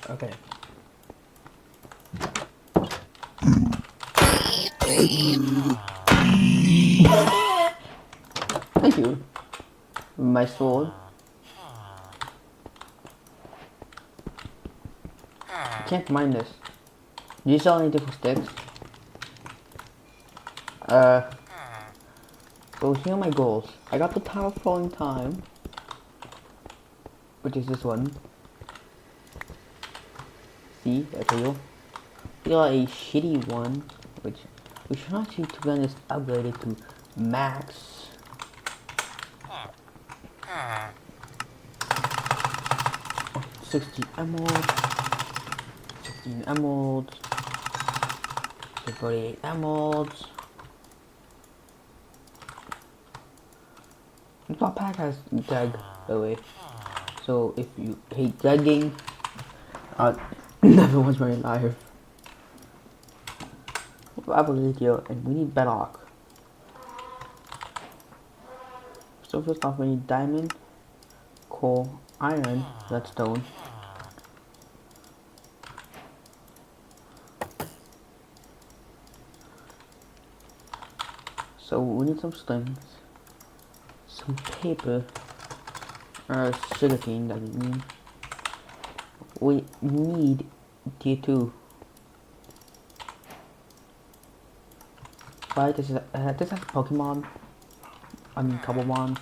Okay. Thank you. My sword. Can't mine this. Do you sell anything for sticks? So here are my goals. I got the Tower Falling Time, which is this one. See, that's real. We got a shitty one, which we should actually, to be honest, upgrade it to max. 60 emeralds, 16 emeralds, 48 emeralds. My pack has gag, by the way. So if you hate gagging, never watch my life. I believe you, and we need bedrock. So first off, we need diamond, coal, iron, redstone. So we need some slings, some paper, sugarcane. That mean we need tier 2. Right, this has Pokemon. I mean Cobblemon.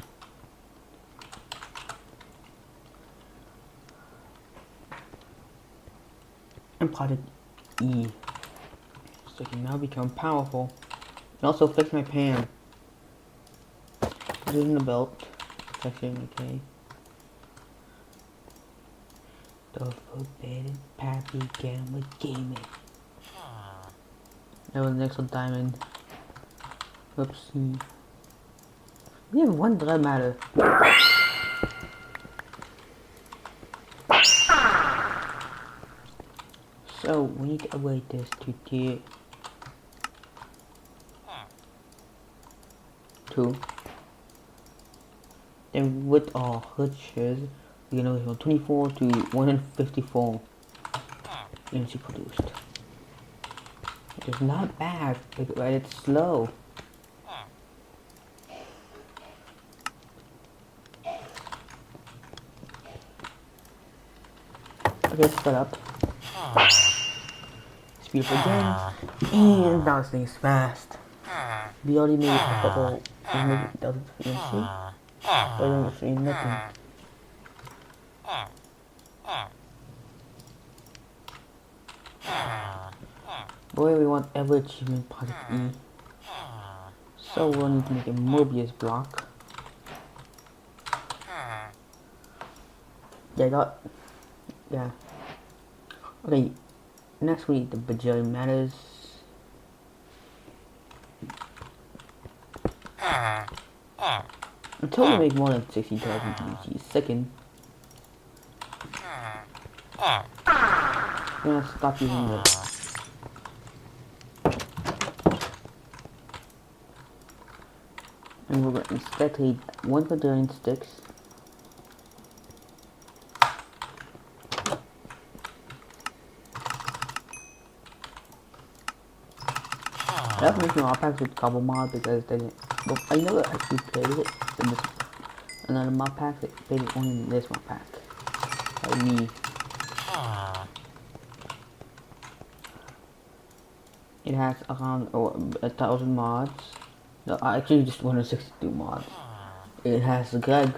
And Project E. So I can now become powerful. And also fix my pan. Put it in the belt. Section, okay. The forbidden Pappy Gamma Gaming. That was next on diamond. Oopsie. We have one blood matter. So we need to upgrade this to tier 2. Then with our glitches, we can go from 24 to 154 energy produced. Which is not bad, but it's slow. Okay, split up. Speed up again. And now this thing is fast. We already made a couple. We made it doesn't see. But I don't see nothing. Boy, we want every achievement Project E. So we'll need to make a Mobius block. Yeah, I got. Yeah. Okay. Next we need the Bajillion Matters. Until we make more than 60,000 BG second. We're gonna stop using this. And we're going to instead take 1 Bajillion sticks. I have making all packs with Cobble mod because they didn't. But I know I actually played it in this another mod pack. They played it only in this mod pack. Like me. It has around 1,000 mods. No, actually just 162 mods. It has the Greg.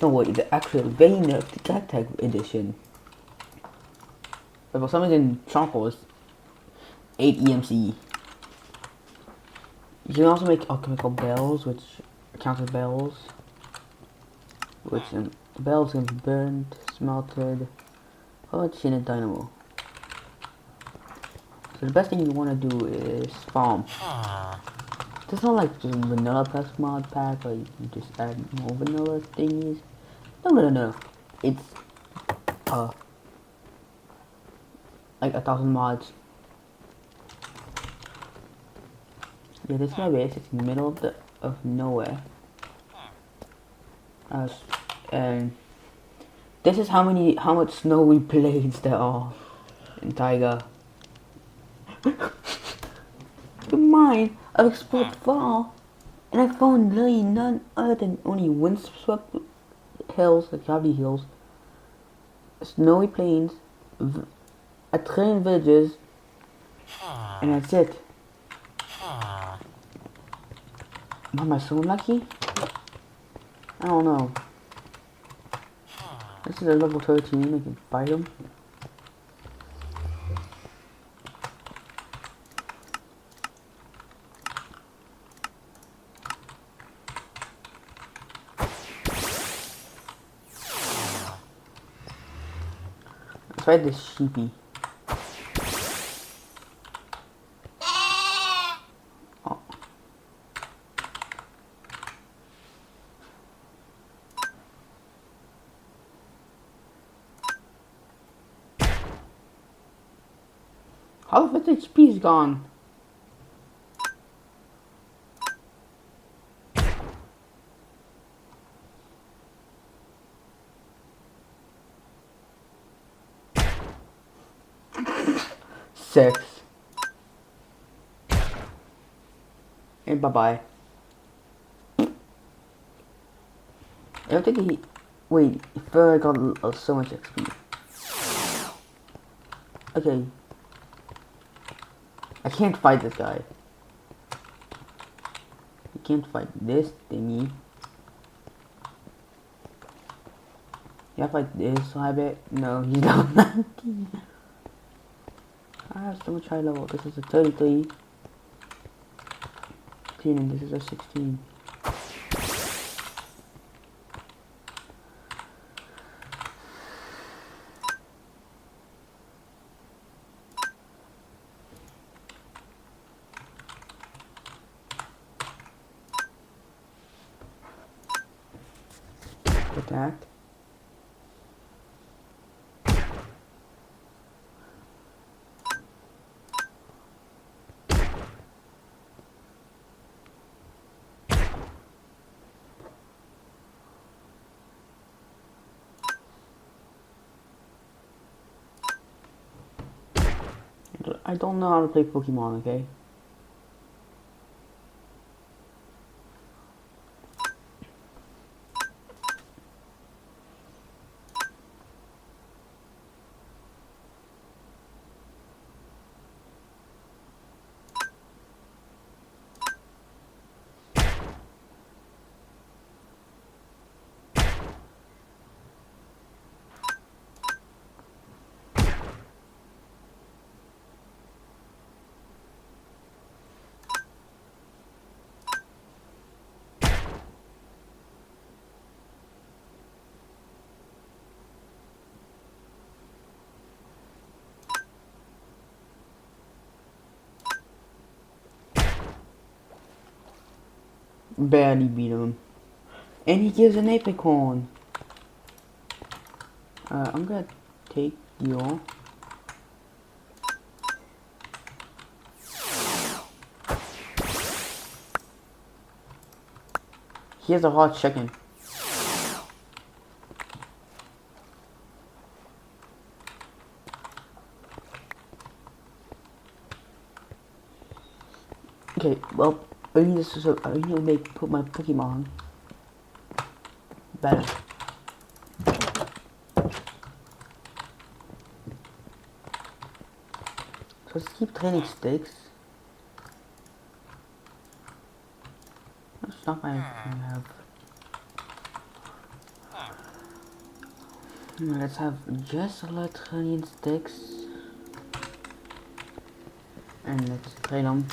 No wait, the actual Vayner Tech edition. But for some reason, Charcoal is 8 EMC. You can also make alchemical bells, which count as bells. Which the bells can be burned, smelted, or in a dynamo. So the best thing you want to do is farm. It's not like just vanilla press mod pack, or you can just add more vanilla thingies. No. It's like 1,000 mods. Yeah, this is my base. It's in the middle of nowhere. As and this is how much snowy plains there are in Taiga. To mine, I've explored far, and I found literally none other than only windswept hills, like gravity hills, snowy plains, a trillion villages, and that's it. Am I so lucky? I don't know. This is a level 13, I can fight him. Let's fight this sheepy. Oh. Half of its HP is gone. Six. And bye-bye. I don't think he... Wait, I got so much XP. Okay. I can't fight this guy. I can't fight this thingy. Yeah, fight this rabbit. No, he's not 19. I have so much high level. This is a 33. And this is a 16. Attack. I don't know how to play Pokemon, okay? Barely beat him. And he gives an apricorn. I'm gonna take you. He has a hot chicken. Okay, well, I need to put my Pokemon better. So let's keep training sticks. That's not my have. Let's have just electronian sticks. And let's train them.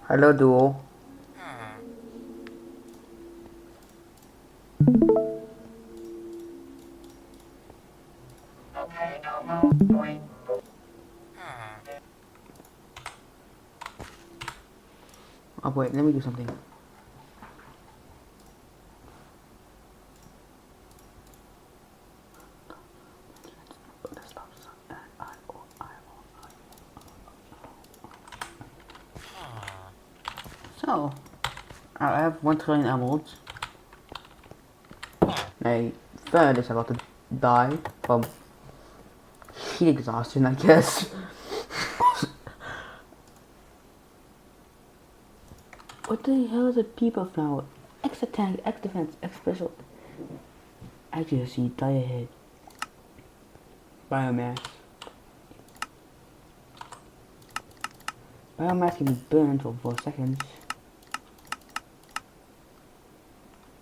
Hello, duo. Oh wait, let me do something. So, I have 1 trillion emeralds. My third is about to die from heat exhaustion, I guess. What the hell is a people flower? X attack, X defense, X special. Accuracy, die ahead. Biomass. Biomass can be burned for 4 seconds.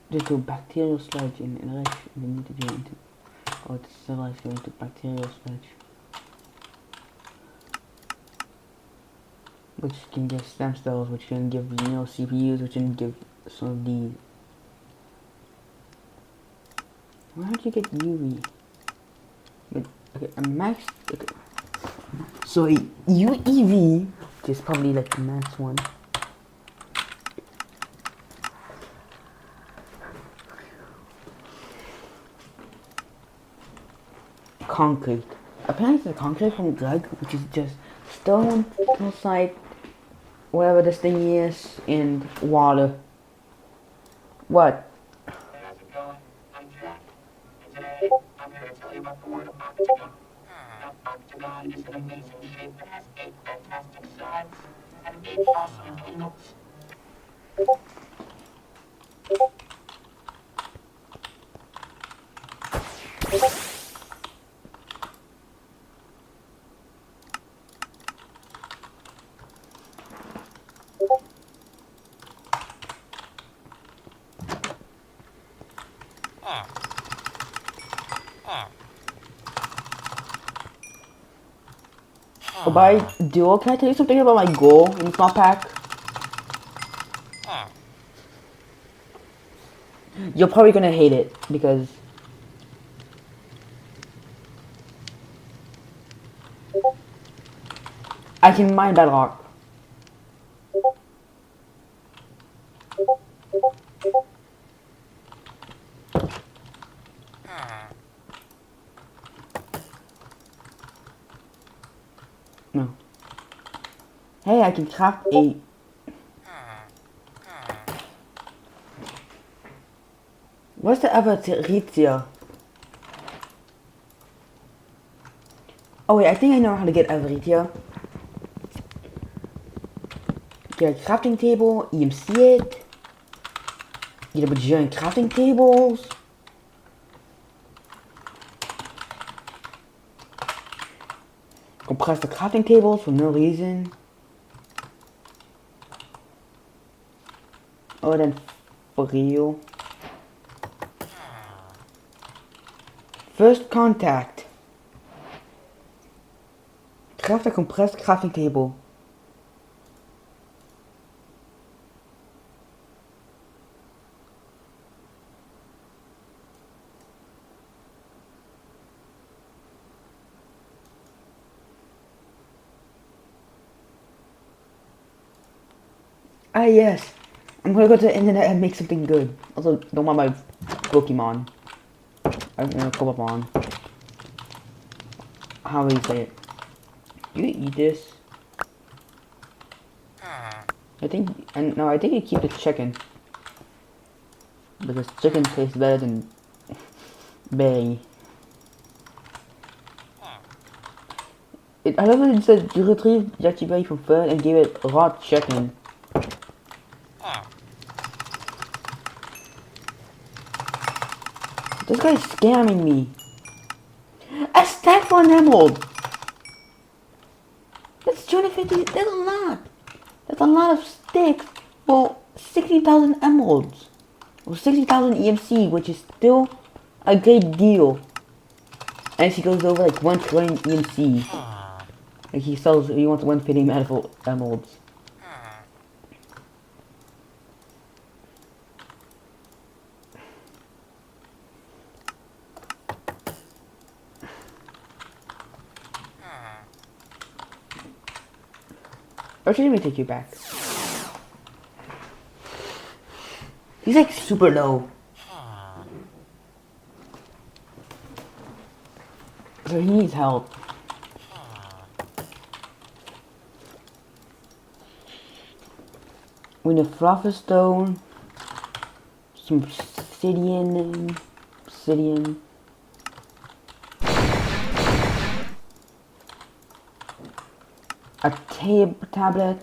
Just do bacterial sludge in enrich the mutagen into or the sterilize you into bacterial sludge. Which can give stem cells, which can give CPUs, which can give some of these. Why don't you get UV? But okay, a max. Okay. So a UEV, which is probably like the max one. Concrete. Apparently, the concrete from Greg, which is just stone, calcite, whatever this thing is, and water. What? How's it going? I'm Jack. And today, I'm here to tell you about the word octagon. Now, octagon is an amazing shape that has 8 fantastic sides and 8 awesome angles. Oh, by duo, can I tell you something about my goal in this map pack? You're probably gonna hate it because I can mine bedrock. No. Hey, I can craft a. What's the Avaritia? Oh wait, I think I know how to get Avaritia. Get a crafting table, EMC it. Get a bajillion crafting tables. Compress the crafting tables for no reason. Oh, then for real. First contact. Craft a compressed crafting table. Ah yes, I'm gonna go to the internet and make something good. Also, don't want my Pokemon. I'm gonna come up on. How do you say it? Do you eat this? I think, and no, I think you keep the chicken. Because chicken tastes better than berry. I love it said you retrieved Jackie Berry from Fern and gave it raw chicken. This guy's scamming me. A stack for an emerald! That's 250, that's a lot! That's a lot of sticks for 60,000 emeralds. Or 60,000 EMC, which is still a great deal. And he goes over like 1 trillion EMC. Like he wants 150 medical emeralds. Or should we take you back? He's like super low. So he needs help. We need a Philosopher's Stone, some obsidian, a tablet,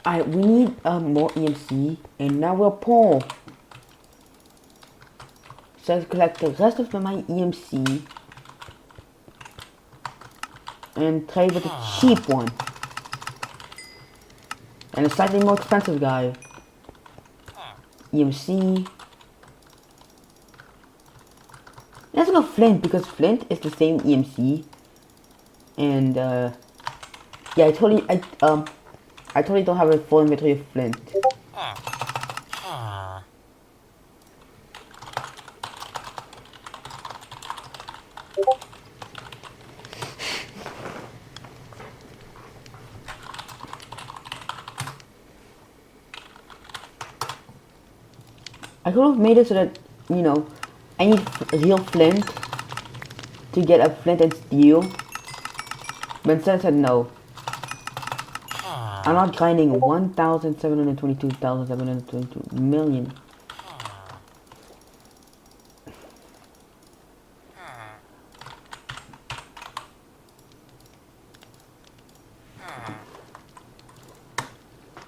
Alright, we need more EMC, and now we're poor. So let's collect the rest of my EMC and trade with a cheap one. And a slightly more expensive guy. EMC. Let's go Flint, because Flint is the same EMC. And yeah, I totally don't have a full inventory of Flint. I could have made it so that, you know, I need real flint to get a flint and steel. But instead I said no. I'm not grinding 1,722,722 million.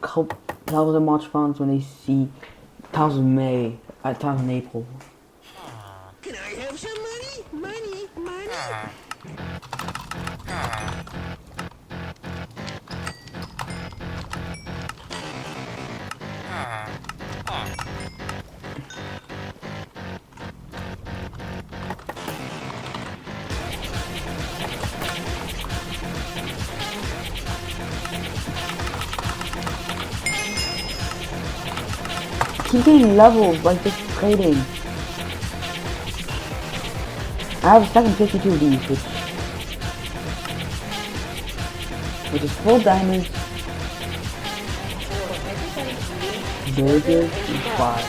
Hope thousand March funds when they see 1,000 May, 1,000 April. Can I have some money? Money, money. Keep getting levels by just trading. I have a second 52 of these, which is full diamonds, burgers, and fire.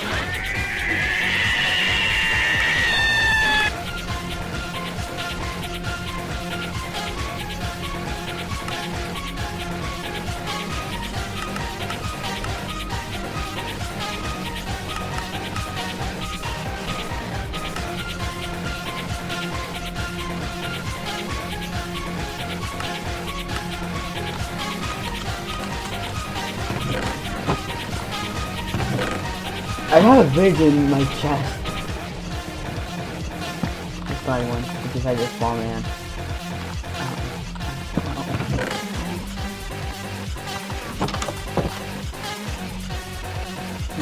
I have a vision in my chest. That's probably one, because I just fall man.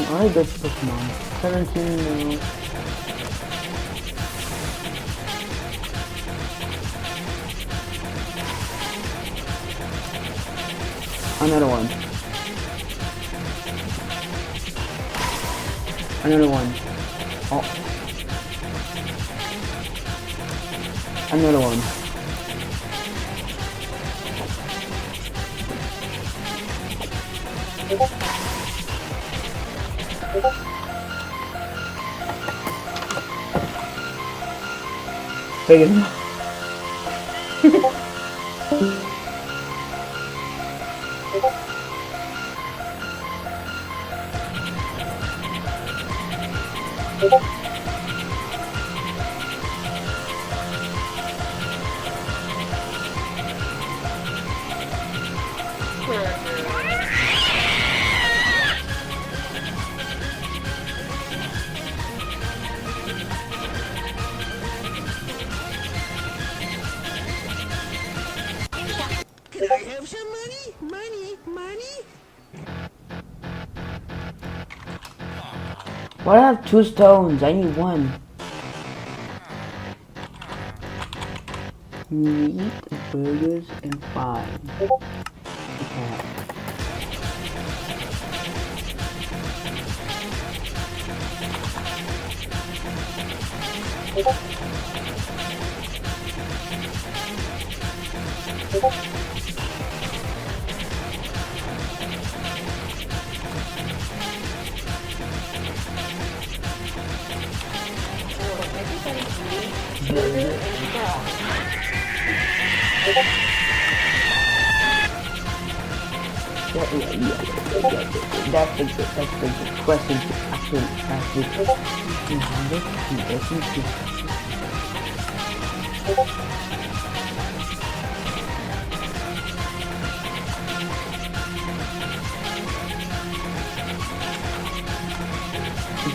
Alright, good Pokemon. 17 now. Another one. Another one. Oh. Another one. Big enough. Can I have some money? Money, money. Why do I have 2 stones? I need 1. Meat, burgers, and 5. Okay. That's the question to actually ask this.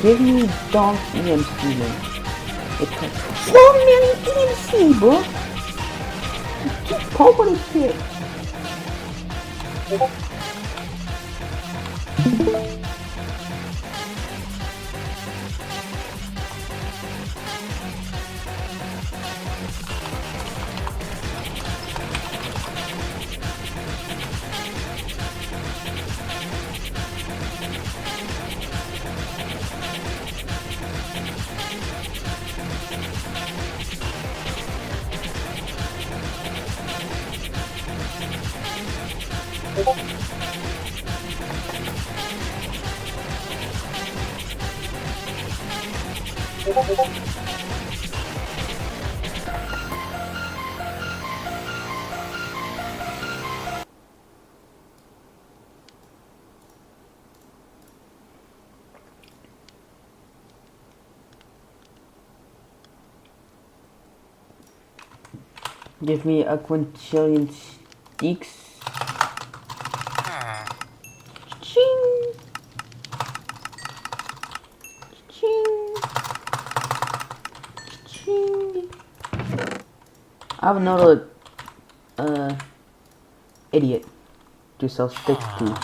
Give me Donk EMC then. It's like 4 million EMC, bro! Keep poking shit. Give me a quintillion sticks. Ching! Ching! Ching! I have another idiot to sell sticks to.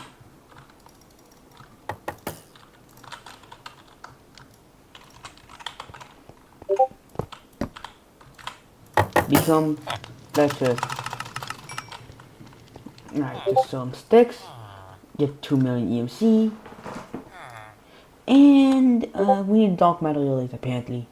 Become better. Alright, just some sticks. Get 2 million EMC. And we need dark matter relays apparently.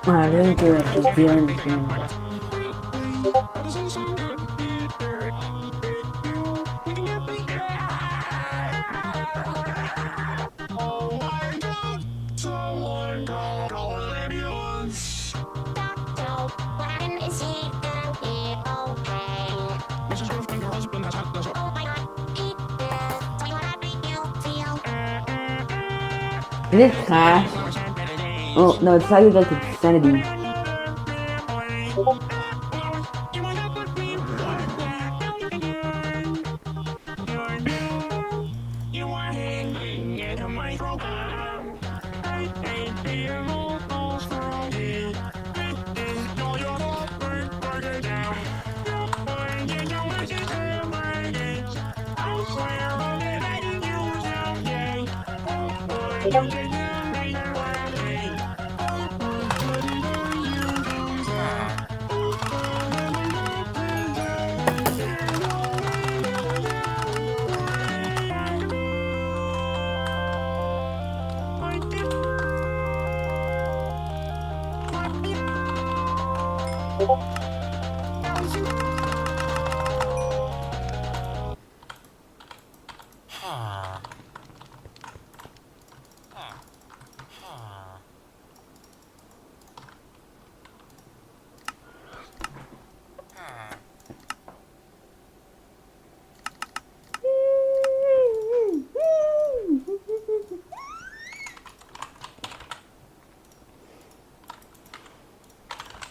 I really do have to be on the game. Is it cash? Oh no, it's how you get to sanity.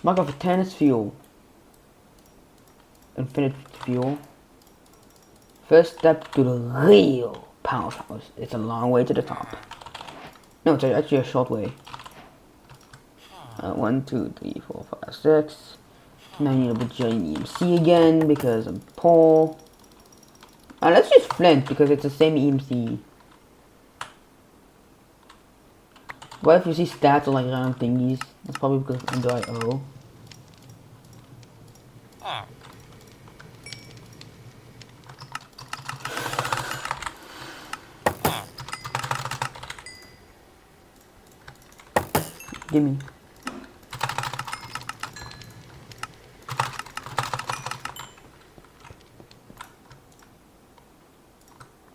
Mark of tennis fuel. Infinite fuel. First step to the real powerhouse. It's a long way to the top. No, it's actually a short way. 1, 2, 3, 4, 5, 6. Now I need a bajillion EMC again because I'm poor. Let's use Flint because it's the same EMC. What if you see stats on like random thingies? That's probably because under IO. Gimme.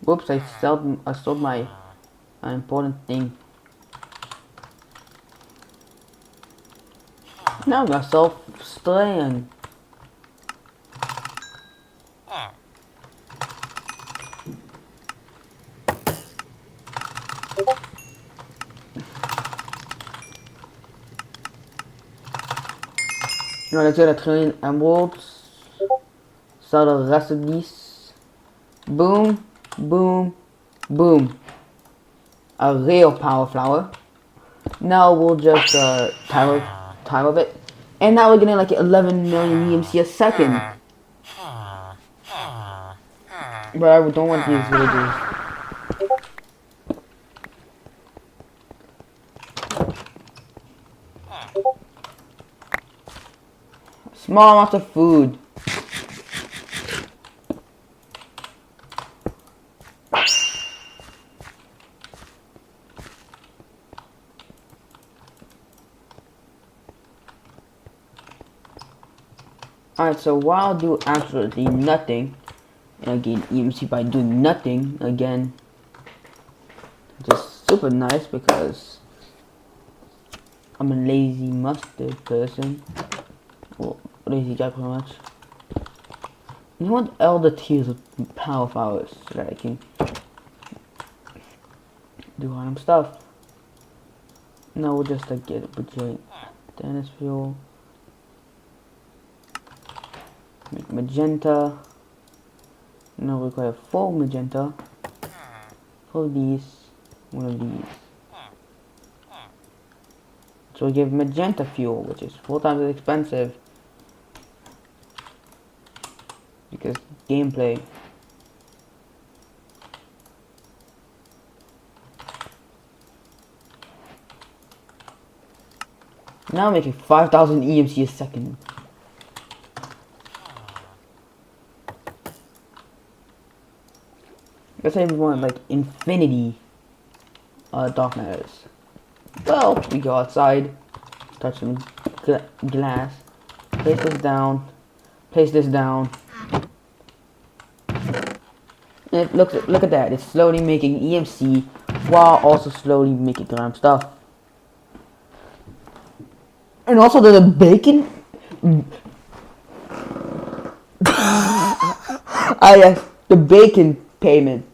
Whoops! I sold my important thing. Now I'm gonna sell Stan. Now let's get a trillion emeralds. Sell the rest of these. Boom, boom, boom. A real power flower. Now we'll just time of it. And now we're getting like 11 million EMC a second. But I don't want these villagers. Small amounts of food. Alright, so while I do absolutely nothing, and I gain EMC by doing nothing again, which is super nice because I'm a lazy mustard person. Well, lazy guy pretty much. You want elder tiers of power flowers so that I can do random stuff. No, we'll just like get a bajillion tennis fuel. Make magenta. Now we require 4 magenta. 4 of these. 1 of these. So we give magenta fuel, which is 4 times as expensive. Because gameplay. Now I'm making 5,000 EMC a second. Let's say we want like infinity dark matters. Well, we go outside, touch some glass, place this down, place this down. And look at that, it's slowly making EMC while also slowly making random stuff. And also there's a bacon. Ah yes, the bacon payment.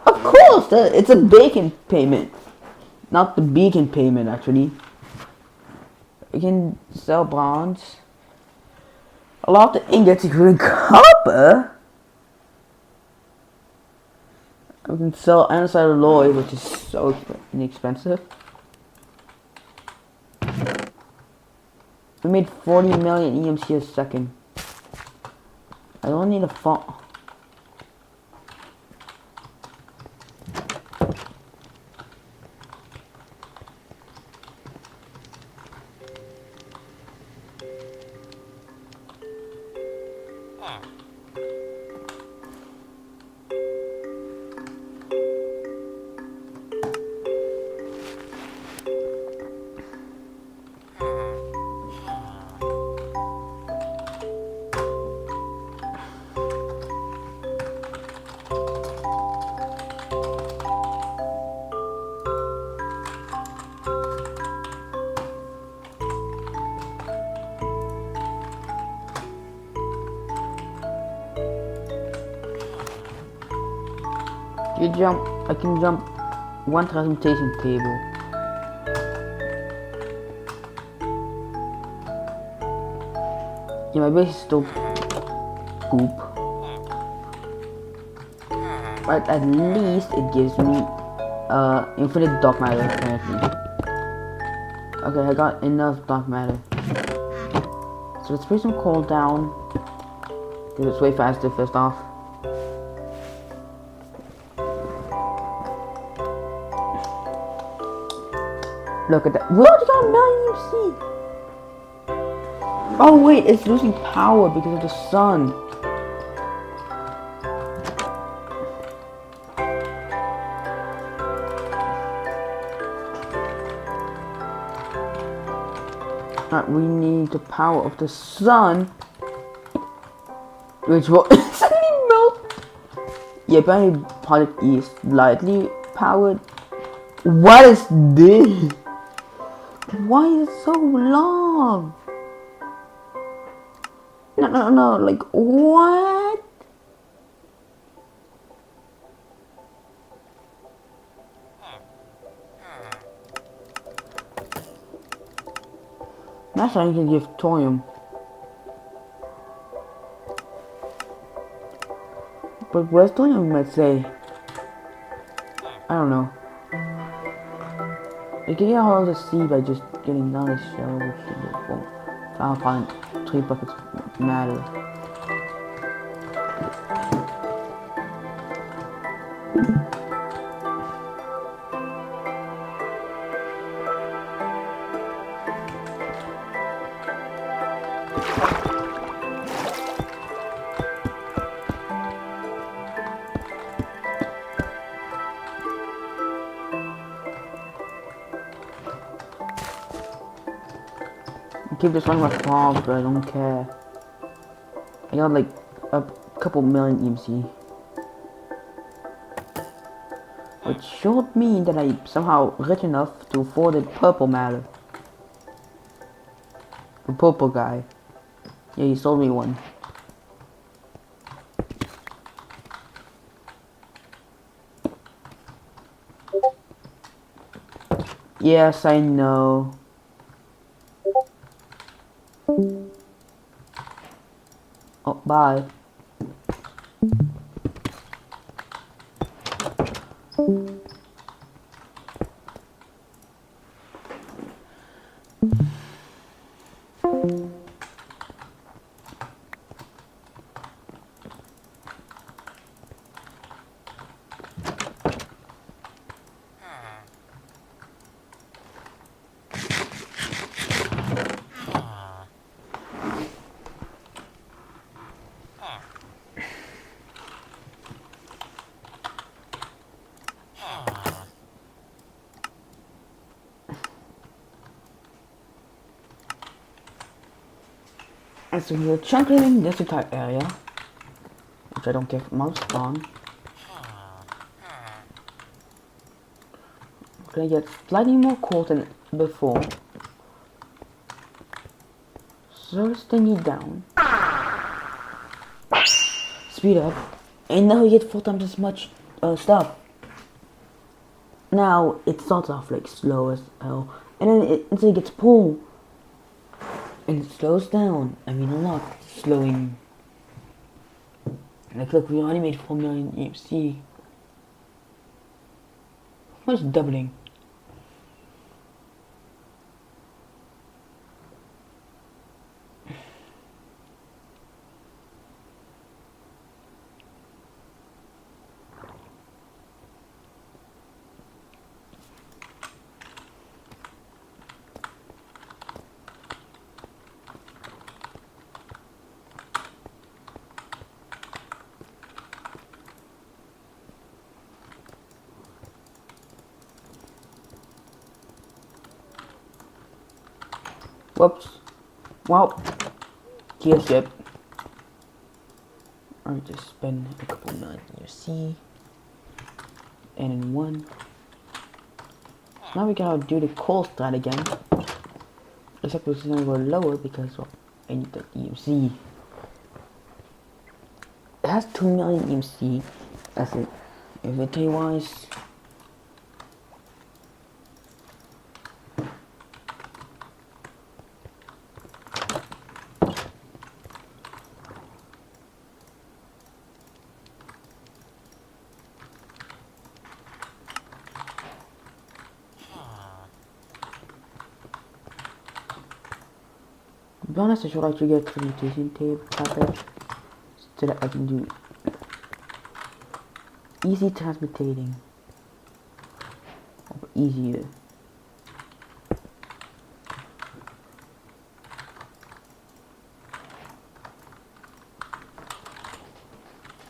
Of course, it's a bacon payment, not the beacon payment actually. You can sell bronze. A lot of the ingots including copper. We can sell andesite alloy, which is so inexpensive. We made 40 million EMC a second. I don't need a font. You jump. I can jump one transmutation table. Yeah, my base is still poop. But at least it gives me infinite dark matter apparently. Okay, I got enough dark matter. So let's put some coal down. Because it's way faster first off. Look at that. What? You got a million EMC! Oh wait, it's losing power because of the sun. We need the power of the sun, which will instantly melt. Yeah, apparently Project E is slightly powered. What is this? Why is it so long? No, like what? That's why I can give thorium. But where's thorium, let's say? I don't know. You can get all the sea by just getting down the shell. So I'll find 3 buckets of matter. Keep destroying my farm, but I don't care. I got like a couple million EMC. Which should mean that I'm somehow rich enough to afford the purple matter. The purple guy. Yeah, he sold me one. Yes, I know. Oh, bye. And so we're chunking this entire area, which I don't get most on. We're gonna get slightly more coal than before. Slow this thingy down. Speed up. And now we get 4 times as much stuff. Now it starts off like slow as hell, and then until it gets pulled. And it slows down. I mean a lot. Slowing. Like look, we already made 4 million EMC. What's doubling? Whoops. Well, gear ship. Alright, just spend a couple million EMC. And in 1. Now we gotta do the coal strat again. Except it's gonna go lower because well, I need the EMC. It has 2 million EMC. That's it. Inventory wise. To be honest, I should actually get communication tape packet so that I can do easy transmitting. Easier.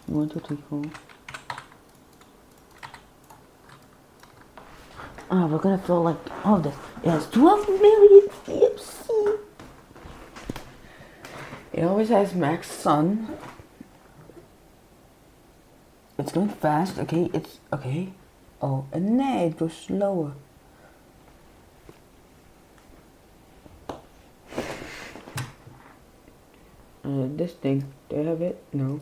1, 2, 3, 4. Ah, we're gonna fill like all of this. It has 12 million CFC. It always has max sun. It's going fast, okay? It's okay. Oh, and then it goes slower. This thing, do I have it? No.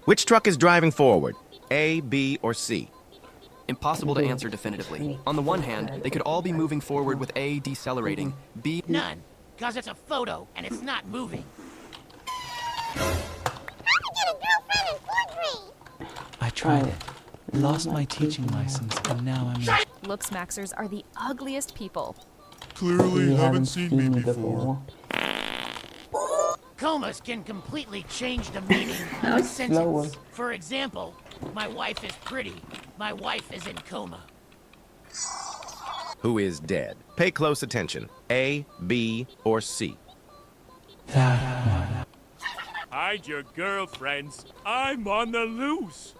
Which truck is driving forward? A, B, or C? Impossible to answer definitively. On the one hand, they could all be moving forward with A decelerating, B... None. Because it's a photo and it's not moving. I tried it. Lost my teaching license, and now I'm in. Looks maxers are the ugliest people. Clearly You haven't seen me before. Comas can completely change the meaning of a sentence. slower. For example, my wife is pretty. My wife is in coma. Who is dead? Pay close attention. A, B, or C? That one. Hide your girlfriends. I'm on the loose.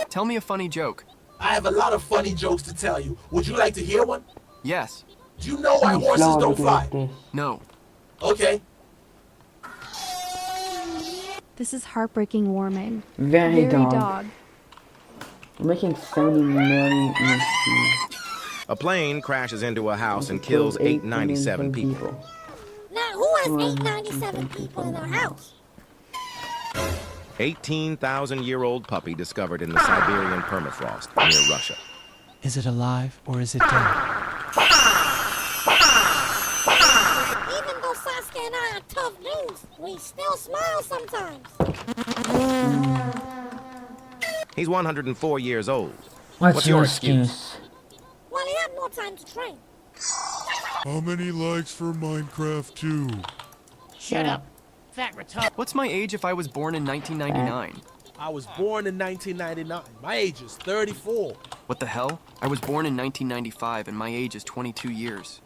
Tell me a funny joke. I have a lot of funny jokes to tell you. Would you like to hear one? Yes. Do you know why horses don't fly? No. Okay. This is heartbreaking warming. Very dog. dog. We're making 70 million EMC. A plane crashes into a house and kills 897 people. Now, who has 897 people in their house? 18,000-year-old puppy discovered in the Siberian permafrost near Russia. Is it alive or is it dead? Even though Sasuke and I are tough dudes, we still smile sometimes. He's 104 years old. What's your excuse? Well, he had more time to train. How many likes for Minecraft 2? Shut up, fat retard. What's my age if I was born in 1999? I was born in 1999. My age is 34. What the hell? I was born in 1995 and my age is 22 years.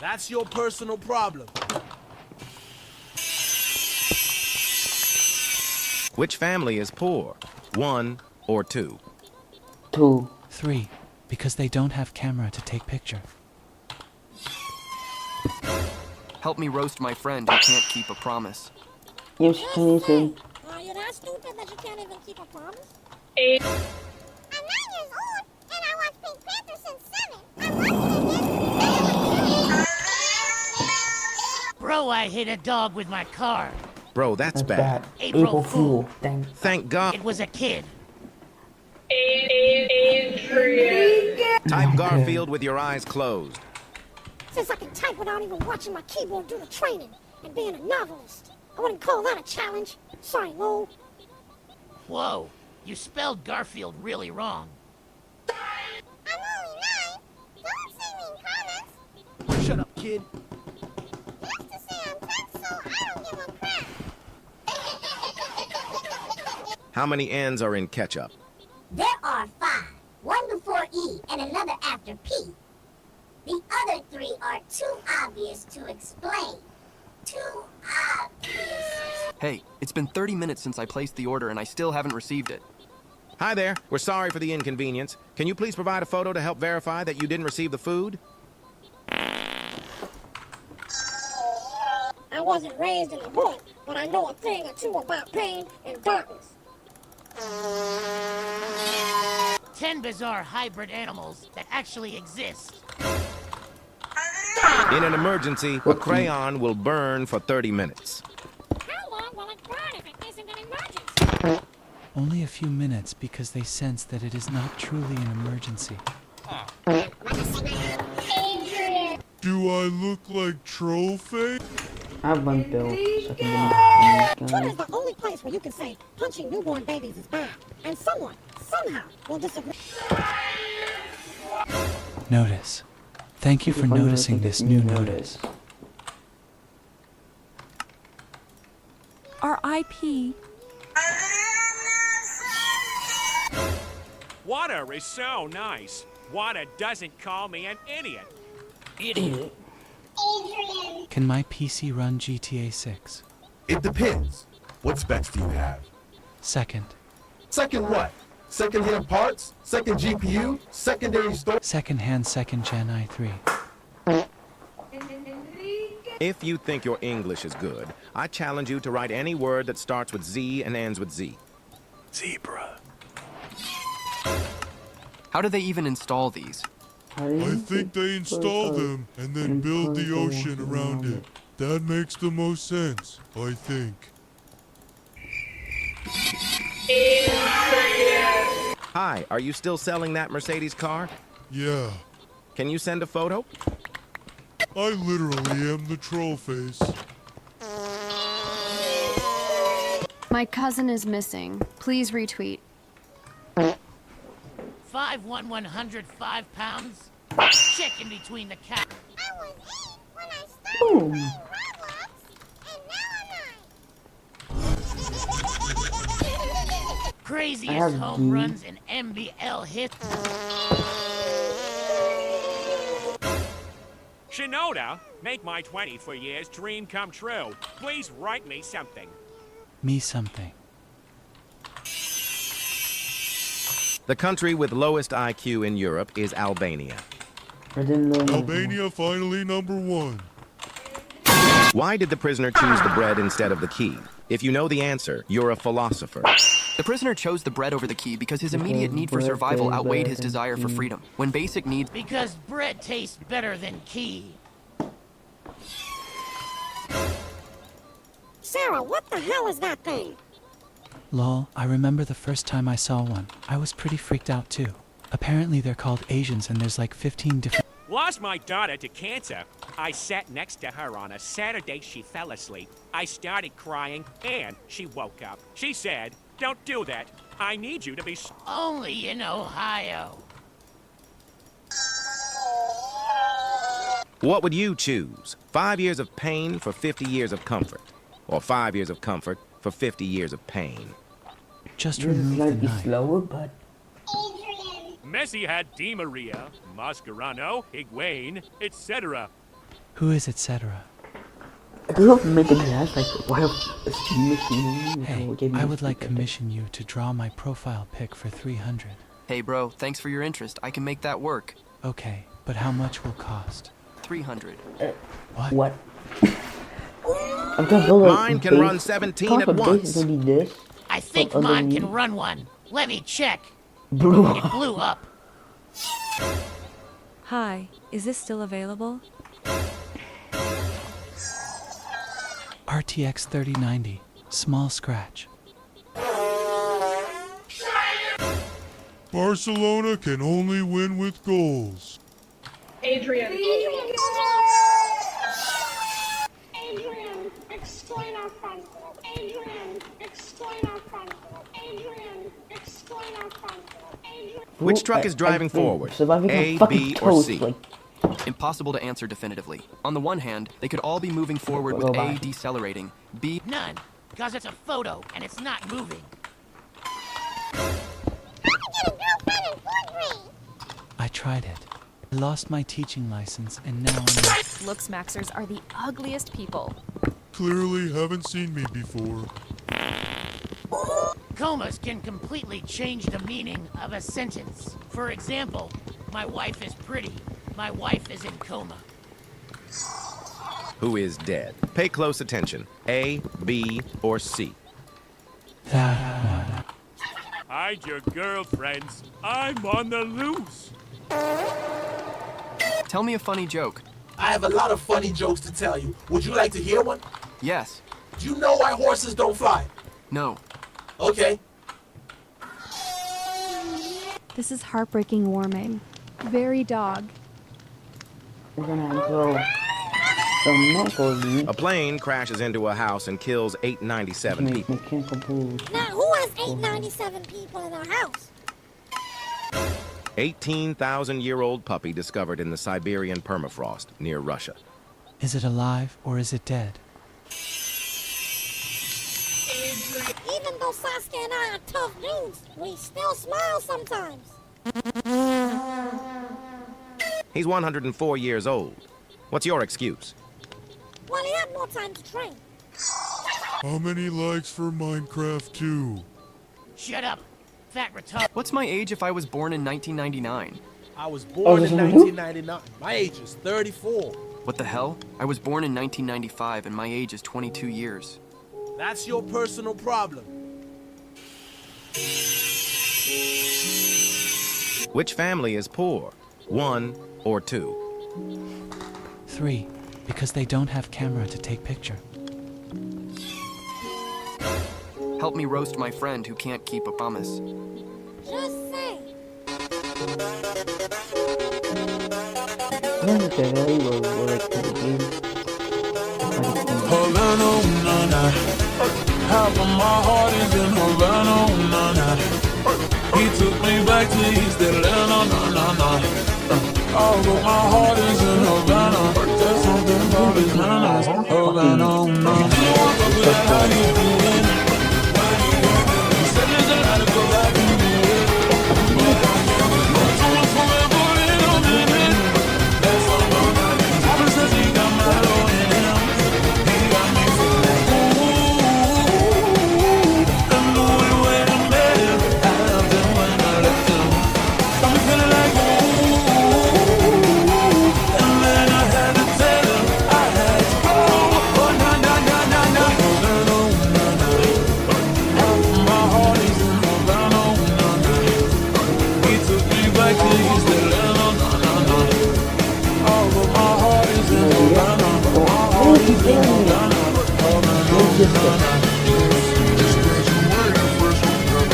That's your personal problem. Which family is poor? 1 or 2? 2. 3, because they don't have camera to take picture. Help me roast my friend who can't keep a promise. Yes, Jason. Are you that stupid that you can't even keep a promise? I'm 9 years old, and I watched Pink Panther since 7. I'm watching it again. Bro, I hit a dog with my car. Bro, that's bad. April Fool. Thanks. Thank God. It was a kid. Type Garfield with your eyes closed. Since I can type without even watching my keyboard do the training and being a novelist, I wouldn't call that a challenge. Sorry, Lowell. Whoa, you spelled Garfield really wrong. I'm only 9. Don't see me in comments. Shut up, kid. Just to say I'm tough, so I don't give a crap. How many N's are in ketchup? There are 5. 1 before E and another after P. The other 3 are too obvious to explain. Too obvious. Hey, it's been 30 minutes since I placed the order and I still haven't received it. Hi there. We're sorry for the inconvenience. Can you please provide a photo to help verify that you didn't receive the food? I wasn't raised in the hood, but I know a thing or two about pain and darkness. 10 bizarre hybrid animals that actually exist. In an emergency, a crayon will burn for 30 minutes. How long will it burn if it isn't an emergency? Only a few minutes because they sense that it is not truly an emergency. Do I look like Trophy? I have one bill, so I can do Twitter's the only place where you can say punching newborn babies is bad, and someone, somehow, will disagree. Notice. Thank you for noticing this new notice. Our IP. Water is so nice. Water doesn't call me an idiot. Idiot. Can my PC run GTA 6? It depends. What specs do you have? Second. Second what? Second-hand parts? Second GPU? Secondary storage? Second-hand second-gen i3. If you think your English is good, I challenge you to write any word that starts with Z and ends with Z. Zebra. How do they even install these? I think they install them and then build the ocean around it. That makes the most sense, I think. Hi, are you still selling that Mercedes car? Yeah, Can you send a photo? I literally am the troll face. My cousin is missing. Please retweet. 105 pounds. Chicken between the cat. I was 8 when I started Boom. playing Roblox, and now I'm 9. Craziest have home D. runs in MBL hits. Shinoda, make my 24 years dream come true. Please write me something. Me something. The country with lowest IQ in Europe is Albania. I didn't know. Albania finally #1. Why did the prisoner choose the bread instead of the key? If you know the answer, you're a philosopher. The prisoner chose the bread over the key because his immediate need for survival outweighed his desire for freedom. When basic needs... Because bread tastes better than key. Sarah, what the hell is that thing? Lol, I remember the first time I saw one. I was pretty freaked out too. Apparently they're called Asians and there's like 15 different... Lost my daughter to cancer. I sat next to her on a Saturday. She fell asleep. I started crying, and she woke up. She said, "Don't do that. I need you to be..." Only in Ohio. What would you choose? 5 years of pain for 50 years of comfort? Or 5 years of comfort for 50 years of pain? Just This is remove the slightly knife. slower, but Messi had Di Maria, Mascherano, Higuain, etc. Who is etc.? I do have to make a glass like why is missing? Hey, I would like commission you to draw my profile pic for 300. Hey bro, thanks for your interest. I can make that work. Okay, but how much will cost? 300. What? What? I'm gonna build a Mine can base. run 17 Top at of base once. is gonna be this. I think But mine underneath- can run one. Let me check. Bro. It blew up. Hi, is this still available? RTX 3090. Small scratch. Barcelona can only win with goals. Adrian, explain our fun. Adrian, explain our fun. Adrian, explain our fun. Adrian. Which truck is driving forward? Surviving A, on fucking B, or toast, C? like, Impossible to answer definitively. On the one hand, they could all be moving forward with A, decelerating, B, None. Because it's a photo and it's not moving. Get a girlfriend in 4th grade. I tried it. I lost my teaching license and now I'm... Looks maxers are the ugliest people. Clearly haven't seen me before. Comas can completely change the meaning of a sentence. For example, my wife is pretty. My wife is in coma. Who is dead? Pay close attention. A, B, or C? That one. Hide your girlfriends. I'm on the loose. Tell me a funny joke. I have a lot of funny jokes to tell you. Would you like to hear one? Yes. Do you know why horses don't fly? No. Okay. This is heartbreaking warming. Very dog. We're gonna go some Maple A plane crashes into a house and kills 897 make people. mechanical bulls. Now, who has 897 people in their house? 18,000-year-old puppy discovered in the Siberian permafrost near Russia. Is it alive or is it dead? Even though Sasuke and I are tough dudes, we still smile sometimes. He's 104 years old. What's your excuse? Well, he had more time to train. How many likes for Minecraft 2? Shut up, fat retard. What's my age if I was born in 1999? I was born in 1999. My age is 34. What the hell? I was born in 1995 and my age is 22 years. That's your personal problem. Which family is poor? 1 or 2? 3, because they don't have camera to take picture. Help me roast my friend who can't keep a promise. Just say. Havana, na-na. Half of my heart is in Havana, na-na. He took me back to East Atlanta, na-na-na. All of my heart is in Havana. There's something about his manners. Havana, na-na. You walk up with that, how you doing? He said there's a lot to go back and do it. But I can't wait. I'm doing forever in a minute. That's all about that. Papa says he got my love in him. He got me feeling ooh. And the way when I met him, I loved him when I left him. I'm feeling like ooh. And then I had to tell him I had to go. Oh, na na na na na. Havana, na na. Half of my heart is in Havana, na na. He took me back to East Atlanta, na na na. All of my heart is in Havana. My heart is in Havana. Havana, na na. Just graduated fresh from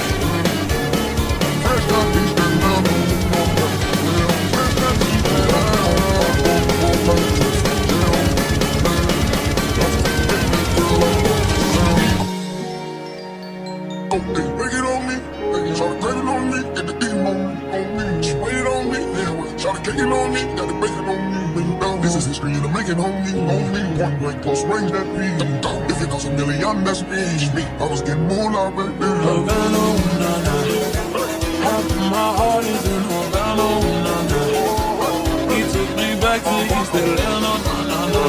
fresh out East Atlanta. They break it on me, they try to grab it on me, get the demon on me, spray it on me, try to kick it on me, got to break it on me, bring it down. This is history and I'm making on me, point blank, close range that beat. If it costs $1 million, that's me. I was getting more like baby. Havana, na na. Half of my heart is in Havana, na na. He took me back to East Atlanta, na na na.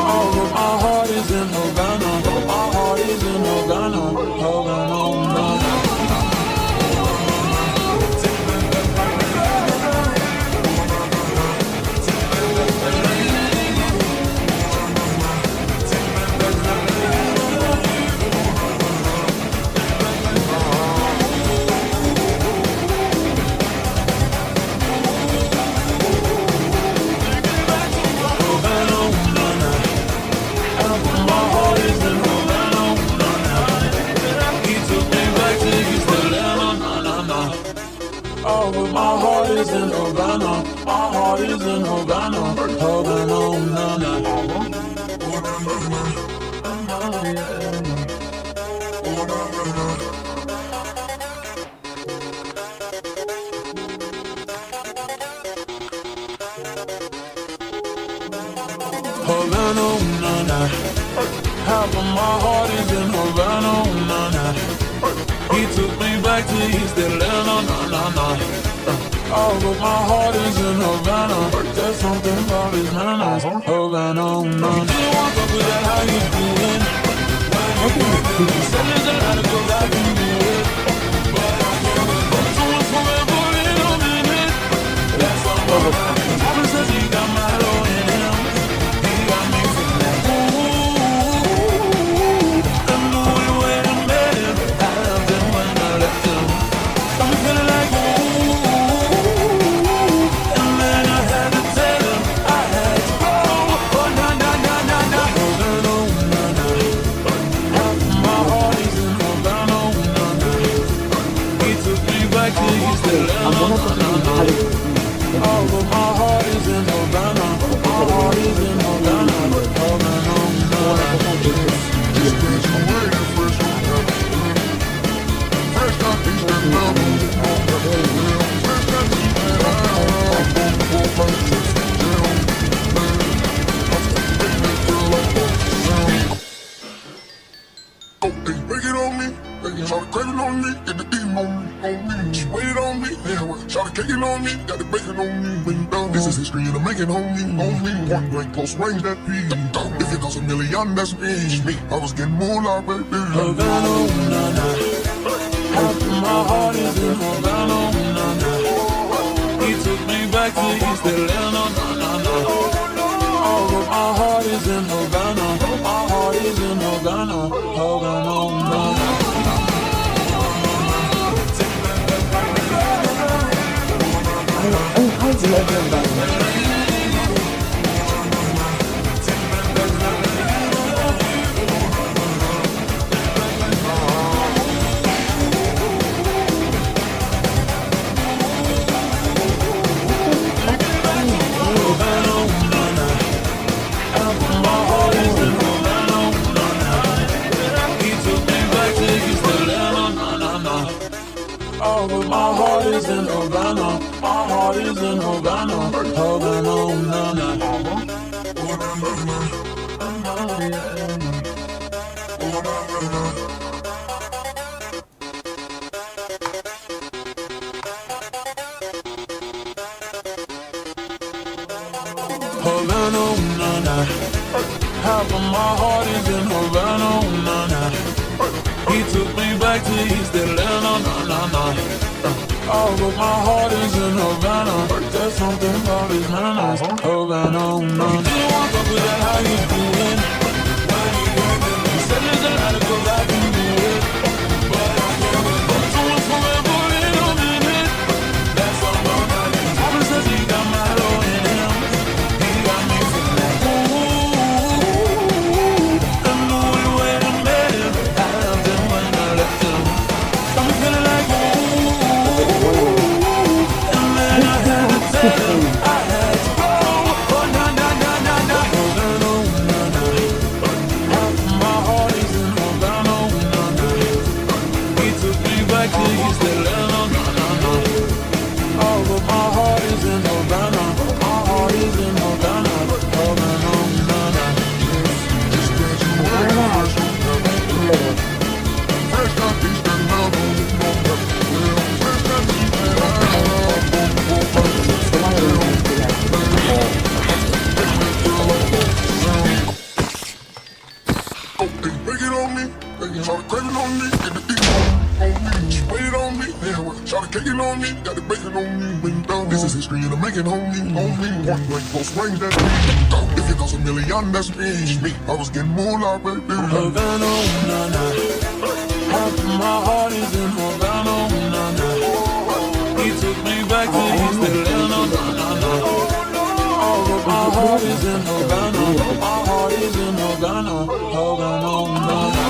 All of my heart is in Havana, my heart is in Havana, Havana, na na. All of my heart is in Havana, my heart is in Havana, Havana, na na. Havana, na na. Half of my heart is in Havana, na na. He took me back to East Atlanta, na na na. All of my heart is in Havana. There's something about his manners. Havana, na na. You walk up with that, how you doing? He said there's a lot to go back and do it. But I can't wait. I'm doing forever in a minute. That's all about that. Papa says he got my love in him. He got me feeling I'm gonna put it in Alex. All of my heart is in Havana. My heart is in Havana. Just graduated fresh from California. Fresh out East Atlanta. Fresh out East Bake it on me, try to crave it on me, get the theme on me, she waited on me, try to cake it on me, got the bacon on me, this is history and I'm making on me, point blank, close range, that P, if it costs $1 million, that's me, I was getting moolah, baby. Havana, na-na, half of my heart is in Havana, na-na, he took me back to East Atlanta, na-na-na. All of my heart is in Havana. My heart is in Havana. Havana, all of my heart is in Havana. My heart is in Havana. Havana, na-na. Havana, na-na. Half of my heart is in Havana, na-na. He took me back to East Atlanta, na-na-na. All of my heart is in Havana. There's something about his manners. Havana, na-na. You didn't walk up with that, how you doing? You said there's a lot of girls I can do it, but I can't wait. But someone forever in a minute. That's all my life. Papa says he got my low in him. He got me feeling like, ooh. And the way I met him, I loved him when I left him. I'm feeling like, ooh. And then I had to tell him I had to go. Oh, na na na na na. Havana, na na. Half of my heart is in Havana, na na. He took me back to East Atlanta, na na na. All of my heart is in Havana. My heart is in Havana, Havana, na na. Just graduated fresh from California. Fresh out East Atlanta. Fresh out East Bake it on me, try to crave it on me, get the theme on me, she waited on me, try to cake it on me, got the bacon on me, this is history and I'm making on me, point blank, close range, that me, if it costs $1 million, that's me, I was getting moolah, baby. Havana, na-na, half of my heart is in Havana, na-na, he took me back to East Atlanta, na-na-na. All of my heart is in Havana. My heart is in Havana. Havana, na-na.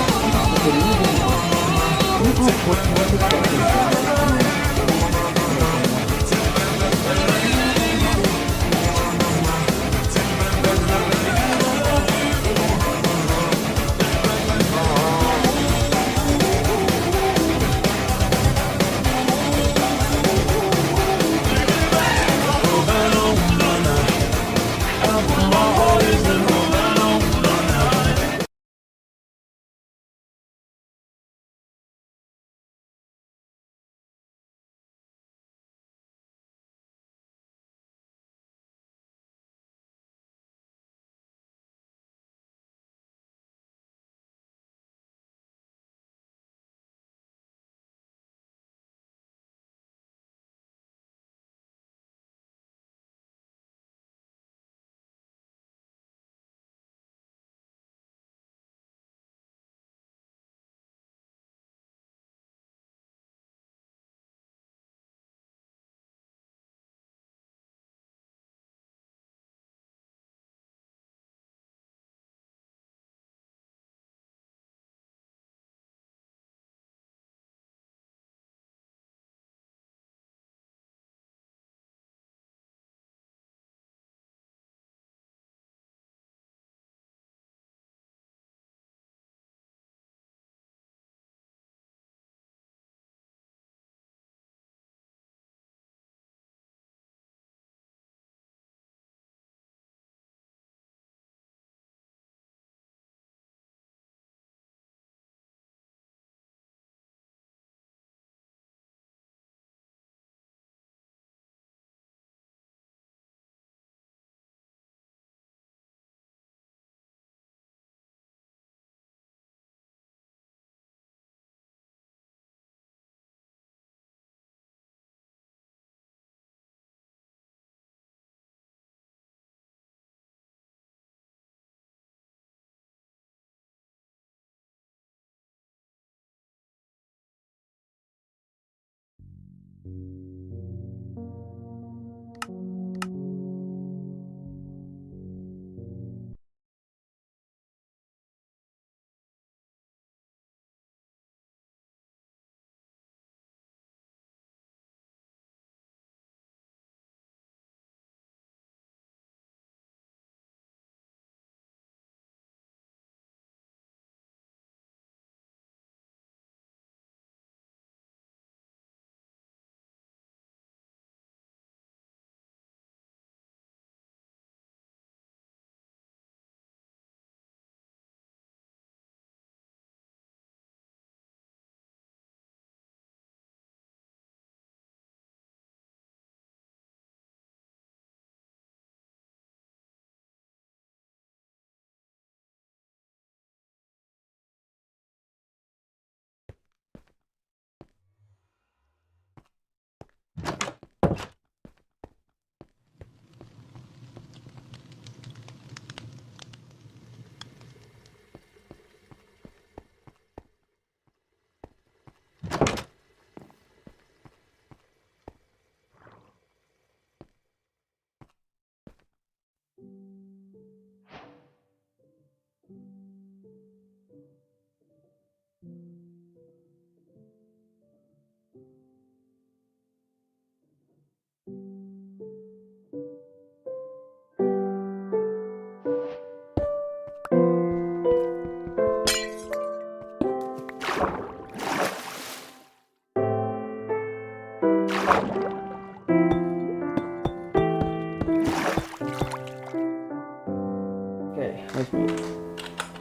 Okay, let's read.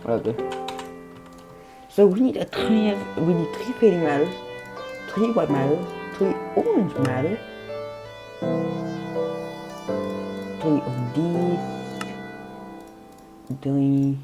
Okay. So we need three fading matters, 3 white matters, 3 orange matters, 3 of these, 3,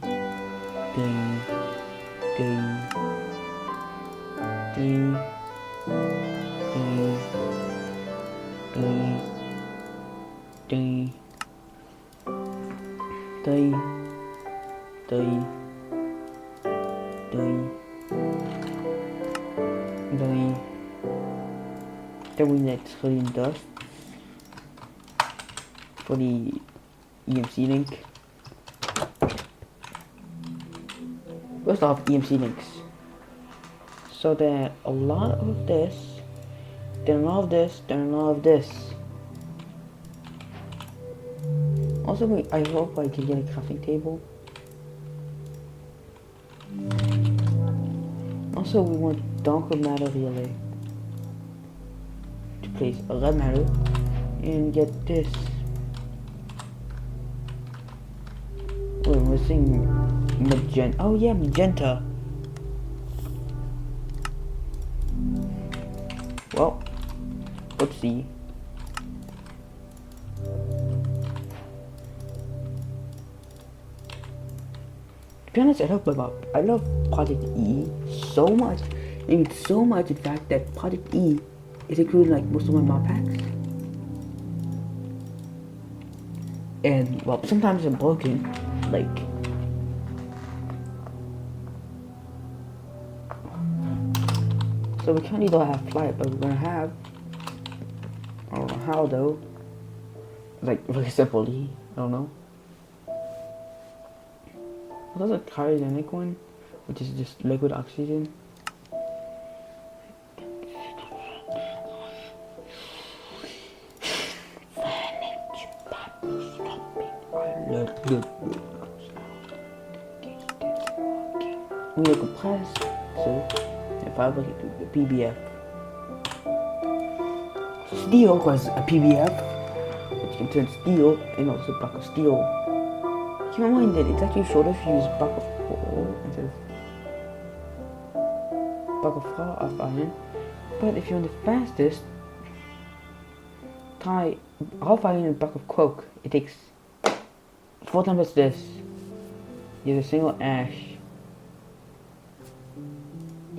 then we need 3 dust for the EMC link. First off, EMC links. So then a lot of this, then a lot of this, then a lot of this. Also, I hope I can get a crafting table. Also, we want darker matter relay to place a red matter and get this. We're missing magenta. Oh yeah, magenta. Well, let's see. To be honest, I love Project E so much. I mean, so much in fact that Project E is included like most of my mod packs. And well, sometimes I'm broken, like. So we currently don't have flight, but we're gonna have. I don't know how though. Like very simply, I don't know. There's a cryogenic one, which is just liquid oxygen. We are compressed, so if I look at the PBF, steel was a PBF, which contains steel and also a block of steel. Keep in mind that it's actually shorter if you use block of coal instead of block of iron. But if you want the fastest, tie half iron and block of coke. It takes 4 times this. Use a single ash.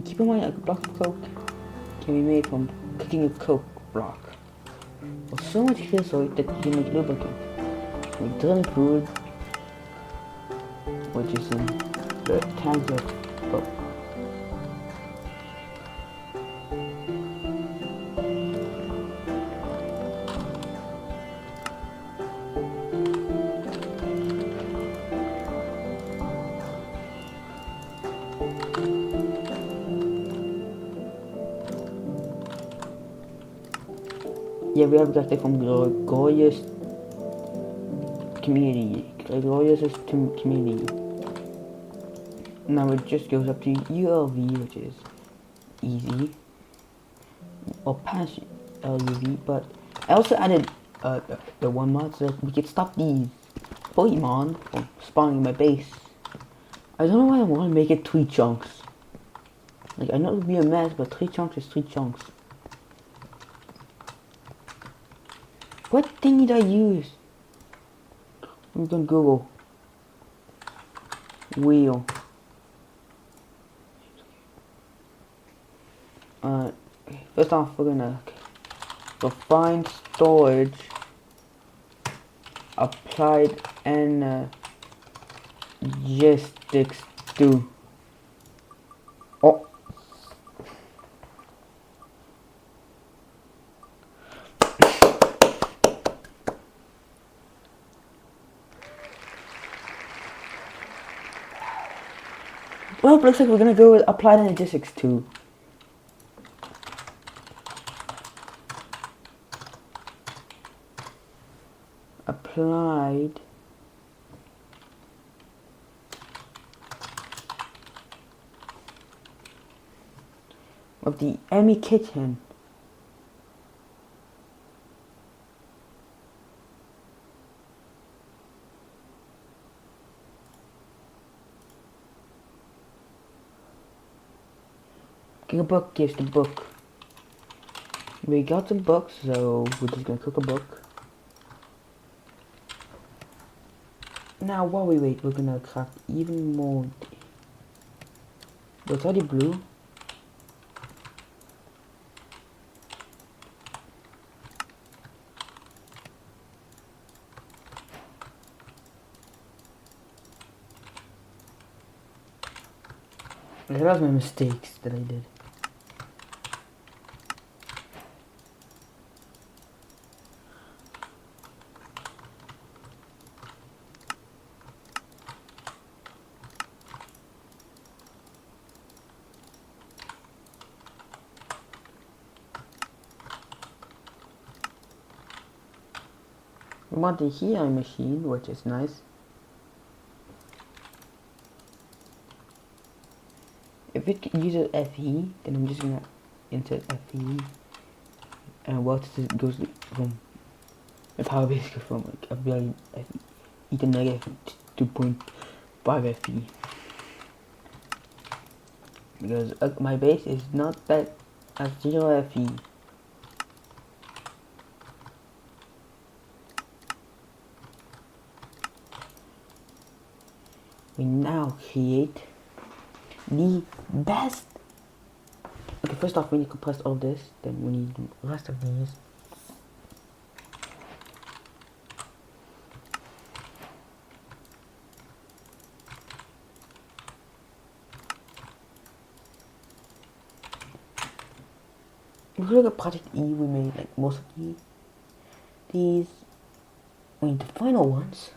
Keep in mind a block of coke can be made from cooking a coke block. Or so much creosote that you can make lubricant. With drilling fluid, which is in the tank of coke. Yeah, we have got it from Gregorius Community. Gregorius Community. Now it just goes up to ULV, which is easy. Or past LUV, but I also added the one mod so that we could stop these Pokemon from spawning in my base. I don't know why I want to make it 3 chunks. Like, I know it would be a mess, but 3 chunks is 3 chunks. What thing did I use? I'm gonna Google. Wheel. First off, we're gonna go find storage, applied energistics to. Oh. Well, it looks like we're gonna go with applied energistics too. Applied of the Emmy Kitchen. Cook a book gives the book. We got some books, so we're just gonna cook a book. Now while we wait, we're gonna craft even more. It's already blue. That was my mistakes that I did. We want the healing machine, which is nice. If it uses FE, then I'm just gonna insert FE, and what goes from the power base goes from like a billion FE to negative 2.5 FE, because my base is not that at 0 FE. We now create the best. Okay, first off we need to compress all this, then we need the rest of these. If you look at Project E, we made like most of these. We need the final ones.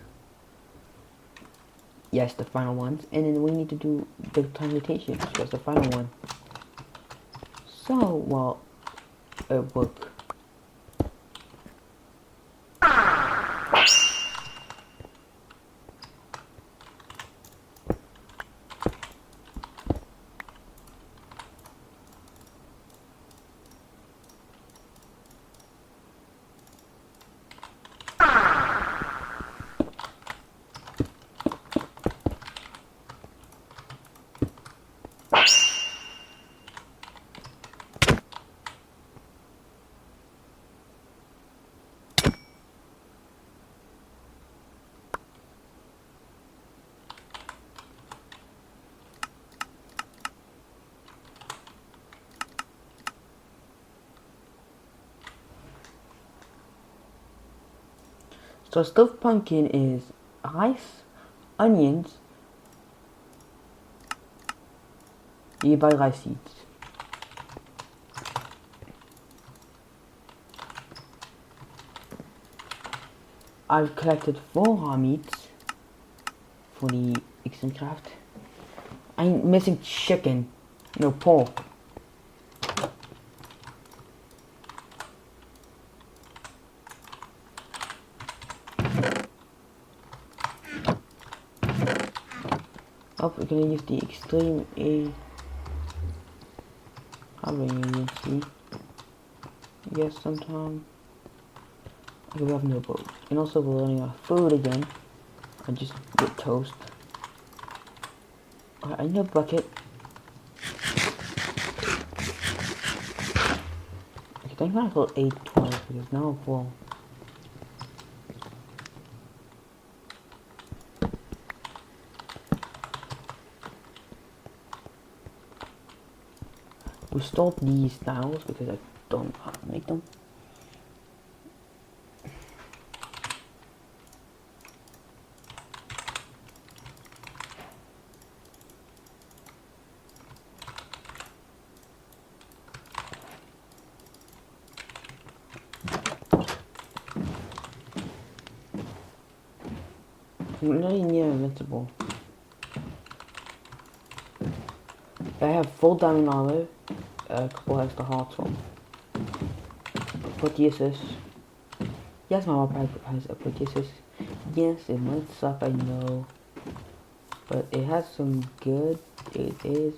Yes, the final ones, and then we need to do the transmutation, which was the final one. So, well, it worked. So stuffed pumpkin is rice, onions, you buy rice seeds. I've collected 4 raw meats for the instant craft. I'm missing chicken, no pork. Oh, we're gonna use the extreme A. How do you see? Yes, sometime. Okay, we have no boat. And also we're running out of food again. I just get toast. Alright, I need a bucket. Okay, thank God I called 8:12 because now I'm full. We stole these tiles because I don't know how to make them. I'm not even near invincible. I have full diamond armor, a couple extra hearts from Proteus. Yes, my mom has a Proteus. Yes, it might suck, I know. But it has some good, it is.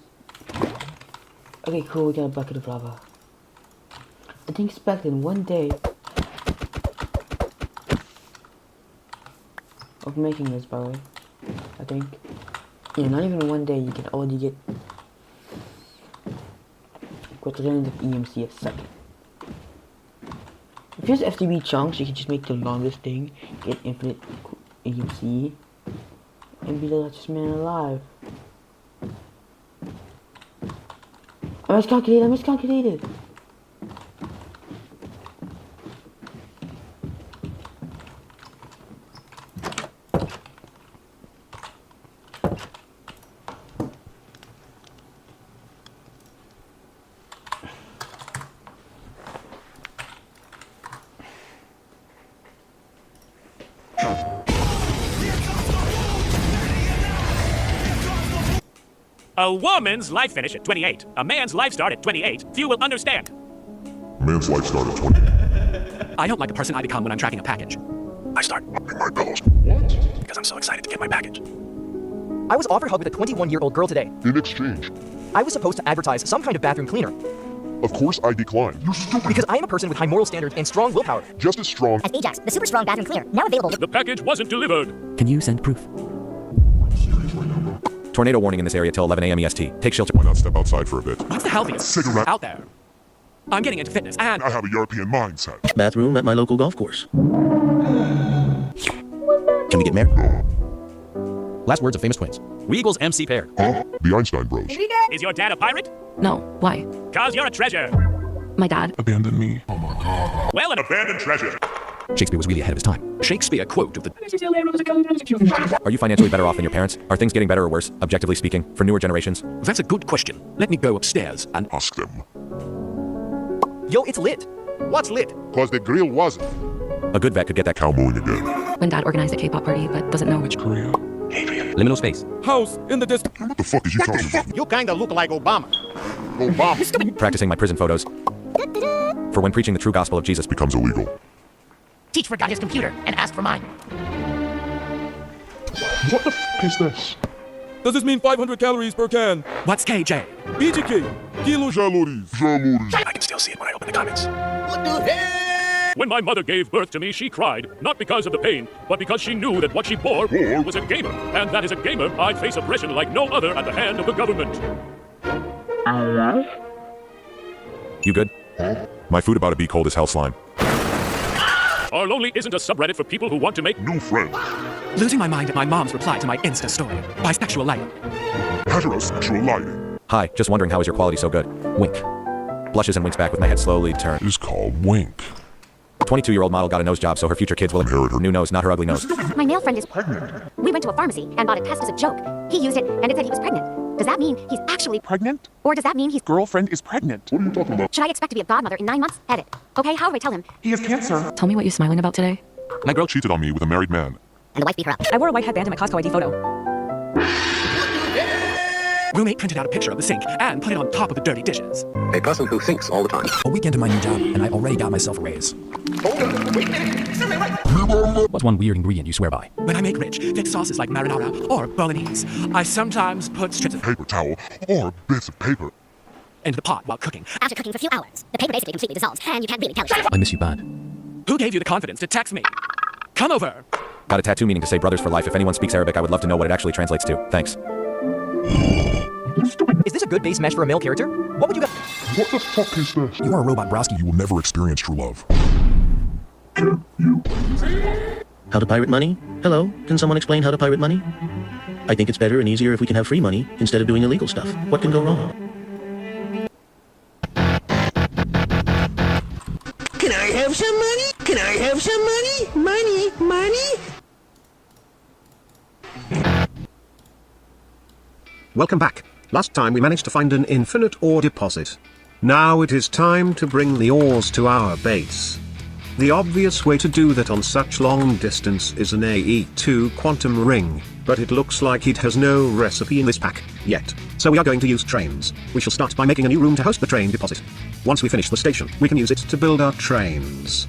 Okay, cool, we got a bucket of lava. I didn't expect in one day of making this, by the way. I think. Yeah, not even one day you can already get quadrillions of EMC a second. If you use FTB chunks, you can just make the longest thing, get infinite EMC, and be the largest man alive. I miscalculated. A woman's life finish at 28. A man's life start at 28. Few will understand. Man's life started at 20. I don't like the person I become when I'm tracking a package. I start popping my pillows. Because I'm so excited to get my package. I was offered hug with a 21-year-old girl today. In exchange, I was supposed to advertise some kind of bathroom cleaner. of course I declined. You're stupid. Because I am a person with high moral standards and strong willpower. Just as strong As Ajax, the super strong bathroom cleaner, now available. The package wasn't delivered. Can you send proof? Tornado warning in this area till 11 a.m. EST. Take shelter. Why not step outside for a bit? What's the healthiest Cigarette. out there? I'm getting into fitness and I have a European mindset. Bathroom at my local golf course. Can we get married? Last words of famous twins. We equals MC pair. Huh? The Einstein Bros. is your dad a pirate? No, why? Cause you're a treasure. My dad. Abandon me. Oh my god. Well, an Abandoned treasure. Shakespeare was really ahead of his time. Shakespeare quote of the... Are you financially better off than your parents? Are things getting better or worse, objectively speaking, for newer generations? That's a good question. Let me go upstairs and... Ask them. Yo, it's lit. what's lit? Cause the grill wasn't. A good vet could get that cow Cowboying again. When Dad organized a K-pop party, but doesn't know which. Korea. liminal space. House in the distance. What the fuck is you talking about? You kinda look like Obama. Obama Practicing my prison photos. For when preaching the true gospel of Jesus becomes illegal. Teach forgot his computer and ask for mine. What the f is this? Does this mean 500 calories per can? What's KJ? BGK. Kilo Jalories. Jalories. I can still see it when I open the comments. When my mother gave birth to me, she cried, not because of the pain, but because she knew that what she bore was a gamer. And that as a gamer, I'd face oppression like no other at the hand of the government. You good? My food about to be cold as hell slime. Our Lonely isn't a subreddit for people who want to make New friend. Losing my mind at my mom's reply to my Insta story. Bisexual lighting. Heterosexual lighting. Hi, just wondering how is your quality so good? Wink. Blushes and winks back with my head slowly turned. It is called wink. 22-year-old model got a nose job so her future kids will Inherit her new nose, not her ugly nose. My male friend is pregnant. We went to a pharmacy and bought a test as a joke. He used it and it said he was pregnant. Does that mean he's actually Pregnant? Or does that mean he's Girlfriend is pregnant. What are you talking about? Should I expect to be a godmother in 9 months? Edit. Okay, how do I tell him? He has cancer. Tell me what you're smiling about today. My girl cheated on me with a married man. And the wife beat her up. I wore a white headband in my Costco ID photo. Roommate printed out a picture of the sink and put it on top of the dirty dishes. A person who thinks all the time. A week into my new job, and I already got myself a raise. Mirror What's one weird ingredient you swear by? When I make rich, thick sauces like marinara or bolognese, I sometimes put strips of Paper towel or bits of paper into the pot while cooking. After cooking for a few hours, the paper basically completely dissolves, and you can't really tell I miss you bad. Who gave you the confidence to text me? Come over. Got a tattoo meaning to say brothers for life. If anyone speaks Arabic, I would love to know what it actually translates to. Thanks. Is this a good base mesh for a male character? What would you What the fuck is this? You are a robot, Brosky. You will never experience true love. How to pirate money? Hello, can someone explain how to pirate money? I think it's better and easier if we can have free money instead of doing illegal stuff. What can go wrong? Can I have some money? Can I have some money? Money? Welcome back. Last time we managed to find an infinite ore deposit. Now it is time to bring the ores to our base. The obvious way to do that on such long distance is an AE2 quantum ring, but it looks like it has no recipe in this pack, yet. So we are going to use trains. We shall start by making a new room to host the train deposit. Once we finish the station, we can use it to build our trains.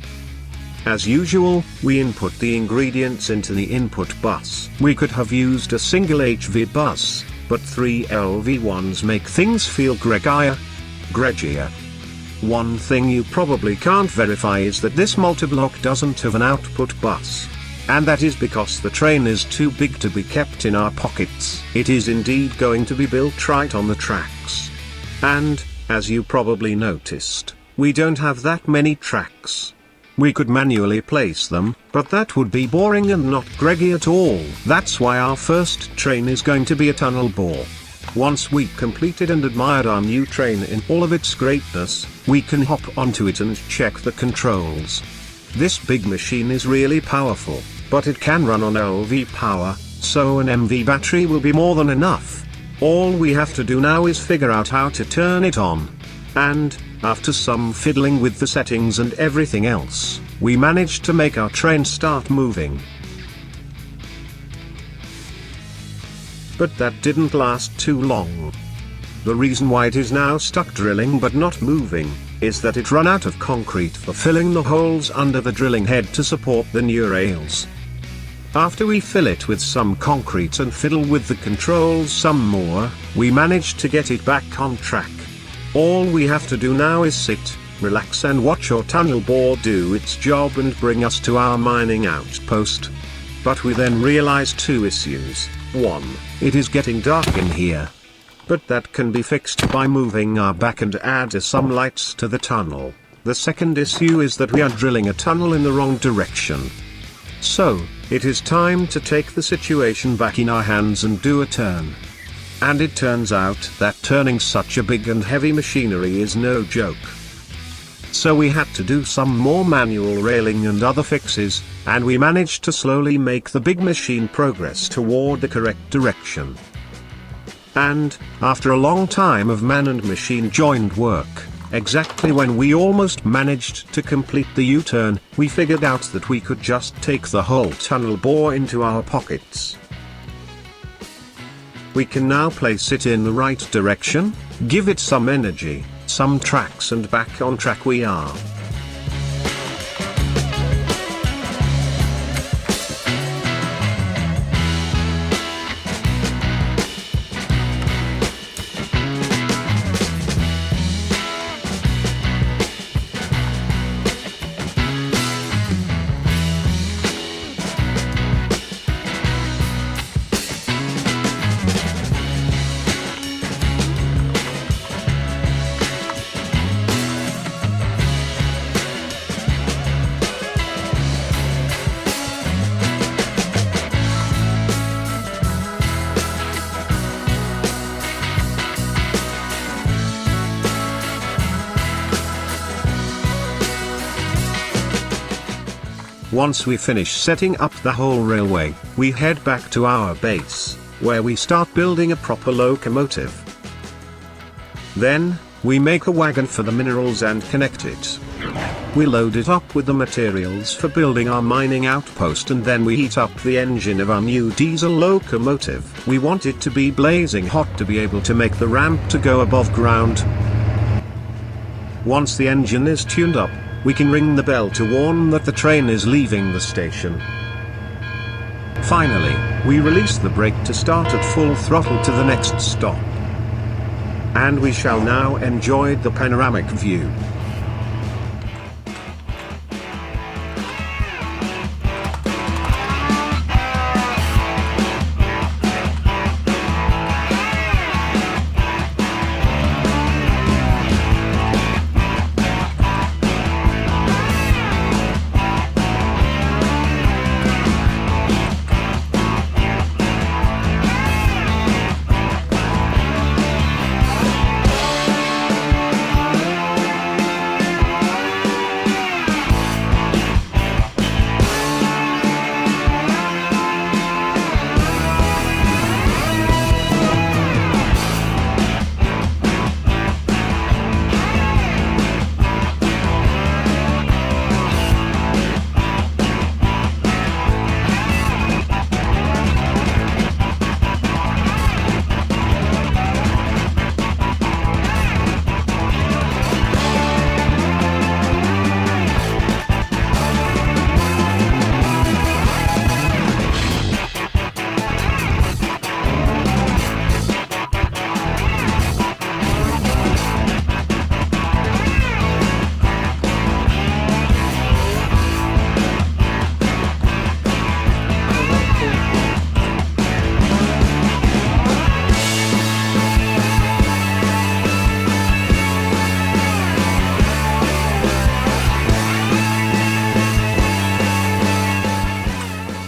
As usual, we input the ingredients into the input bus. We could have used a single HV bus, but 3 LV1s make things feel greggier. One thing you probably can't verify is that this multiblock doesn't have an output bus. And that is because the train is too big to be kept in our pockets. It is indeed going to be built right on the tracks. And, as you probably noticed, we don't have that many tracks. We could manually place them, but that would be boring and not greggy at all. That's why our first train is going to be a tunnel bore. Once we completed and admired our new train in all of its greatness, we can hop onto it and check the controls. This big machine is really powerful, but it can run on LV power, so an MV battery will be more than enough. All we have to do now is figure out how to turn it on. And, after some fiddling with the settings and everything else, we managed to make our train start moving. But that didn't last too long. The reason why it is now stuck drilling but not moving, is that it ran out of concrete for filling the holes under the drilling head to support the new rails. After we fill it with some concrete and fiddle with the controls some more, we managed to get it back on track. All we have to do now is sit, relax and watch our tunnel bore do its job and bring us to our mining outpost. But we then realized two issues. 1. It is getting dark in here. But that can be fixed by moving our back and add some lights to the tunnel. The second issue is that we are drilling a tunnel in the wrong direction. So, it is time to take the situation back in our hands and do a turn. And it turns out that turning such a big and heavy machinery is no joke. So we had to do some more manual railing and other fixes, and we managed to slowly make the big machine progress toward the correct direction. And, after a long time of man and machine joined work, exactly when we almost managed to complete the U-turn, we figured out that we could just take the whole tunnel bore into our pockets. We can now place it in the right direction, give it some energy, some tracks and back on track we are. Once we finish setting up the whole railway, we head back to our base, where we start building a proper locomotive. Then, we make a wagon for the minerals and connect it. We load it up with the materials for building our mining outpost and then we heat up the engine of our new diesel locomotive. We want it to be blazing hot to be able to make the ramp to go above ground. Once the engine is tuned up, we can ring the bell to warn that the train is leaving the station. Finally, we release the brake to start at full throttle to the next stop. And we shall now enjoy the panoramic view.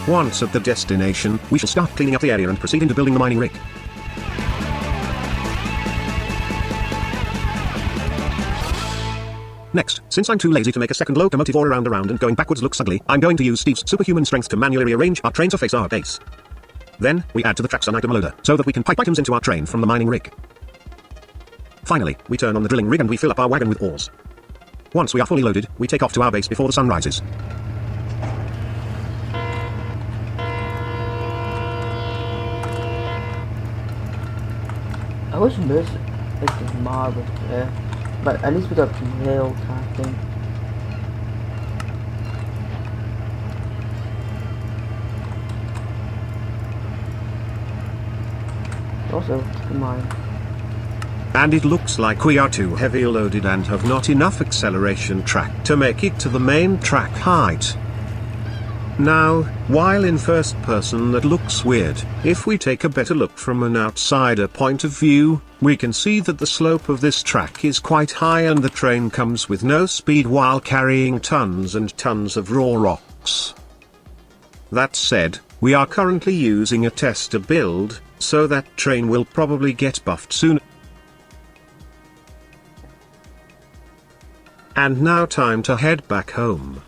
Once at the destination, we shall start cleaning up the area and proceed into building the mining rig. Next, since I'm too lazy to make a second locomotive or around and going backwards looks ugly, I'm going to use Steve's superhuman strength to manually rearrange our train to face our base. Then, we add to the tracks an item loader, so that we can pipe items into our train from the mining rig. Finally, we turn on the drilling rig and we fill up our wagon with ores. Once we are fully loaded, we take off to our base before the sun rises. I wish this is the mob was there, but at least we got rail kind of thing. Also, keep in mind. And it looks like we are too heavy loaded and have not enough acceleration track to make it to the main track height. Now, while in first person that looks weird, if we take a better look from an outsider point of view, we can see that the slope of this track is quite high and the train comes with no speed while carrying tons and tons of raw rocks. That said, we are currently using a tester build, so that train will probably get buffed soon. And now time to head back home.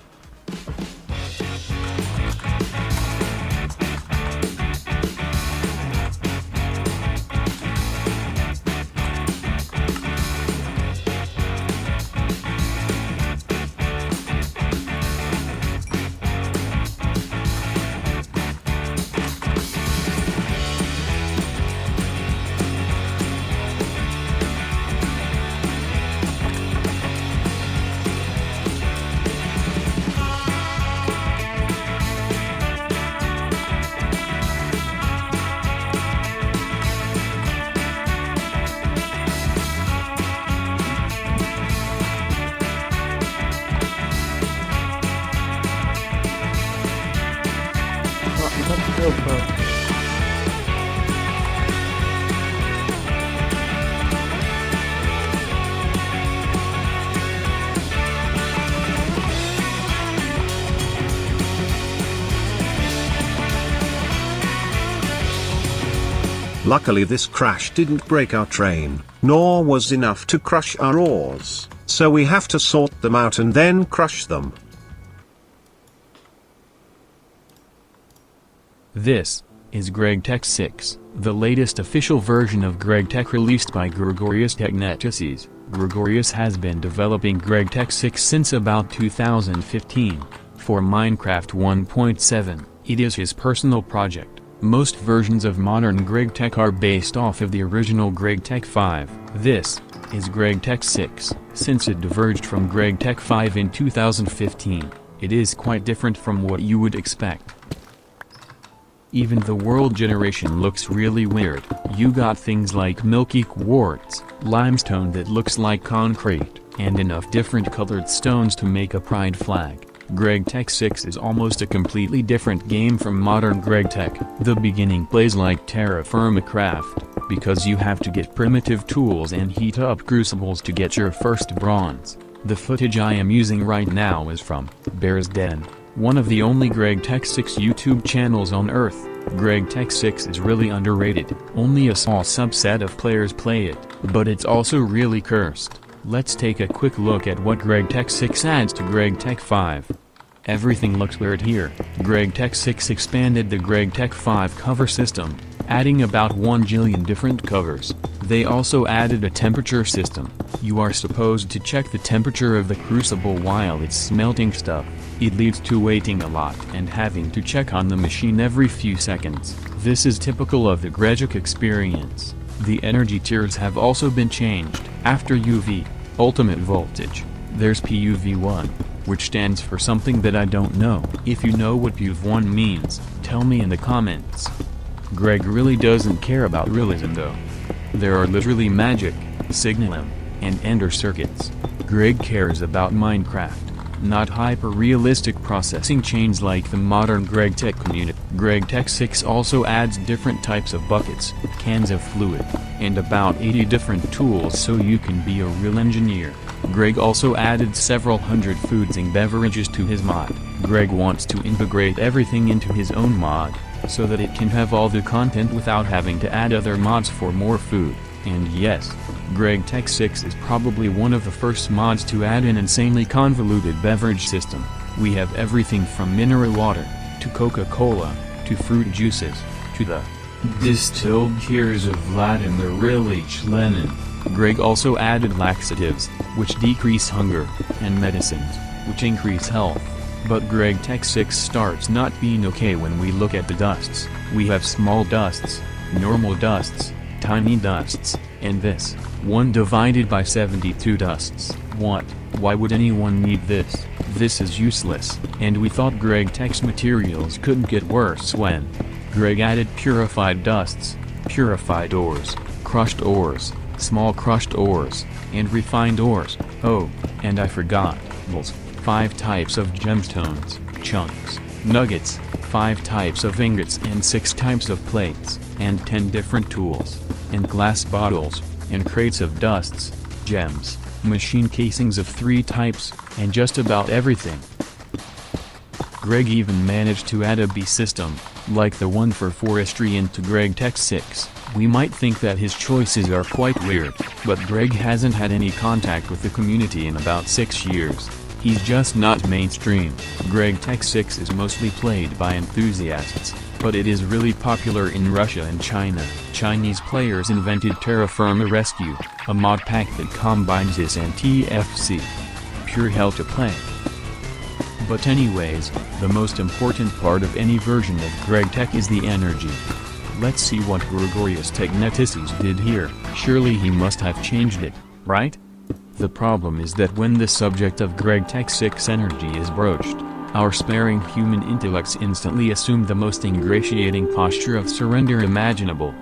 Luckily this crash didn't break our train, nor was enough to crush our ores, so we have to sort them out and then crush them. This is GregTech 6, the latest official version of GregTech released by Gregorius Technetices. Gregorius has been developing GregTech 6 since about 2015. For Minecraft 1.7, it is his personal project. Most versions of modern GregTech are based off of the original GregTech 5. This is GregTech 6. Since it diverged from GregTech 5 in 2015, it is quite different from what you would expect. Even the world generation looks really weird. You got things like milky quartz, limestone that looks like concrete, and enough different colored stones to make a pride flag. GregTech 6 is almost a completely different game from modern GregTech. The beginning plays like Terra Firma Craft, because you have to get primitive tools and heat up crucibles to get your first bronze. The footage I am using right now is from Bear's Den, one of the only GregTech 6 YouTube channels on Earth. GregTech 6 is really underrated. Only a small subset of players play it, but it's also really cursed. Let's take a quick look at what GregTech 6 adds to GregTech 5. Everything looks weird here. GregTech 6 expanded the GregTech 5 cover system, adding about 1 jillion different covers. They also added a temperature system. You are supposed to check the temperature of the crucible while it's smelting stuff. It leads to waiting a lot and having to check on the machine every few seconds. This is typical of the GregTech experience. The energy tiers have also been changed. After UV, Ultimate Voltage, there's PUV1, which stands for something that I don't know. If you know what PUV1 means, tell me in the comments. Greg really doesn't care about realism though. There are literally magic, signalum, and ender circuits. Greg cares about Minecraft, not hyper-realistic processing chains like the modern GregTech community. GregTech 6 also adds different types of buckets, cans of fluid, and about 80 different tools so you can be a real engineer. Greg also added several hundred foods and beverages to his mod. Greg wants to integrate everything into his own mod, so that it can have all the content without having to add other mods for more food. And yes, GregTech 6 is probably one of the first mods to add an insanely convoluted beverage system. We have everything from mineral water, to Coca-Cola, to fruit juices, to the distilled tears of Vladimir Ilyich Lenin. Greg also added laxatives, which decrease hunger, and medicines, which increase health. But GregTech 6 starts not being okay when we look at the dusts. We have small dusts, normal dusts, tiny dusts, and this one divided by 72 dusts. What? Why would anyone need this? This is useless. And we thought GregTech's materials couldn't get worse when Greg added purified dusts, purified ores, crushed ores, small crushed ores, and refined ores. Oh, and I forgot, 5 types of gemstones, chunks, nuggets, 5 types of ingots and 6 types of plates, and 10 different tools, and glass bottles, and crates of dusts, gems, machine casings of 3 types, and just about everything. Greg even managed to add a bee system, like the one for forestry into GregTech 6. We might think that his choices are quite weird, but Greg hasn't had any contact with the community in about 6 years. He's just not mainstream. GregTech 6 is mostly played by enthusiasts, but it is really popular in Russia and China. Chinese players invented Terra Firma Rescue, a mod pack that combines this and TFC. Pure hell to play. But anyways, the most important part of any version of GregTech is the energy. Let's see what Gregorius Technetices did here. Surely he must have changed it, right? The problem is that when the subject of GregTech 6 energy is broached, our sparing human intellects instantly assume the most ingratiating posture of surrender imaginable.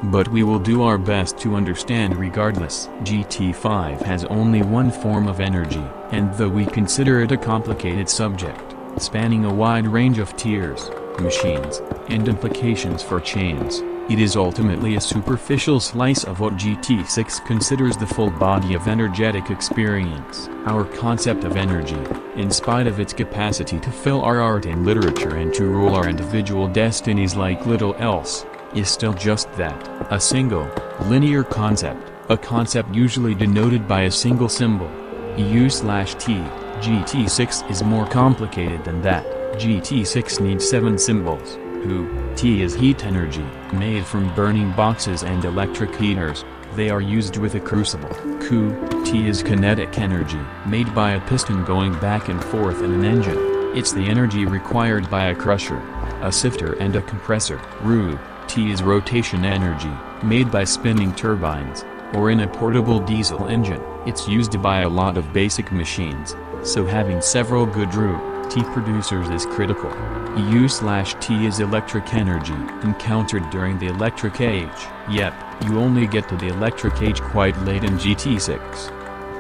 But we will do our best to understand regardless. GT5 has only one form of energy, and though we consider it a complicated subject, spanning a wide range of tiers, machines, and implications for chains, it is ultimately a superficial slice of what GT6 considers the full body of energetic experience. Our concept of energy, in spite of its capacity to fill our art and literature and to rule our individual destinies like little else, is still just that, a single, linear concept, a concept usually denoted by a single symbol, U/T. GT6 is more complicated than that. GT6 needs 7 symbols. Who, T is heat energy, made from burning boxes and electric heaters. They are used with a crucible. Q, T is kinetic energy, made by a piston going back and forth in an engine. It's the energy required by a crusher, a sifter and a compressor. Ru, T is rotation energy, made by spinning turbines. or in a portable diesel engine. It's used by a lot of basic machines, so having several good Ru-T producers is critical. U/T is electric energy encountered during the electric age. Yep, you only get to the electric age quite late in GT6.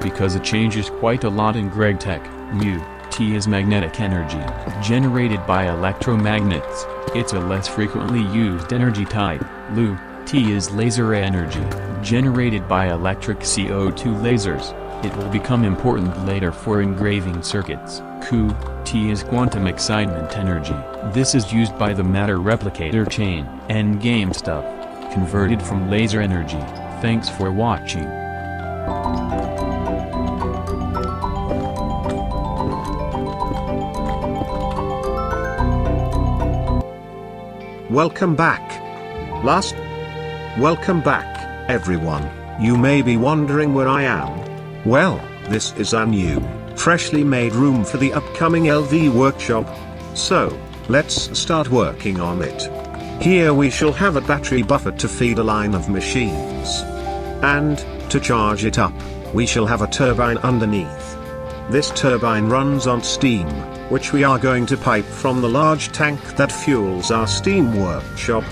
Because it changes quite a lot in GregTech. Mu-T is magnetic energy, generated by electromagnets. It's a less frequently used energy type. Lu-T is laser energy, generated by electric CO2 lasers. It will become important later for engraving circuits. Ku-T is quantum excitement energy. This is used by the matter replicator chain. Endgame stuff. Converted from laser energy. Thanks for watching. Welcome back. Welcome back, everyone. You may be wondering where I am. Well, this is our new, freshly made room for the upcoming LV workshop. So, let's start working on it. Here we shall have a battery buffer to feed a line of machines. And, to charge it up, we shall have a turbine underneath. This turbine runs on steam, which we are going to pipe from the large tank that fuels our steam workshop.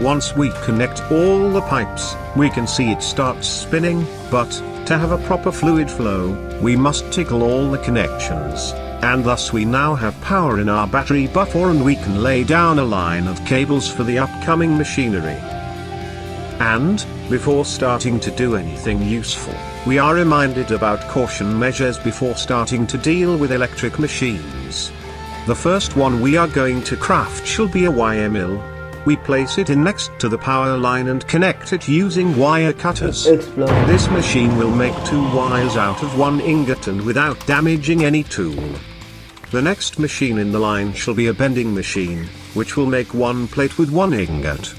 Once we connect all the pipes, we can see it starts spinning, but, to have a proper fluid flow, we must tickle all the connections, and thus we now have power in our battery buffer and we can lay down a line of cables for the upcoming machinery. And, before starting to do anything useful, we are reminded about caution measures before starting to deal with electric machines. The first one we are going to craft shall be a wire mill. We place it in next to the power line and connect it using wire cutters. This machine will make 2 wires out of 1 ingot and without damaging any tool. The next machine in the line shall be a bending machine, which will make 1 plate with 1 ingot.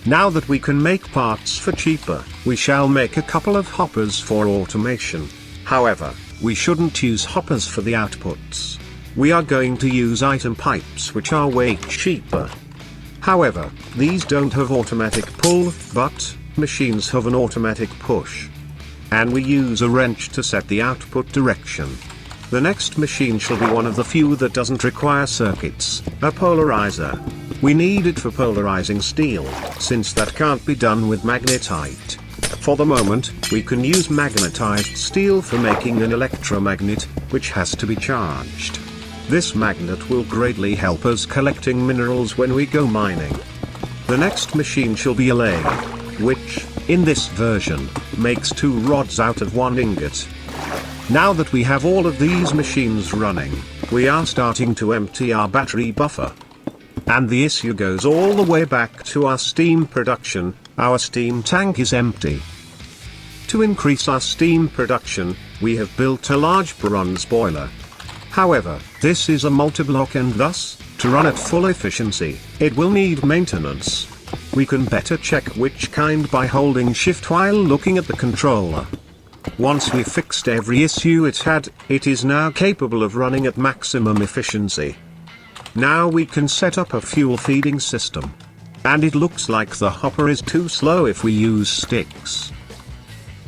Now that we can make parts for cheaper, we shall make a couple of hoppers for automation. However, we shouldn't use hoppers for the outputs. We are going to use item pipes which are way cheaper. However, these don't have automatic pull, but machines have an automatic push. And we use a wrench to set the output direction. The next machine shall be one of the few that doesn't require circuits, a polarizer. We need it for polarizing steel, since that can't be done with magnetite. For the moment, we can use magnetized steel for making an electromagnet, which has to be charged. This magnet will greatly help us collecting minerals when we go mining. The next machine shall be a lathe, which, in this version, makes 2 rods out of 1 ingot. Now that we have all of these machines running, we are starting to empty our battery buffer. And the issue goes all the way back to our steam production. Our steam tank is empty. To increase our steam production, we have built a large bronze boiler. However, this is a multi-block and thus, to run at full efficiency, it will need maintenance. We can better check which kind by holding shift while looking at the controller. Once we fixed every issue it had, it is now capable of running at maximum efficiency. Now we can set up a fuel feeding system. And it looks like the hopper is too slow if we use sticks.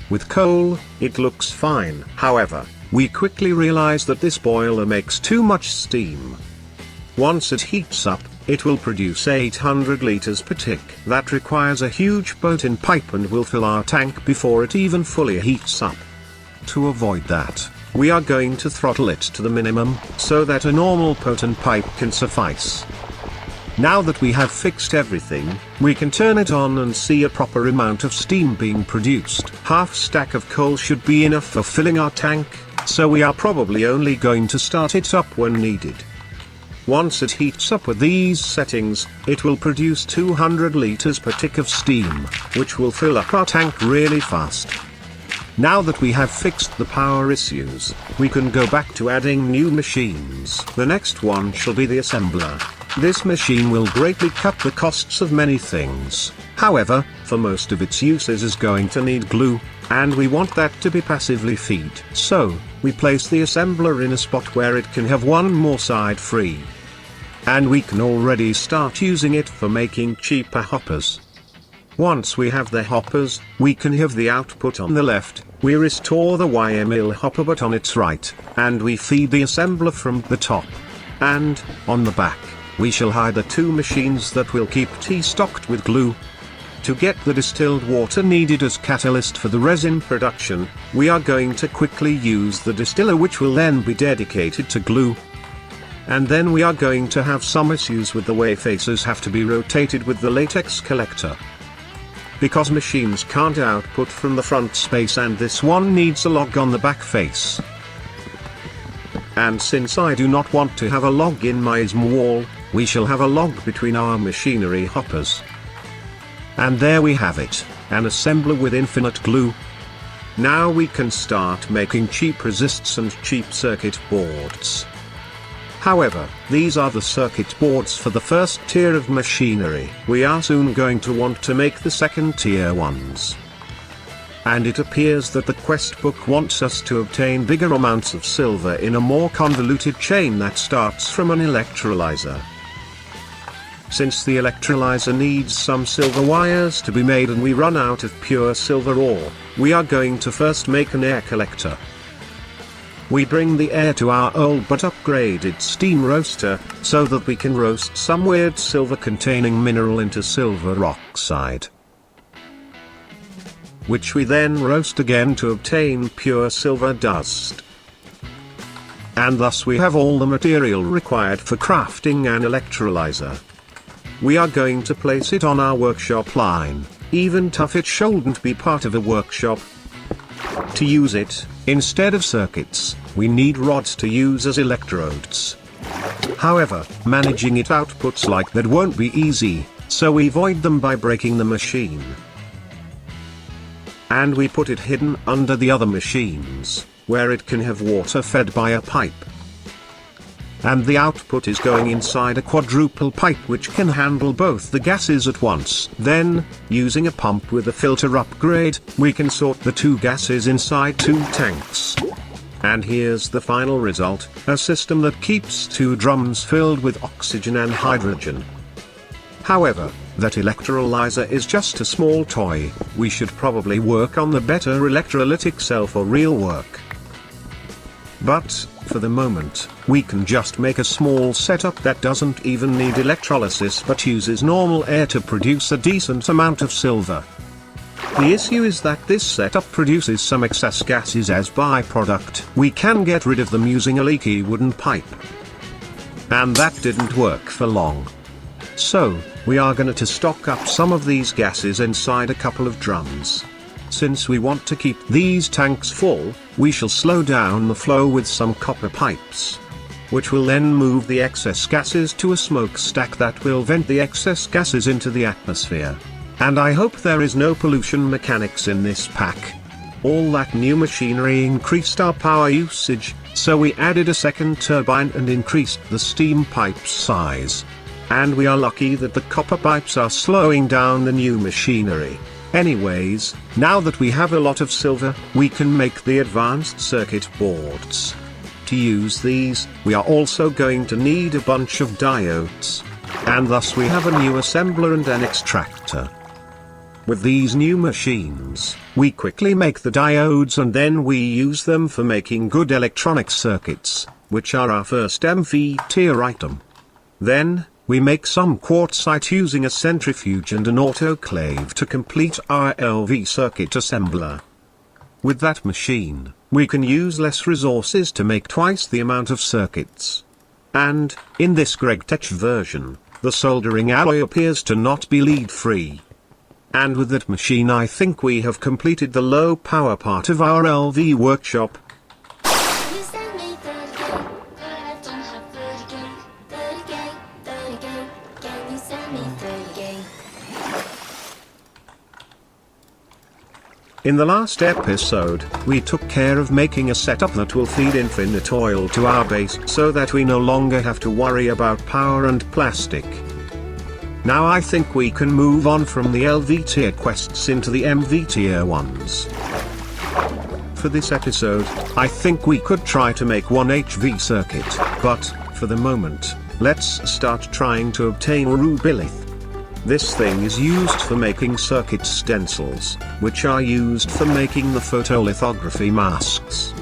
With coal, it looks fine. However, we quickly realize that this boiler makes too much steam. Once it heats up, it will produce 800 liters per tick. That requires a huge boat-in pipe and will fill our tank before it even fully heats up. To avoid that, we are going to throttle it to the minimum, so that a normal boat-in pipe can suffice. Now that we have fixed everything, we can turn it on and see a proper amount of steam being produced. Half stack of coal should be enough for filling our tank, so we are probably only going to start it up when needed. Once it heats up with these settings, it will produce 200 liters per tick of steam, which will fill up our tank really fast. Now that we have fixed the power issues, we can go back to adding new machines. The next one shall be the assembler. This machine will greatly cut the costs of many things. However, for most of its uses is going to need glue, and we want that to be passively fed. So, we place the assembler in a spot where it can have one more side free. And we can already start using it for making cheaper hoppers. Once we have the hoppers, we can have the output on the left, we restore the YML hopper but on its right, and we feed the assembler from the top. And, on the back, we shall hide the two machines that will keep tea stocked with glue. To get the distilled water needed as catalyst for the resin production, we are going to quickly use the distiller, which will then be dedicated to glue. And then we are going to have some issues with the way faces have to be rotated with the latex collector. Because machines can't output from the front space and this one needs a log on the back face. And since I do not want to have a log in my ISM wall, we shall have a log between our machinery hoppers. And there we have it, an assembler with infinite glue. Now we can start making cheap resists and cheap circuit boards. However, these are the circuit boards for the first tier of machinery. We are soon going to want to make the second tier ones. And it appears that the quest book wants us to obtain bigger amounts of silver in a more convoluted chain that starts from an electrolyzer. Since the electrolyzer needs some silver wires to be made and we run out of pure silver ore, we are going to first make an air collector. We bring the air to our old but upgraded steam roaster, so that we can roast some weird silver containing mineral into silver oxide, which we then roast again to obtain pure silver dust. And thus we have all the material required for crafting an electrolyzer. We are going to place it on our workshop line, even tough it shouldn't be part of a workshop. To use it, instead of circuits, we need rods to use as electrodes. However, managing it outputs like that won't be easy, so we void them by breaking the machine. And we put it hidden under the other machines, where it can have water fed by a pipe. And the output is going inside a quadruple pipe which can handle both the gases at once. Then, using a pump with a filter upgrade, we can sort the two gases inside two tanks. And here's the final result, a system that keeps two drums filled with oxygen and hydrogen. However, that electrolyzer is just a small toy. We should probably work on the better electrolytic cell for real work. But, for the moment, we can just make a small setup that doesn't even need electrolysis but uses normal air to produce a decent amount of silver. The issue is that this setup produces some excess gases as byproduct. We can get rid of them using a leaky wooden pipe. And that didn't work for long. So, we are going to stock up some of these gases inside a couple of drums. Since we want to keep these tanks full, we shall slow down the flow with some copper pipes, which will then move the excess gases to a smokestack that will vent the excess gases into the atmosphere. And I hope there is no pollution mechanics in this pack. All that new machinery increased our power usage, so we added a second turbine and increased the steam pipe's size. And we are lucky that the copper pipes are slowing down the new machinery. Anyways, now that we have a lot of silver, we can make the advanced circuit boards. To use these, we are also going to need a bunch of diodes. And thus we have a new assembler and an extractor. With these new machines, we quickly make the diodes and then we use them for making good electronic circuits, which are our first MV tier item. Then, we make some quartzite using a centrifuge and an autoclave to complete our LV circuit assembler. With that machine, we can use less resources to make twice the amount of circuits. And, in this GregTech version, the soldering alloy appears to not be lead-free. And with that machine I think we have completed the low power part of our LV workshop. In the last episode, we took care of making a setup that will feed infinite oil to our base so that we no longer have to worry about power and plastic. Now I think we can move on from the LV tier quests into the MV tier ones. For this episode, I think we could try to make one HV circuit, but, for the moment, let's start trying to obtain rubilith. This thing is used for making circuit stencils, which are used for making the photolithography masks.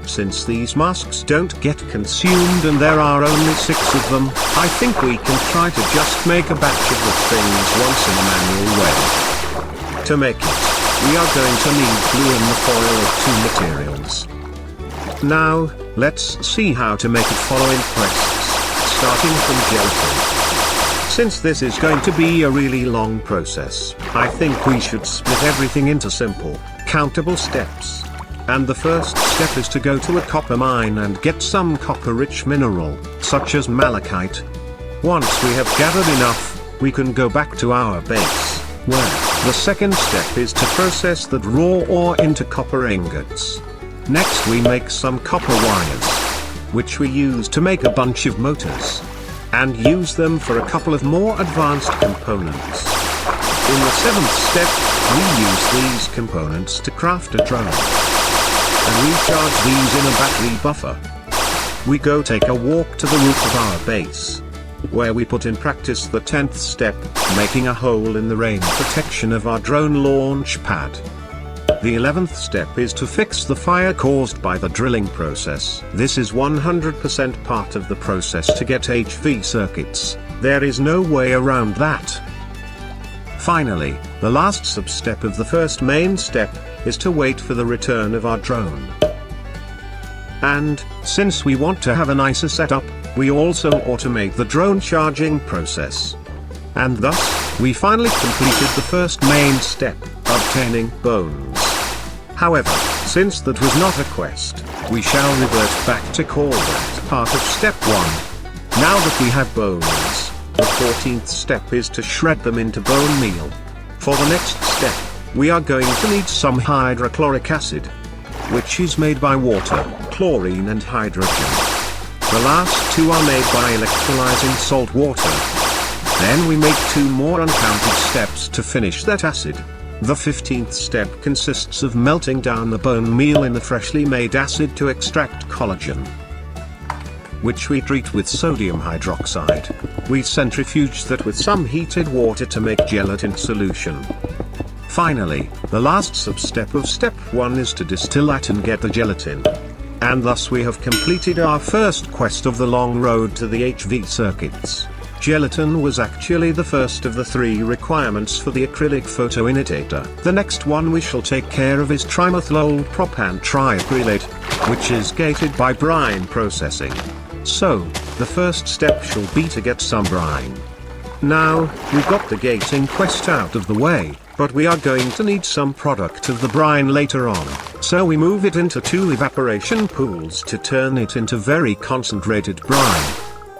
Since these masks don't get consumed and there are only 6 of them, I think we can try to just make a batch of the things once in a manual way. To make it, we are going to need glue and the foil of 2 materials. Now, let's see how to make it following quests, starting from gelatin. Since this is going to be a really long process, I think we should split everything into simple, countable steps. And the first step is to go to a copper mine and get some copper-rich mineral, such as malachite. Once we have gathered enough, we can go back to our base, where the second step is to process that raw ore into copper ingots. Next we make some copper wires, which we use to make a bunch of motors, and use them for a couple of more advanced components. In the 7th step, we use these components to craft a drone, and recharge these in a battery buffer. We go take a walk to the roof of our base, where we put in practice the 10th step, making a hole in the rain protection of our drone launch pad. The 11th step is to fix the fire caused by the drilling process. This is 100% part of the process to get HV circuits. There is no way around that. Finally, the last sub-step of the first main step is to wait for the return of our drone. And, since we want to have a nicer setup, we also automate the drone charging process. And thus, we finally completed the first main step, obtaining bones. However, since that was not a quest, we shall revert back to call that part of step 1. Now that we have bones, the 14th step is to shred them into bone meal. For the next step, we are going to need some hydrochloric acid, which is made by water, chlorine and hydrogen. The last 2 are made by electrolyzing salt water. Then we make 2 more uncounted steps to finish that acid. The 15th step consists of melting down the bone meal in the freshly made acid to extract collagen, which we treat with sodium hydroxide. We centrifuge that with some heated water to make gelatin solution. Finally, the last sub-step of step 1 is to distill that and get the gelatin. And thus we have completed our first quest of the long road to the HV circuits. Gelatin was actually the first of the 3 requirements for the acrylic photoimitator. The next one we shall take care of is trimethyl propan triacrylate, which is gated by brine processing. So, the first step shall be to get some brine. Now, we got the gating quest out of the way, but we are going to need some product of the brine later on, so we move it into 2 evaporation pools to turn it into very concentrated brine.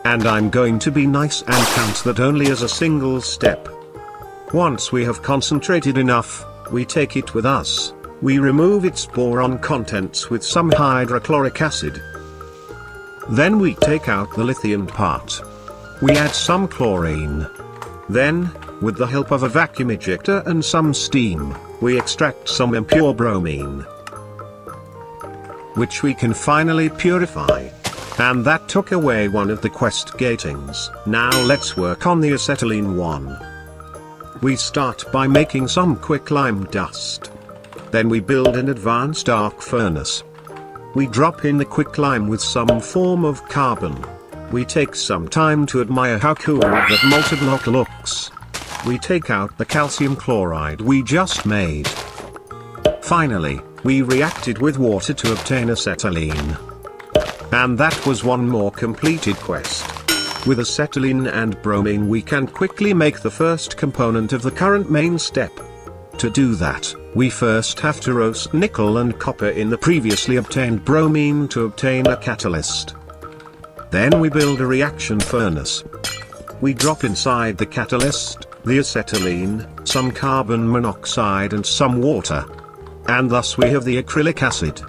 And I'm going to be nice and count that only as a single step. Once we have concentrated enough, we take it with us. We remove its boron contents with some hydrochloric acid. Then we take out the lithium part. We add some chlorine. Then, with the help of a vacuum ejector and some steam, we extract some impure bromine, which we can finally purify. And that took away one of the quest gatings. Now let's work on the acetylene one. We start by making some quicklime dust. Then we build an advanced arc furnace. We drop in the quicklime with some form of carbon. We take some time to admire how cool that multiblock looks. We take out the calcium chloride we just made. Finally, we reacted with water to obtain acetylene. And that was one more completed quest. With acetylene and bromine we can quickly make the first component of the current main step. To do that, we first have to roast nickel and copper in the previously obtained bromine to obtain a catalyst. Then we build a reaction furnace. We drop inside the catalyst, the acetylene, some carbon monoxide and some water. And thus we have the acrylic acid.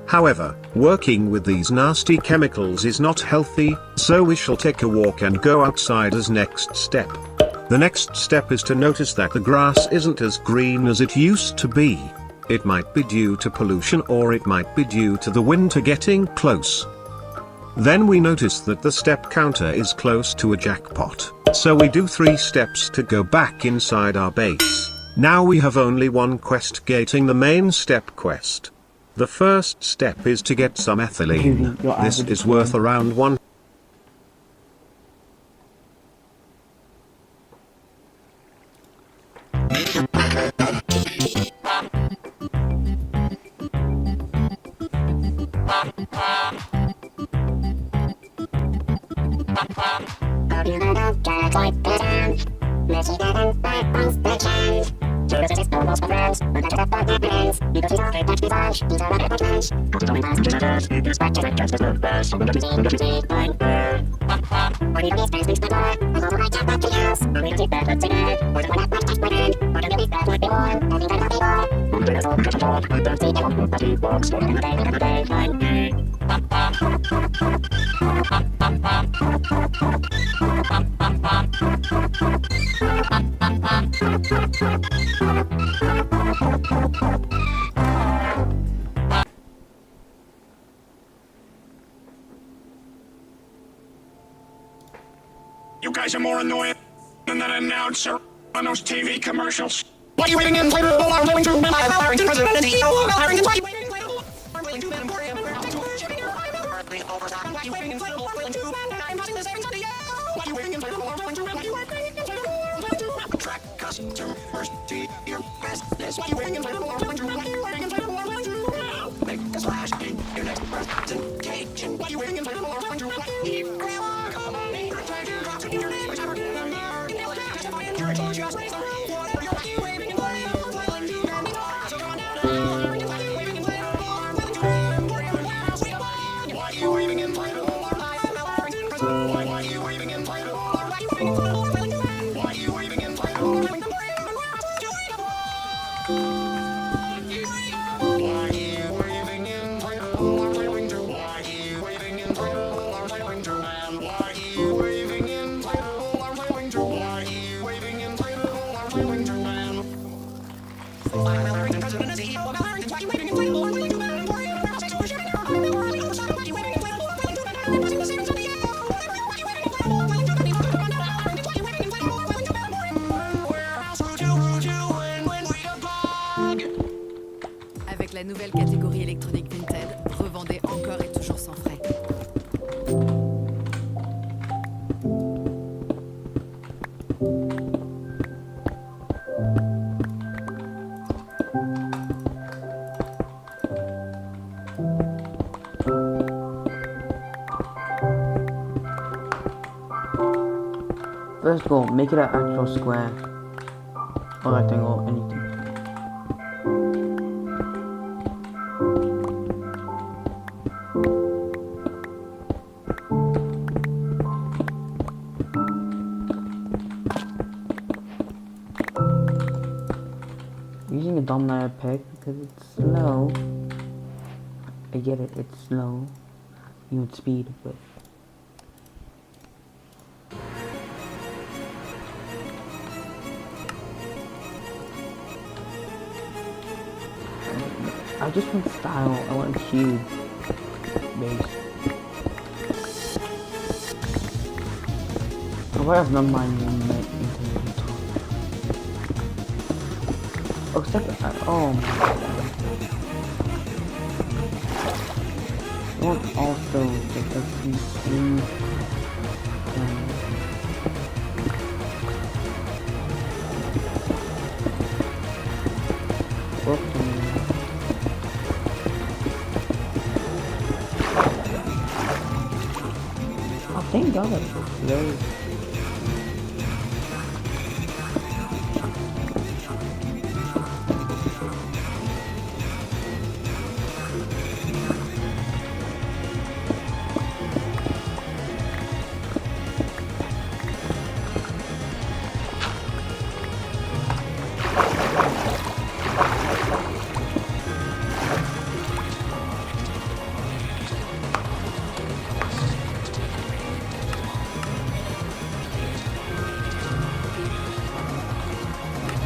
However, working with these nasty chemicals is not healthy, so we shall take a walk and go outside as next step. The next step is to notice that the grass isn't as green as it used to be. It might be due to pollution or it might be due to the winter getting close. Then we notice that the step counter is close to a jackpot. So we do 3 steps to go back inside our base. Now we have only one quest gating the main step quest. The first step is to get some ethylene. This is worth around 1. You guys are more annoying than that announcer on those TV commercials. What are you waiting in? Play the whole I'm going to Harrington, President and CEO of Harrington. Why are you waiting in? I'm playing 2 men and 4 a.m. Shipping your prime earthly overtime. Why are you waiting in? I'm playing 2 men and I'm passing the savings to the Why are you waiting in? I'm playing 2 men. Why are you waiting in? Track customers to your business. Why are you waiting in? Why are you waiting in? Make a splash in your next presentation. Why are you waiting in? Keep growing. Come on, me. Try to drop in your name. Whichever get in there. Justify in your choice. Just raise the roof. What are you waving in? Why are you waiting in? So come on down. Why are you waving in? Why are you waving in? Why are you waving in? Avec la nouvelle catégorie électronique Vinted, revendez encore et toujours sans frais. First of all, make it an actual square or rectangle, anything. Using a dominator pick because it's slow. I get it, it's slow. You need speed, but I just want style. I want huge base. I have no mind in my internet. Oh, second. Oh my god. I want also get the thing. Thank God it's very...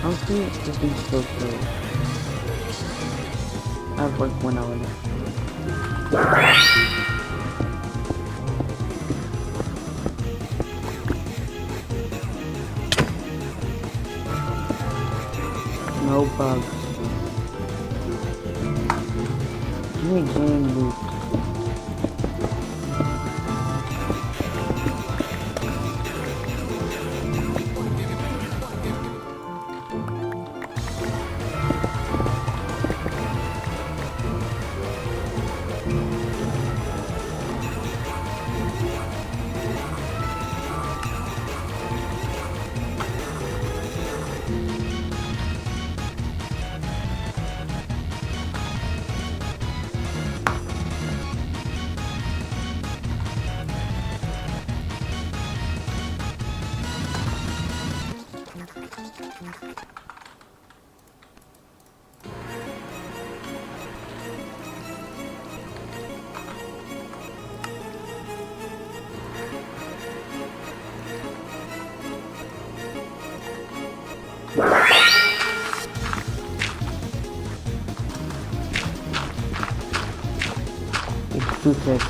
Honestly, this thing's so slow. I have like 1 hour left. No bugs. Give me game loot. It's too thick.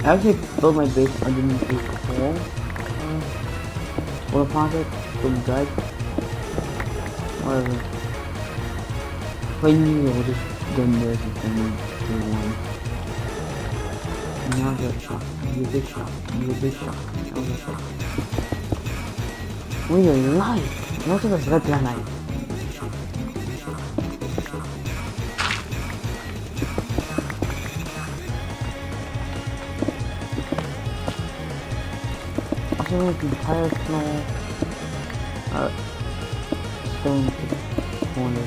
I actually built my base underneath the wall. Or upon it, from the guide. Whatever. If I knew I would just done this and then do one. Now that shot. You a big shot. You a big shot. That was a shot. We are live! Most of us got that night. The entire snow stone corner.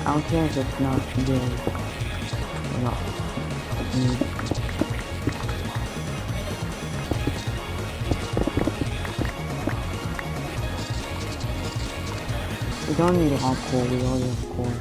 I don't care if it's not good or not. We don't need it all coal, we already have coal.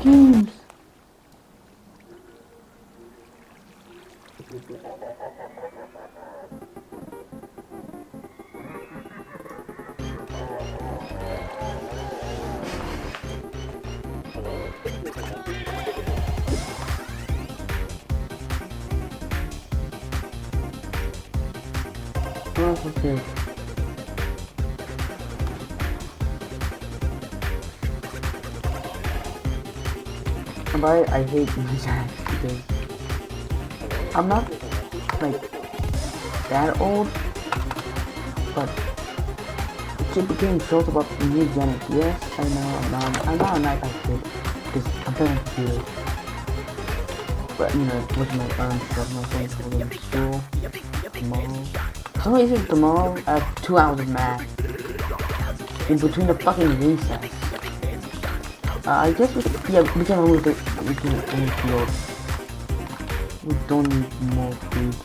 Games. Oh, okay. I hate Minecraft because I'm not like that old, but it became short about new gen. Yes, I know I'm not a Minecraft kid because I'm playing on computer. But you know, with my stuff, my friends will go to school tomorrow. Somebody said tomorrow I have 2 hours of math in between the fucking recess. I guess we can only do field. We don't need more food.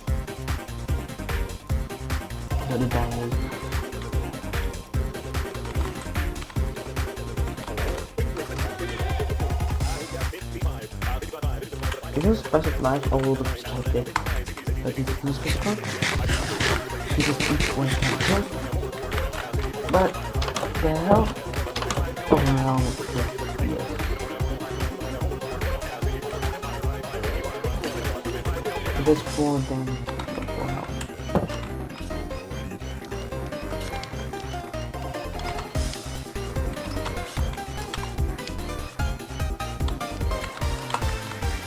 Let it die. Is there special life all over the perspective? Like this is perspective? This is each one perspective. But the hell? Oh no. There's 4 of them. Wow.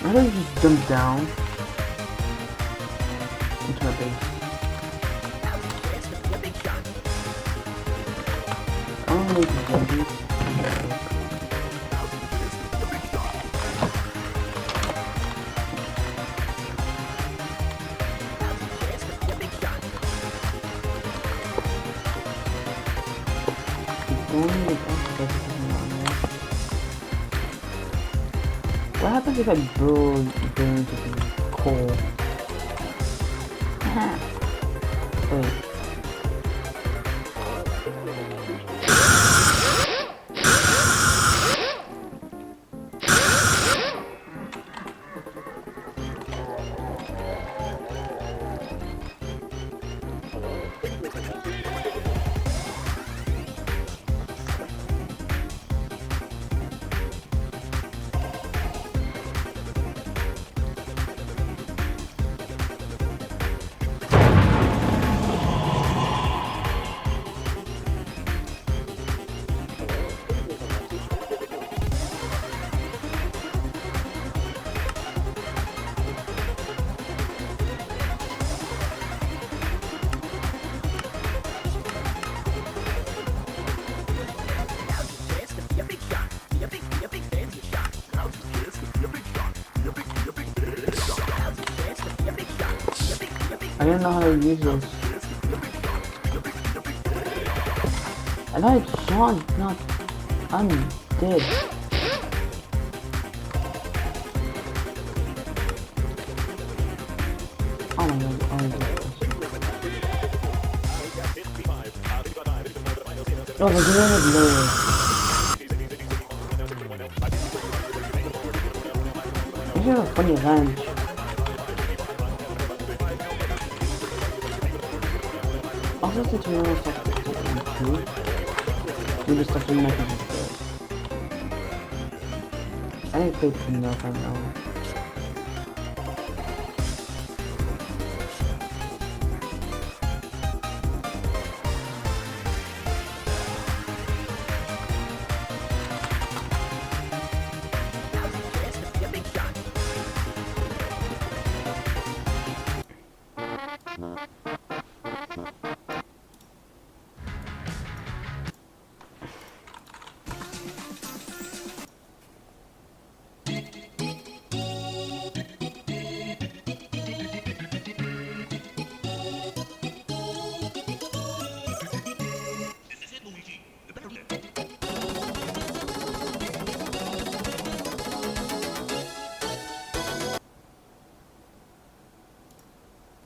Why don't you just jump down into my base? make zombies. What happens if I burn into the coal? Wait. I don't know how to use those. I know it's Sean, not... I'm dead. Oh my god, I'm dead. Oh, the grenade lower. This is a funny ranch. Also, since we almost have to improve, we just have to make it good. I didn't play enough right now.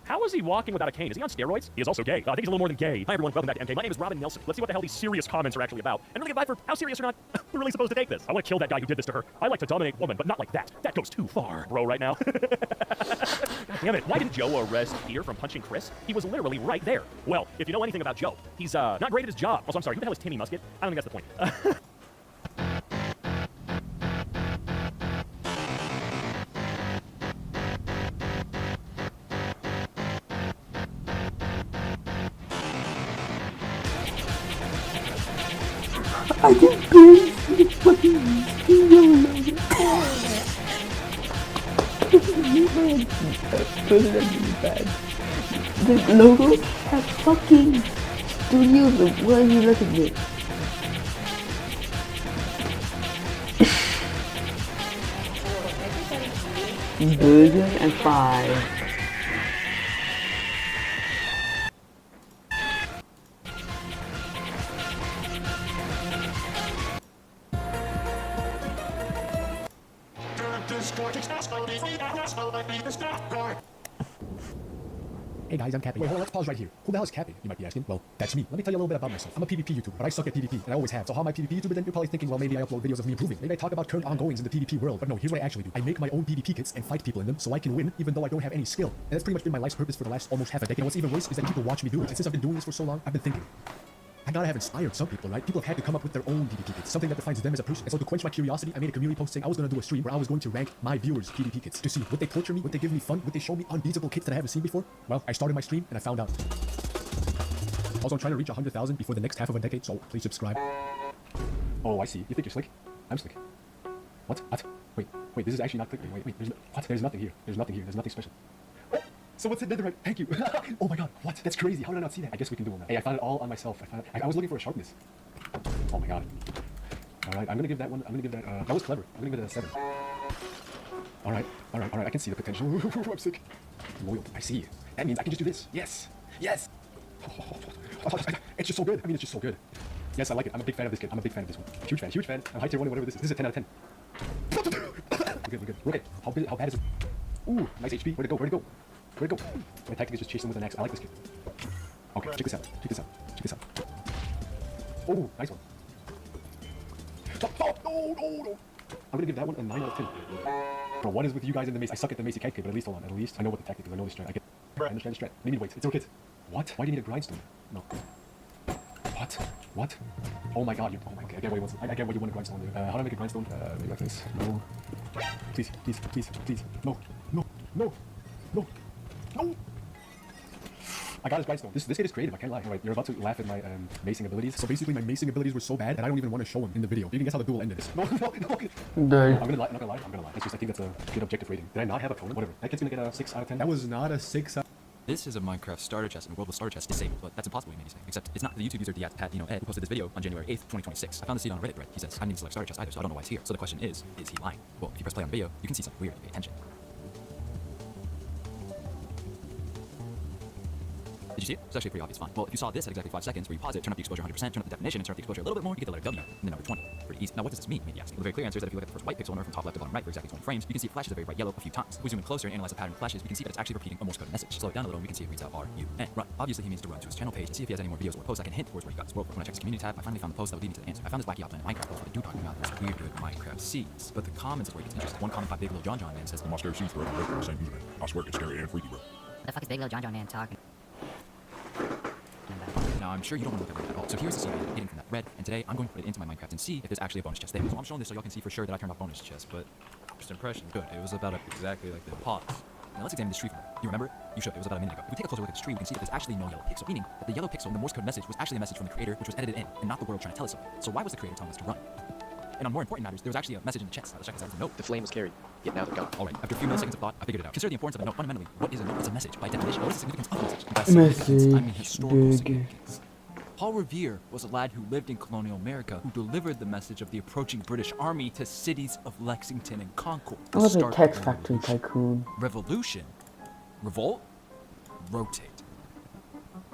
How is he walking without a cane? Is he on steroids? He is also gay. I think he's a little more than gay. Hi everyone, welcome back to MK. My name is Robin Nelson. Let's see what the hell these serious comments are actually about. And really advice for how serious or not we're really supposed to take this. I want to kill that guy who did this to her. I like to dominate women, but not like that. That goes too far, bro, right now. God damn it. Why didn't Joe arrest Peter from punching Chris? He was literally right there. Well, if you know anything about Joe, he's not great at his job. Also, I'm sorry, who the hell is Timmy Musket? I don't think that's the point. I just barely see the fucking yellow logo. Put it in the bag. The logo has fucking studios. Why are you looking at it? Burger and fries. Hey guys, I'm Cappy. Wait, hold on, let's pause right here. Who the hell is Cappy, you might be asking? Well, that's me. Let me tell you a little bit about myself. I'm a PvP YouTuber, but I suck at PvP, and I always have. So how am I PvP YouTuber? Then you're probably thinking, well, maybe I upload videos of me improving. Maybe I talk about current ongoings in the PvP world. But no, here's what I actually do. I make my own PvP kits and fight people in them so I can win, even though I don't have any skill. And that's pretty much been my life's purpose for the last almost half a decade. And what's even worse is that people watch me do it. And since I've been doing this for so long, I've been thinking, I gotta have inspired some people, right? People have had to come up with their own PvP kits, something that defines them as a person. And so to quench my curiosity, I made a community post saying I was gonna do a stream where I was going to rank my viewers' PvP kits to see would they torture me, would they give me fun, would they show me unbeatable kits that I haven't seen before? Well, I started my stream and I found out. Also, I'm trying to reach 100,000 before the next half of a decade, so please subscribe. Oh, I see. You think you're slick? I'm slick. What? Wait, this is actually not clicking. Wait, there's nothing here. There's nothing here. There's nothing special. So what's in netherite? Thank you. Oh my god, what? That's crazy. How did I not see that? I guess we can do all that. Hey, I found it all on myself. I was looking for a sharpness. Oh my god. Alright, I'm gonna give that one, I'm gonna give that, that was clever. I'm gonna give it a 7. Alright, I can see the potential. I'm sick. Loyal, I see. That means I can just do this. Yes! Yes! It's just so good. I mean, it's just so good. Yes, I like it. I'm a big fan of this kid. I'm a big fan of this one. Huge fan. I'm high tier 1 or whatever this is. This is a 10 out of 10. We're good. We're okay. How bad is it? Ooh, nice HP. Where'd it go? My tactic is just chase him with an axe. I like this kid. Okay, check this out. Oh, nice one. No. I'm gonna give that one a 9 out of 10. Bro, what is with you guys in the mace? I suck at the mace kite, but at least hold on. At least I know what the tactic is. I know the strat. I understand the strat. They need weights. It's okay. What? Why do you need a grindstone? No. What? Oh my god. Oh my god. I get what you want a grindstone. How do I make a grindstone? Maybe like this. No. Please. No. I got his grindstone. This kid is creative, I can't lie. Alright, you're about to laugh at my macing abilities. So basically my macing abilities were so bad that I don't even want to show them in the video. You can guess how the duel ended this. No. I'm gonna lie. It's just I think that's a good objective rating. Did I not have a opponent? Whatever. That kid's gonna get a 6 out of 10. That was not a 6 out. This is a Minecraft starter chest, and a world with starter chest disabled, but that's impossible, you may say. Except it's not the YouTube user Ed who posted this video on January 8th, 2026. I found the seed on Reddit thread. He says, I didn't select starter chest either, so I don't know why it's here. So the question is he lying? Well, if you press play on the video, you can see something weird if you pay attention. Did you see it? It's actually pretty obvious fine. Well, if you saw this at exactly 5 seconds, where you pause it, turn up the exposure 100%, turn up the definition, and turn up the exposure a little bit more, you get the letter W and the number 20. Pretty easy. Now, what does this mean, maybe asking? Well, the very clear answer is that if you look at the first white pixel on from top left to bottom right for exactly 20 frames, you can see it flashes a very bright yellow a few times. If we zoom in closer and analyze the pattern of flashes, we can see that it's actually repeating a Morse code message. Slow it down a little, and we can see it reads out R-U-N. Run. Obviously, he means to run to his channel page and see if he has any more videos or posts I can hint towards where he got his world. When I checked his community tab, I finally found the post that would lead me to the answer. I found this wacky outline in Minecraft post where the dude talking about this weird good Minecraft seeds. But the comments is where it gets interesting. One comment by Big Lil John man says, the more scary seeds, bro. Same username. I swear it's scary and freaky, bro. The fuck is Big Lil John man talking? Now, I'm sure you don't want to look at it at all. So here's the seed getting from that red, and today I'm going to put it into my Minecraft and see if there's actually a bonus chest there. So I'm showing this so y'all can see for sure that I turned off bonus chest, but first impression, good. It was about exactly like the pause. Now let's examine this tree from it. You remember? You should. It was about a minute ago. If we take a closer look at this tree, we can see that there's actually no yellow pixel, meaning that the yellow pixel in the Morse code message was actually a message from the creator, which was edited in, and not the world trying to tell us something. So why was the creator telling us to run? And on more important matters, there was actually a message in the chest. Let's check this out. It's a note. The flame was carried, yet now they're gone. Alright, after a few milliseconds of thought, I figured it out. Consider the importance of a note. Fundamentally, what is a note? It's a message. By definition, what is the significance of a message? By significance, I mean historical significance. Paul Revere was a lad who lived in colonial America who delivered the message of the approaching British army to cities of Lexington and Concord. I was a Text Factory tycoon. Revolution? Revolt? Rotate.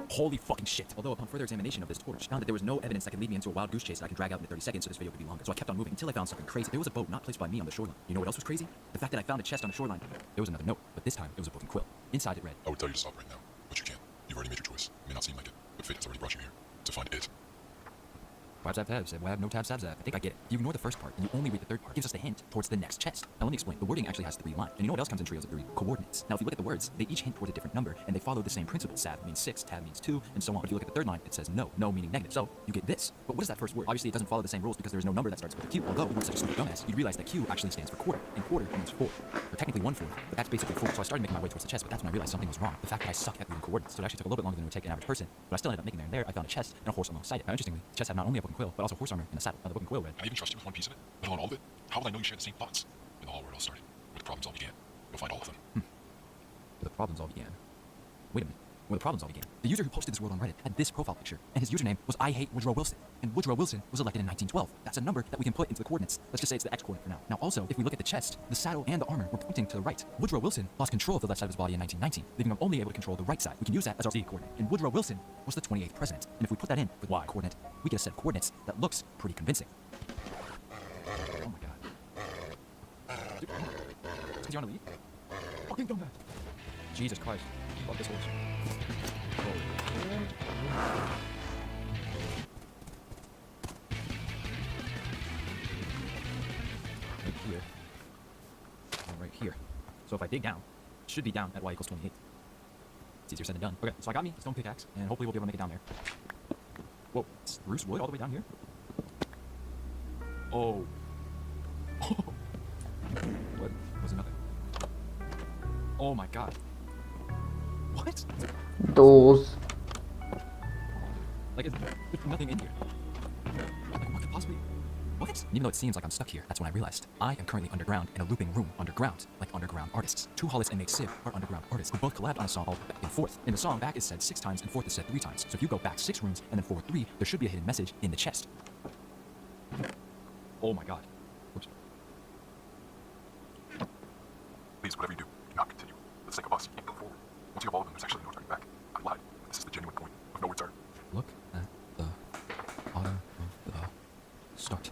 Holy fucking shit. Although upon further examination of this torch, I found that there was no evidence that could lead me into a wild goose chase that I could drag out in 30 seconds so this video could be longer. So I kept on moving until I found something crazy. There was a boat not placed by me on the shoreline. You know what else was crazy? The fact that I found a chest on the shoreline. There was another note, but this time it was a broken quill. Inside it read, I would tell you to stop right now, but you can't. You've already made your choice. It may not seem like it, but fate has already brought you here to find it. Tabs. Well, I have no tabs. I think I get it. You ignore the first part, and you only read the third part. It gives us the hint towards the next chest. Now let me explain. The wording actually has 3 lines. And you know what else comes in trios of 3? Coordinates. Now if you look at the words, they each hint towards a different number, and they follow the same principle. Sav means 6, tab means 2, and so on. But if you look at the third line, it says no. No meaning negative. So you get this. But what is that first word? Obviously it doesn't follow the same rules because there is no number that starts with a Q. Although, if you're such a stupid dumbass, you'd realize that Q actually stands for quarter, and quarter means 4. Or technically 1/4, but that's basically 4. So I started making my way towards the chest, but that's when I realized something was wrong. The fact that I suck at reading coordinates. So it actually took a little bit longer than it would take an average person, but I still ended up making there and there. I found a chest and a horse alongside it. Now interestingly, the chest had not only a broken quill, but also horse armor and a saddle. Now the broken quill read, Can I even trust you with one piece of it, let alone all of it? How will I know you share the same thoughts? In the hall where it all started, where the problems all began. You'll find all of them. Where the problems all began. Wait a minute. Where the problems all began. The user who posted this world on Reddit had this profile picture, and his username was I Hate Woodrow Wilson. And Woodrow Wilson was elected in 1912. That's a number that we can put into the coordinates. Let's just say it's the X coordinate for now. Now also, if we look at the chest, the saddle and the armor were pointing to the right. Woodrow Wilson lost control of the left side of his body in 1919, leaving him only able to control the right side. We can use that as our Z coordinate. And Woodrow Wilson was the 28th president. And if we put that in with Y coordinate, we get a set of coordinates that looks pretty convincing. Oh my god. Dude, it's 'cause you're on the lead? Fucking dumbass. Jesus Christ. Fuck this horse. Right here. And right here. So if I dig down, it should be down at y equals 28. It's easier said than done. Okay, so I got me a stone pickaxe, and hopefully we'll be able to make it down there. Whoa, it's spruce wood all the way down here? Oh. What? Was it nothing? Oh my god. What? Doors. Like, there's nothing in here. Like, what could possibly... What? And even though it seems like I'm stuck here, that's when I realized I am currently underground in a looping room underground, like underground artists. 2 Hollis and Nate Civ are underground artists who both collabed on a song called Back and Forth. In the song, back is said 6 times and forth is said 3 times. So if you go back 6 rooms and then forth 3, there should be a hidden message in the chest. Oh my god. Oops. Please, whatever you do not continue. For the sake of us, keep going forward. Once you have all of them, there's actually no turning back. I lied. This is the genuine point of no return. Look at the bottom of the start.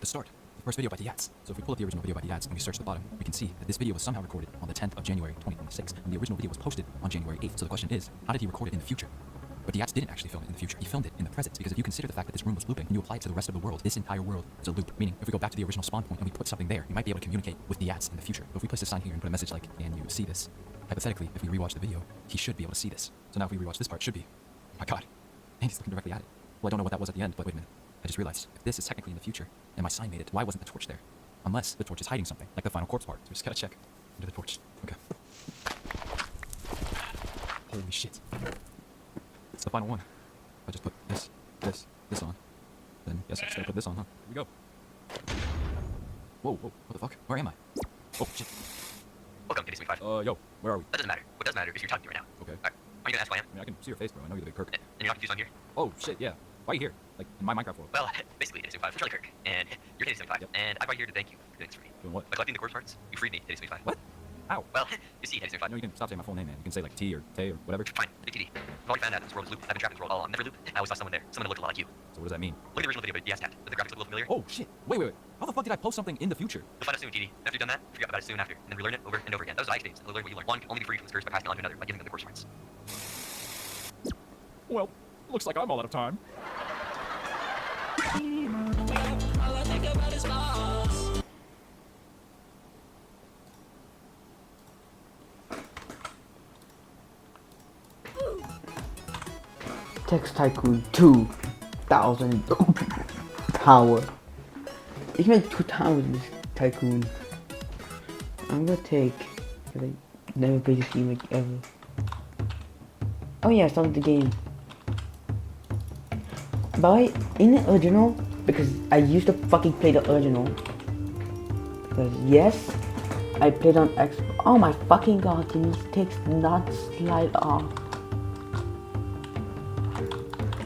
The start. The first video by Diaz. So if we pull up the original video by Diaz and we search the bottom, we can see that this video was somehow recorded on the 10th of January 2026, and the original video was posted on January 8th. So the question is, how did he record it in the future? But Diaz didn't actually film it in the future. He filmed it in the present, because if you consider the fact that this room was looping and you apply it to the rest of the world, this entire world is a loop. Meaning, if we go back to the original spawn point and we put something there, you might be able to communicate with Diaz in the future. But if we place a sign here and put a message like, "Can you see this?" Hypothetically, if we rewatch the video, he should be able to see this. So now if we rewatch this part, it should be, oh my god, and he's looking directly at it. Well, I don't know what that was at the end, but wait a minute. I just realized, if this is technically in the future, and my sign made it, why wasn't the torch there? Unless the torch is hiding something, like the final corpse part. So we just gotta check under the torch. Okay. Holy shit. It's the final one. I just put this on. Then, yes, I just gotta put this on, huh? Here we go. Whoa, what the fuck? Where am I? Oh, shit. Welcome to Disney 5. Yo, where are we? That doesn't matter. What does matter is you're talking to me right now. Okay. Alright. Are you gonna ask who I am? I mean, I can see your face, bro. I know you're the big Kirk. And you're not confused on here? Oh, shit, yeah. Why are you here? Like, in my Minecraft world? Well, basically, Disney 5 for Charlie Kirk. And you're Disney 5. Yep. And I'm right here to thank you for doing this for me. Doing what? By collecting the corpse parts, you freed me, Disney 5. What? How? Well, you see, Disney 5. No, you can stop saying my full name, man. You can say, like, T or Tay or whatever. Fine, TD. I've already found out this world is looped. I've been trapped in this world all along. Never looped. I always saw someone there. Someone who looked a lot like you. So what does that mean? Look at the original video, but yes, cat. But the graphics look a little familiar. Oh, shit. Wait. How the fuck did I post something in the future? You'll find out soon, TD. After you've done that, forget about it soon after. And then relearn it over and over again. That was my experience. Learn what you learn. One can only be free from this curse by passing it on to another by giving them the course parts. Well, looks like I'm all out of time. Text Tycoon 2000 power. You can make 2 towers in this tycoon. I'm gonna take, cause I never played this game like ever. Oh yeah, I started the game. But in the original, because I used to fucking play the original. Because yes, I played on X. Oh my fucking god, can this text not slide off?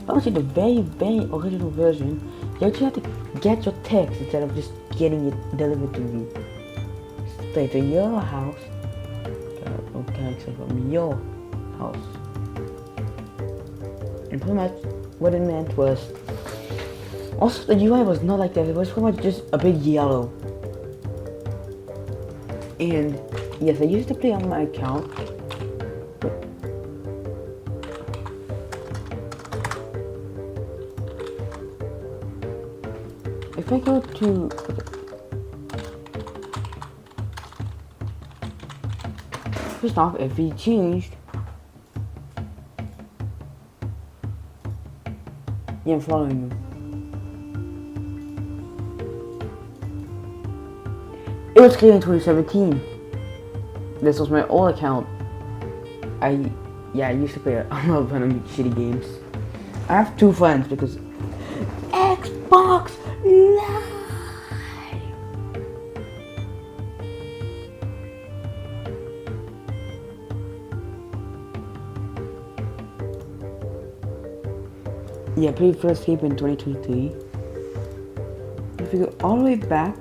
Obviously, the very original version, you actually have to get your text instead of just getting it delivered to you. Straight to your house. Okay, except from your house. And pretty much what it meant was, also the UI was not like that. It was pretty much just a big yellow. And yes, I used to play on my account. If I go to, first off, if we changed, yeah, I'm following you. It was created in 2017. This was my old account. I used to play a lot of shitty games. I have 2 friends because Xbox Live. Yeah, I played First Escape in 2023. If you go all the way back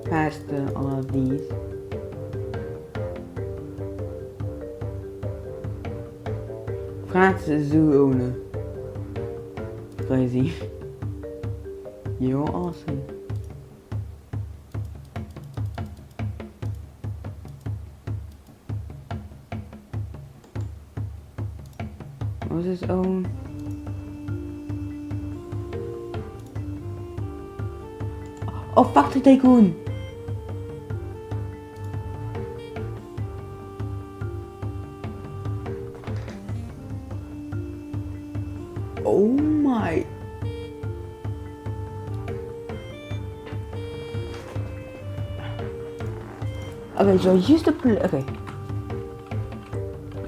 past all of these, Francis Zoo owner. Crazy. You're awesome. What was his own? Oh, fuck the Tycoon! Oh my. Okay, so I used to play. Okay.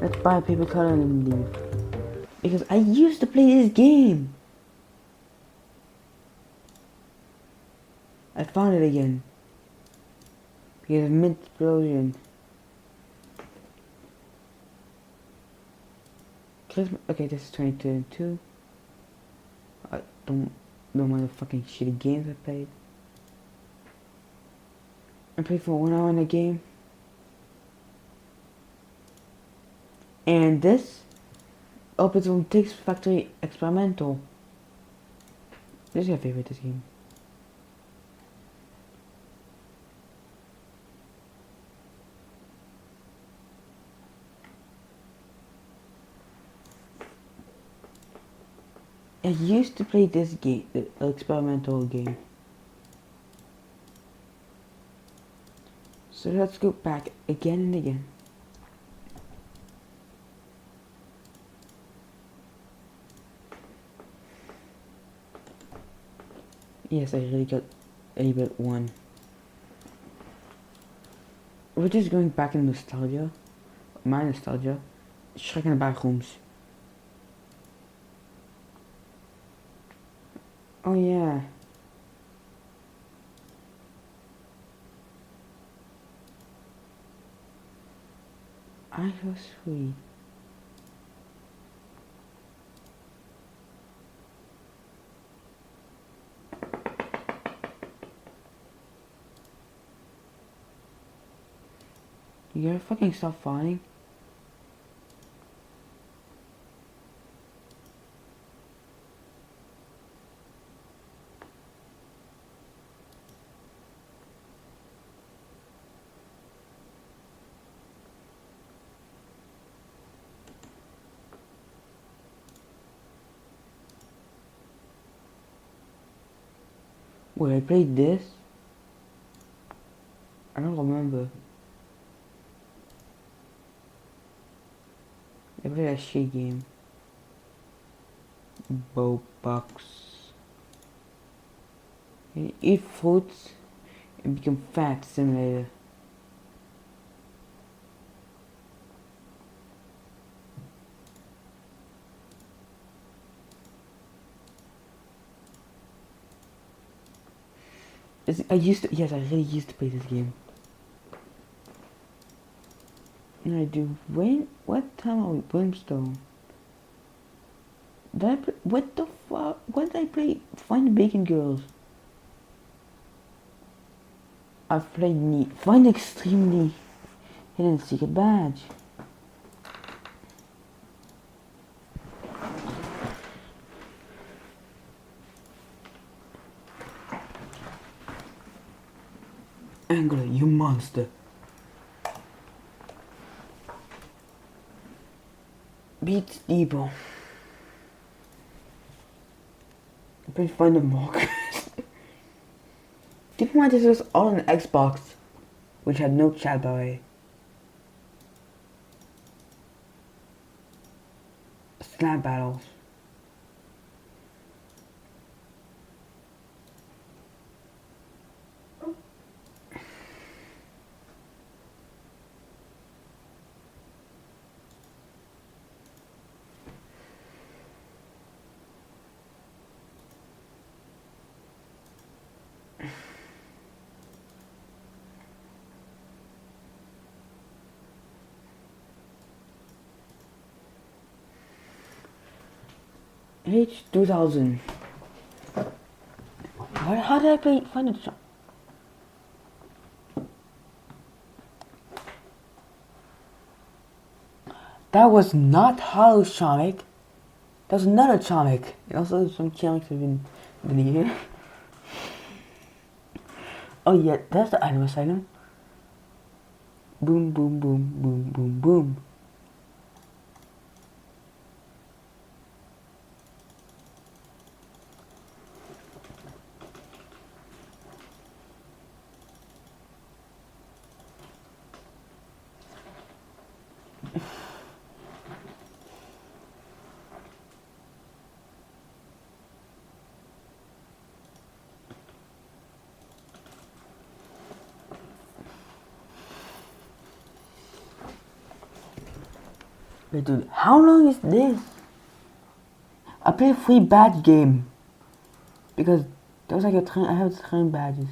Let's buy a paper cutter and leave. Because I used to play this game. I found it again. Because of Mint Explosion. Christmas. Okay, this is 2022. I don't know what the fucking shitty games I played. I played for 1 hour in a game. And this opens from Takes Factory Experimental. This is my favorite, this game. I used to play this game, the experimental game. So let's go back again and again. Yes, I really got a bit one. We're just going back in nostalgia. My nostalgia. Shrek in the Backrooms. Oh yeah. I so sweet. You gotta fucking stop falling. Wait, I played this? I don't remember. I played that shit game. Box. You eat fruits and become fat simulator. I really used to play this game. And I do. What time are we? Brimstone. Did I play, what the fuck? What did I play? Find the Bacon Girls. I've played Neat. Find Extremely Hidden Secret Badge. Angler, you monster. Beat Debo. Please find the markers. Keep in mind this was all on Xbox, which had no chat by the way. Snap battles. H2000. How did I find it? That was not Hollow Chomik. That was another Chomik. And also some Chomiks have been deleted. Oh yeah, that's the item asylum. Boom, boom, boom, boom, boom, boom. Wait, dude, how long is this? I played a free badge game because there was like a train. I have train badges.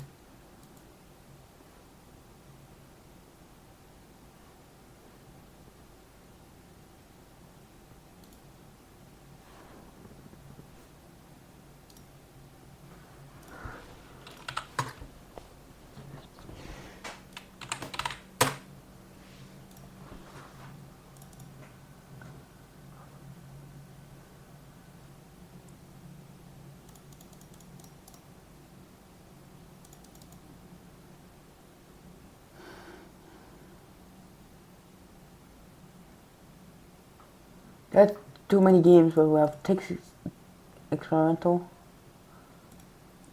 That's too many games, but we have Texas Experimental.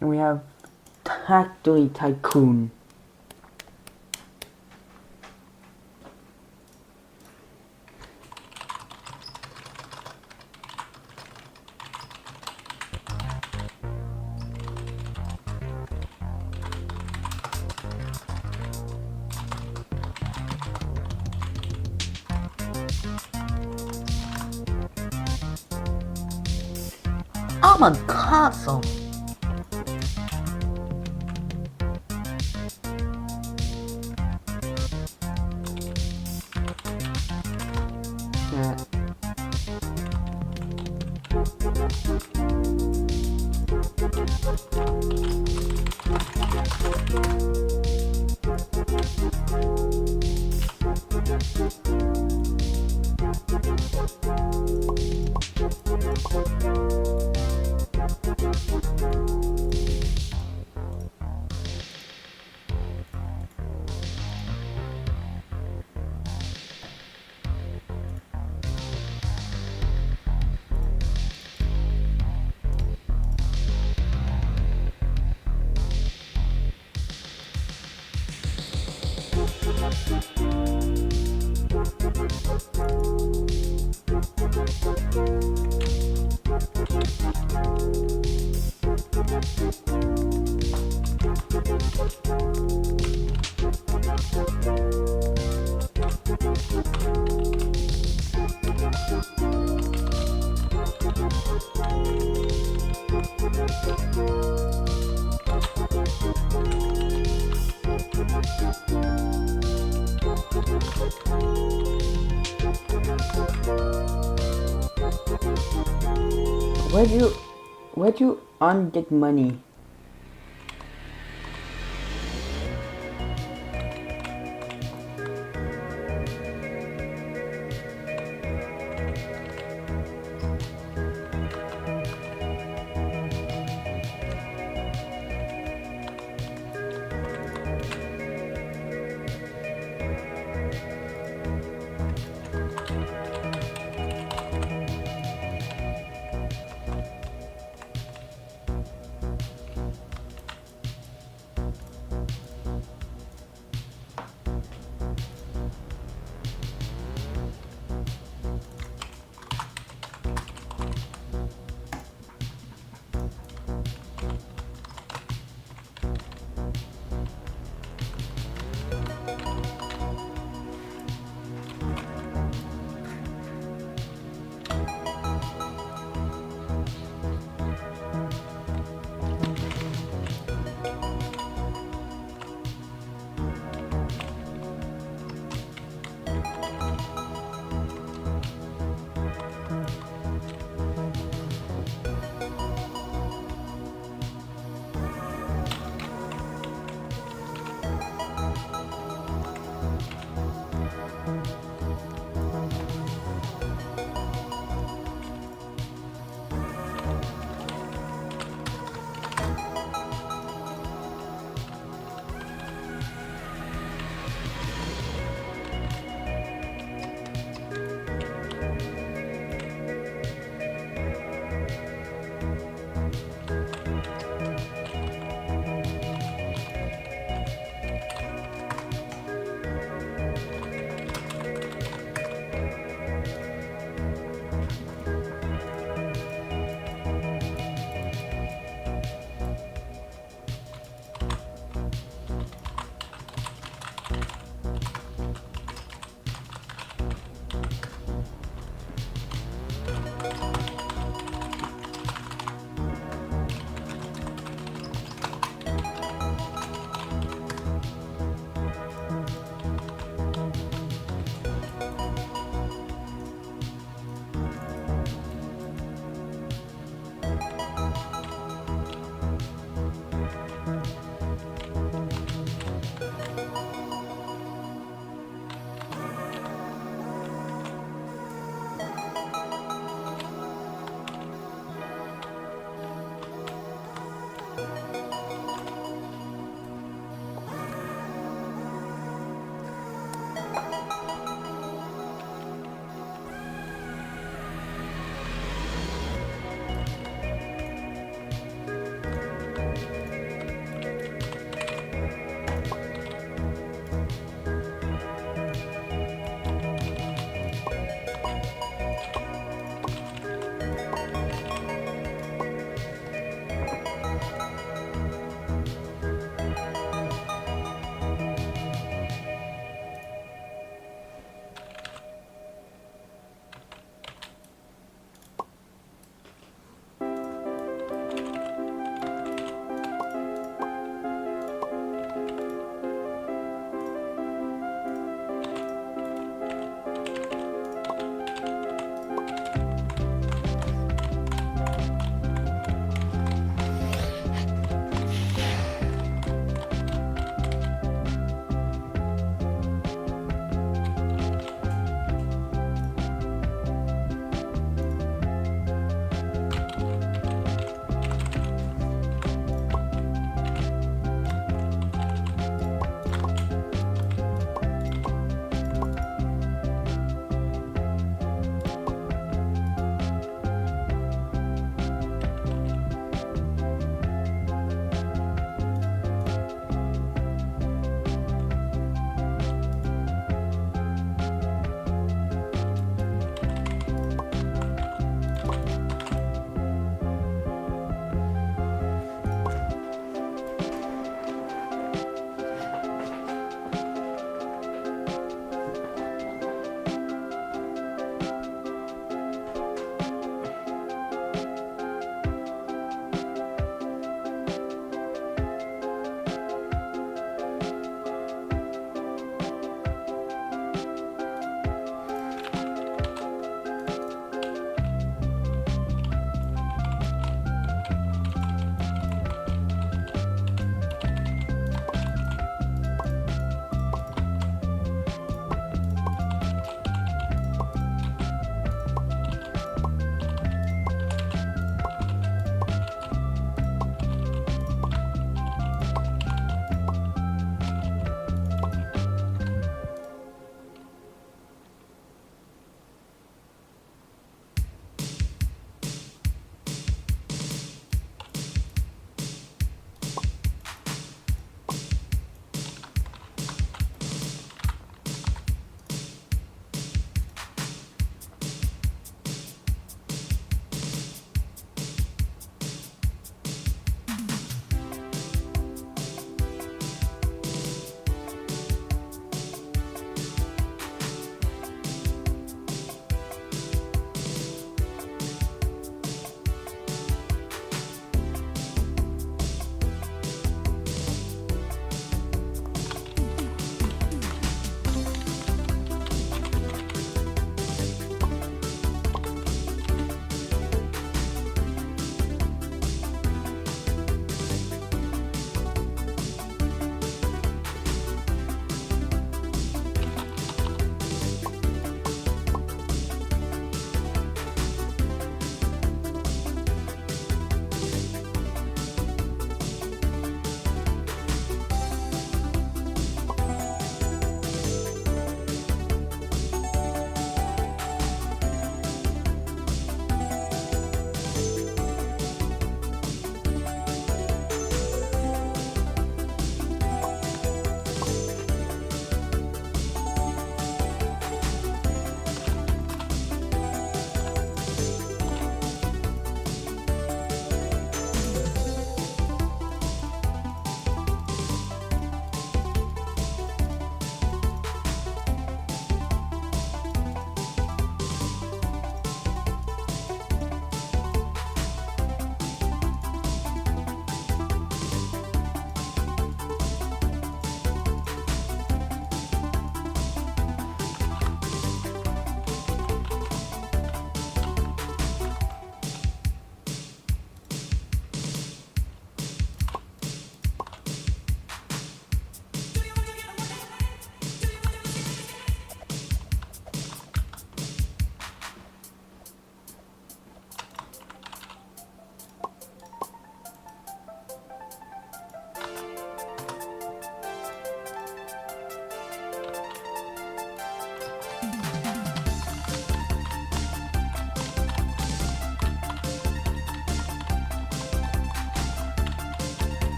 And we have Factory Tycoon. I'm a castle. Yeah. Where'd you get money?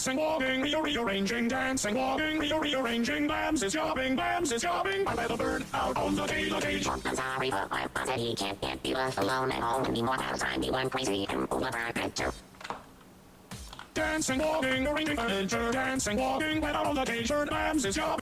Dancing, walking, rearranging, dancing, walking, rearranging, Bams is jobbing, I let a bird out on the cage. I'm sorry, but my boss he can't get you left alone at home anymore. That time you went crazy and pulled up our picture. Dancing, walking, arranging furniture, dancing, walking, let out on the cage, Bams is jobbing.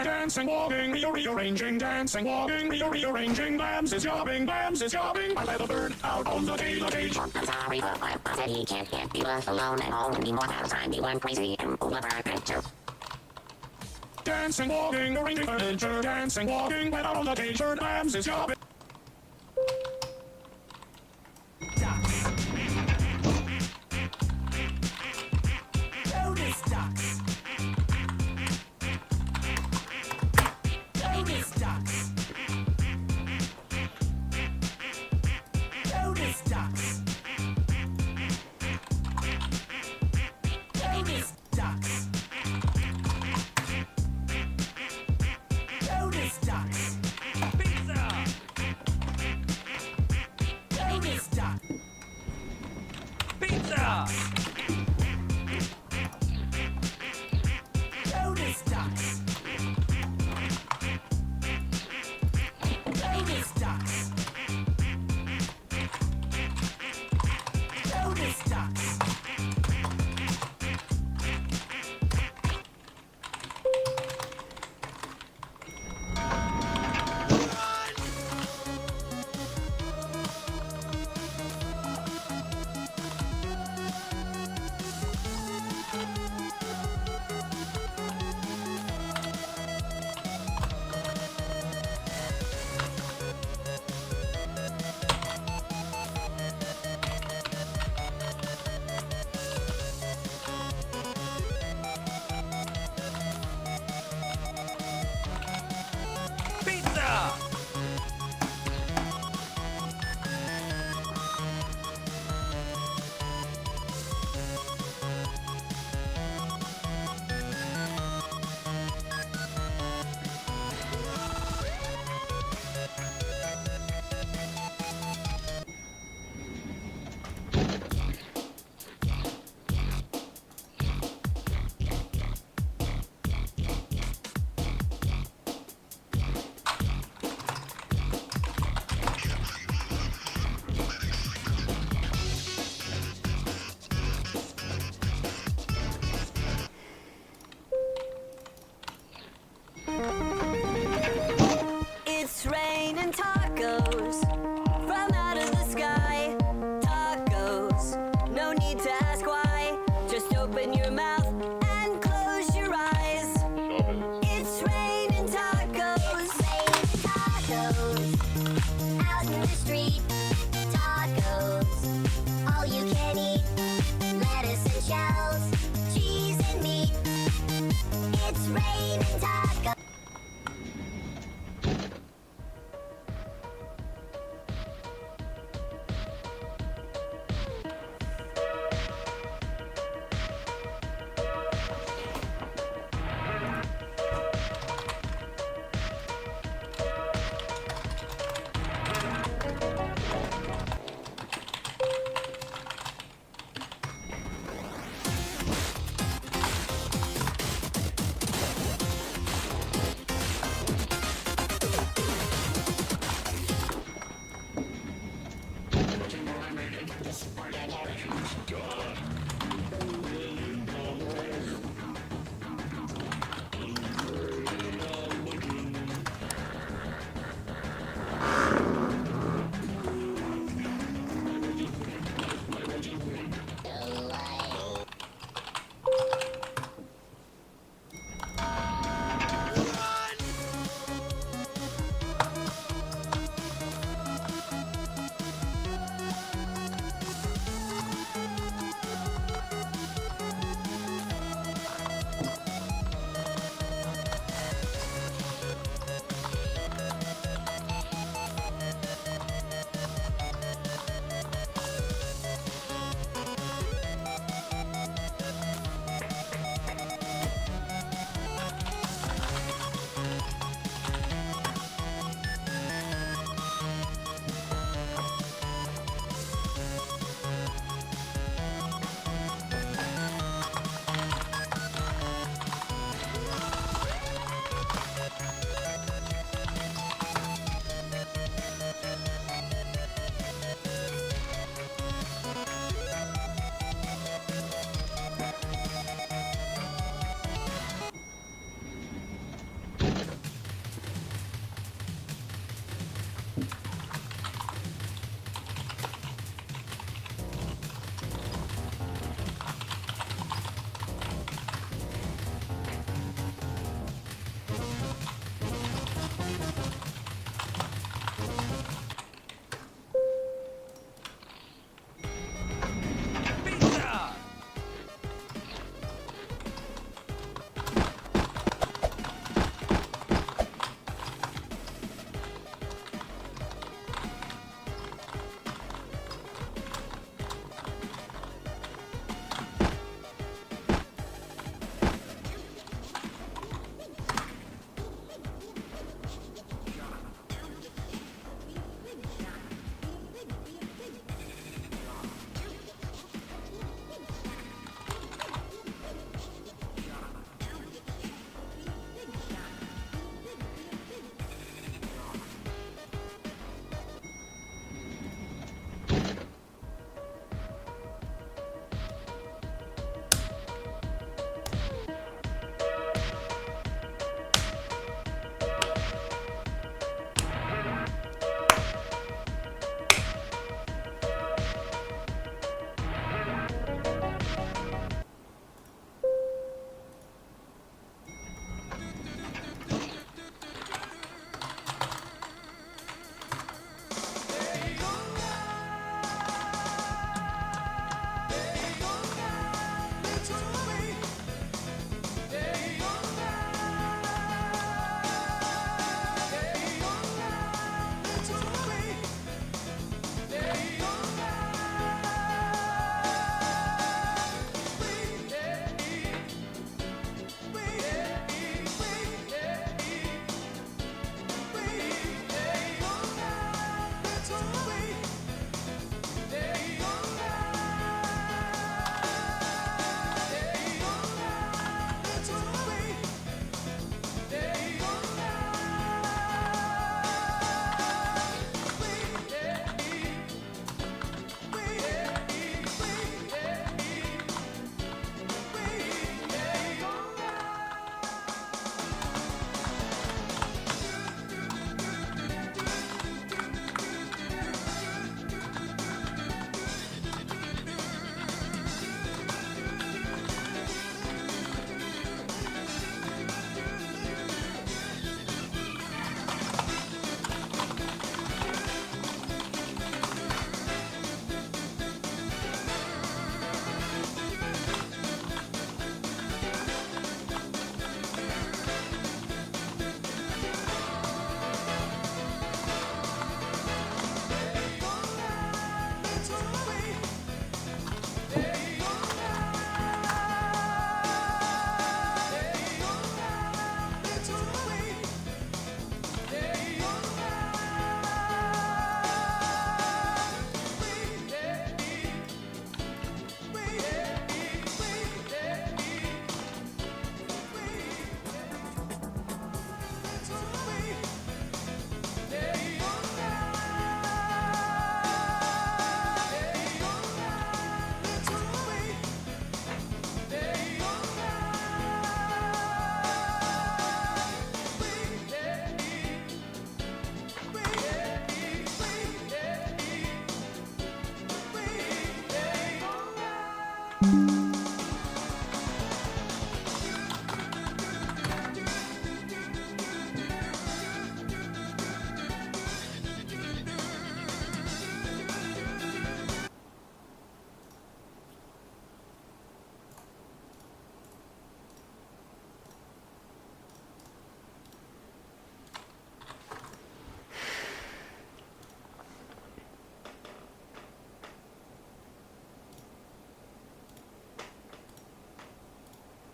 Dancing, walking, rearranging, dancing, walking, rearranging, Bams is jobbing, I let a bird out on the cage. I'm sorry, but my boss he can't get you left alone at home anymore. That time you went crazy and pulled up our picture. Dancing, walking, arranging furniture, dancing, walking, let out on the cage, Bams is jobbing. ducks. Lotus ducks. Lotus ducks. Lotus ducks. Pizza! It's raining tacos from out of the sky. Tacos, no need to ask why. Just open your mouth and close your eyes. It's raining tacos. Raining tacos out in the street. Tacos, all you can eat. Lettuce and shells, cheese and meat. It's raining tacos.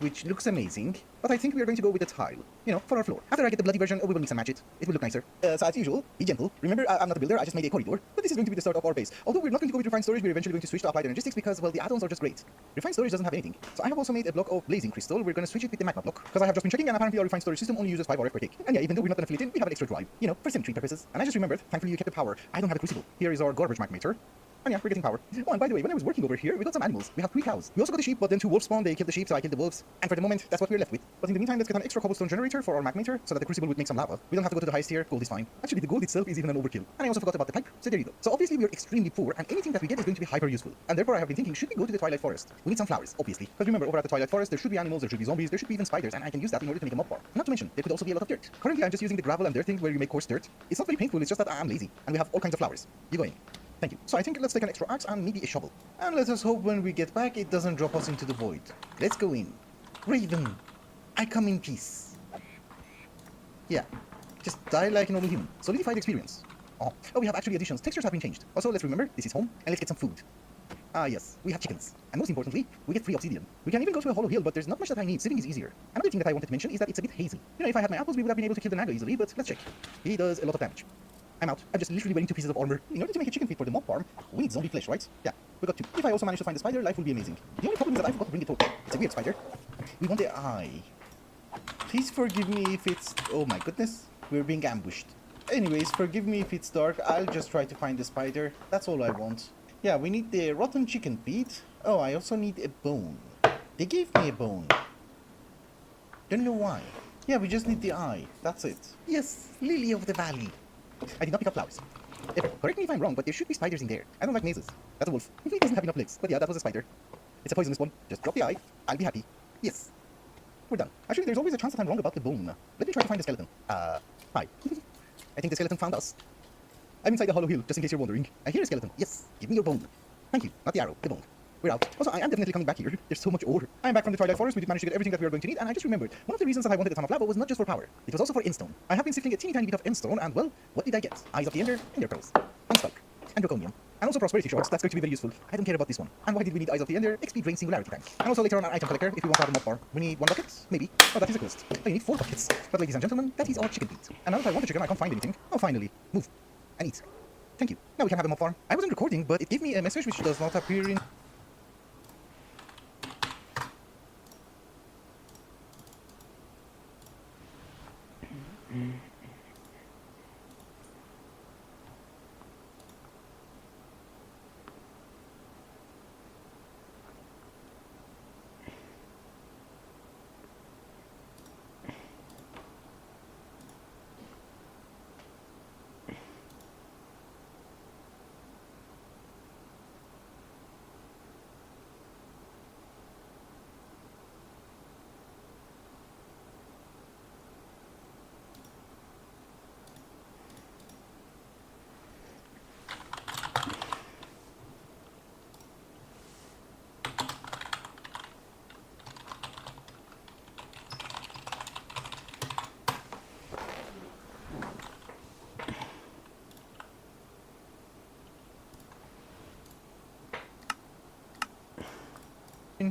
which looks amazing, but I think we are going to go with the tile, you know, for our floor. After I get the bloody version, we will mix and match it. It will look nicer. So as usual, be gentle. Remember, I'm not a builder, I just made a corridor, but this is going to be the start of our base. Although we're not going to go with refined storage, we're eventually going to switch to applied energistics because, well, the add-ons are just great. Refined storage doesn't have anything. So I have also made a block of blazing crystal. We're going to switch it with the magma block, because I have just been checking and apparently our refined storage system only uses 5 RF per tick. And yeah, even though we're not an affiliate, we have an extra drive, you know, for symmetry purposes. And I just remembered, thankfully you kept the power. I don't have a crucible. Here is our garbage magmator. And yeah, we're getting power. Oh, and by the way, when I was working over here, we got some animals. We have 3 cows. We also got the sheep, but then 2 wolves spawned. They killed the sheep, so I killed the wolves. And for the moment, that's what we're left with. But in the meantime, let's get an extra cobblestone generator for our magmator, so that the crucible would make some lava. We don't have to go to the highest tier. Gold is fine. Actually, the gold itself is even an overkill. And I also forgot about the pipe, so there you go. So obviously, we are extremely poor, and anything that we get is going to be hyper useful. And therefore, I have been thinking, should we go to the Twilight Forest? We need some flowers, obviously. Because remember, over at the Twilight Forest, there should be animals, there should be zombies, there should be even spiders, and I can use that in order to make a mob farm. Not to mention, there could also be a lot of dirt. Currently, I'm just using the gravel and dirt thing where you make coarse dirt. It's not very painful, it's just that I'm lazy, and we have all kinds of flowers. You go in. Thank you. So I think let's take an extra axe and maybe a shovel. And let us hope when we get back it doesn't drop us into the void. Let's go in. Raven, I come in peace. Yeah, just die like a normal human. Solidified experience. Oh, we have actually additions. Textures have been changed. Also, let's remember, this is home, and let's get some food. Ah, yes, we have chickens. And most importantly, we get free obsidian. We can even go to a hollow hill, but there's not much that I need. Sitting is easier. Another thing that I wanted to mention is that it's a bit hazy. You know, if I had my apples, we would have been able to kill the Naga easily, but let's check. He does a lot of damage. I'm out. I'm just literally wearing 2 pieces of armor. In order to make a chicken feed for the mob farm, we need zombie flesh, right? Yeah, we got 2. If I also manage to find the spider, life will be amazing. The only problem is that I forgot to bring the torch. It's a weird spider. We want the eye. Please forgive me if it's... Oh my goodness. We're being ambushed. Anyways, forgive me if it's dark. I'll just try to find the spider. That's all I want. Yeah, we need the rotten chicken feet. Oh, I also need a bone. They gave me a bone. Don't know why. Yeah, we just need the eye. That's it. Yes, Lily of the Valley. I did not pick up flowers. Correct me if I'm wrong, but there should be spiders in there. I don't like mazes. That's a wolf. He doesn't have enough legs. But yeah, that was a spider. It's a poisonous one. Just drop the eye. I'll be happy. Yes. We're done. Actually, there's always a chance that I'm wrong about the bone. Let me try to find the skeleton. Hi. I think the skeleton found us. I'm inside the hollow hill, just in case you're wondering. I hear a skeleton. Yes. Give me your bone. Thank you. Not the arrow. The bone. We're out. Also, I am definitely coming back here. There's so much ore. I'm back from the Twilight Forest. We did manage to get everything that we are going to need, and I just remembered, one of the reasons that I wanted a ton of lava was not just for power. It was also for endstone. I have been sifting a teeny tiny bit of endstone, and well, what did I get? Eyes of the Ender, Ender Pearls, Unstuck, and Draconium. And also prosperity shards. That's going to be very useful. I don't care about this one. And why did we need Eyes of the Ender? XP drain singularity tank. And also later on an item collector if we want to have a mob farm. We need 1 bucket? Maybe. Oh, that is a quest. Oh, you need 4 buckets. But ladies and gentlemen, that is our chicken feet. And now that I want a chicken, I can't find anything. Oh, finally. Move. And eat. Thank you. Now we can have a mob farm. I wasn't recording, but it gave me a message which does not appear in...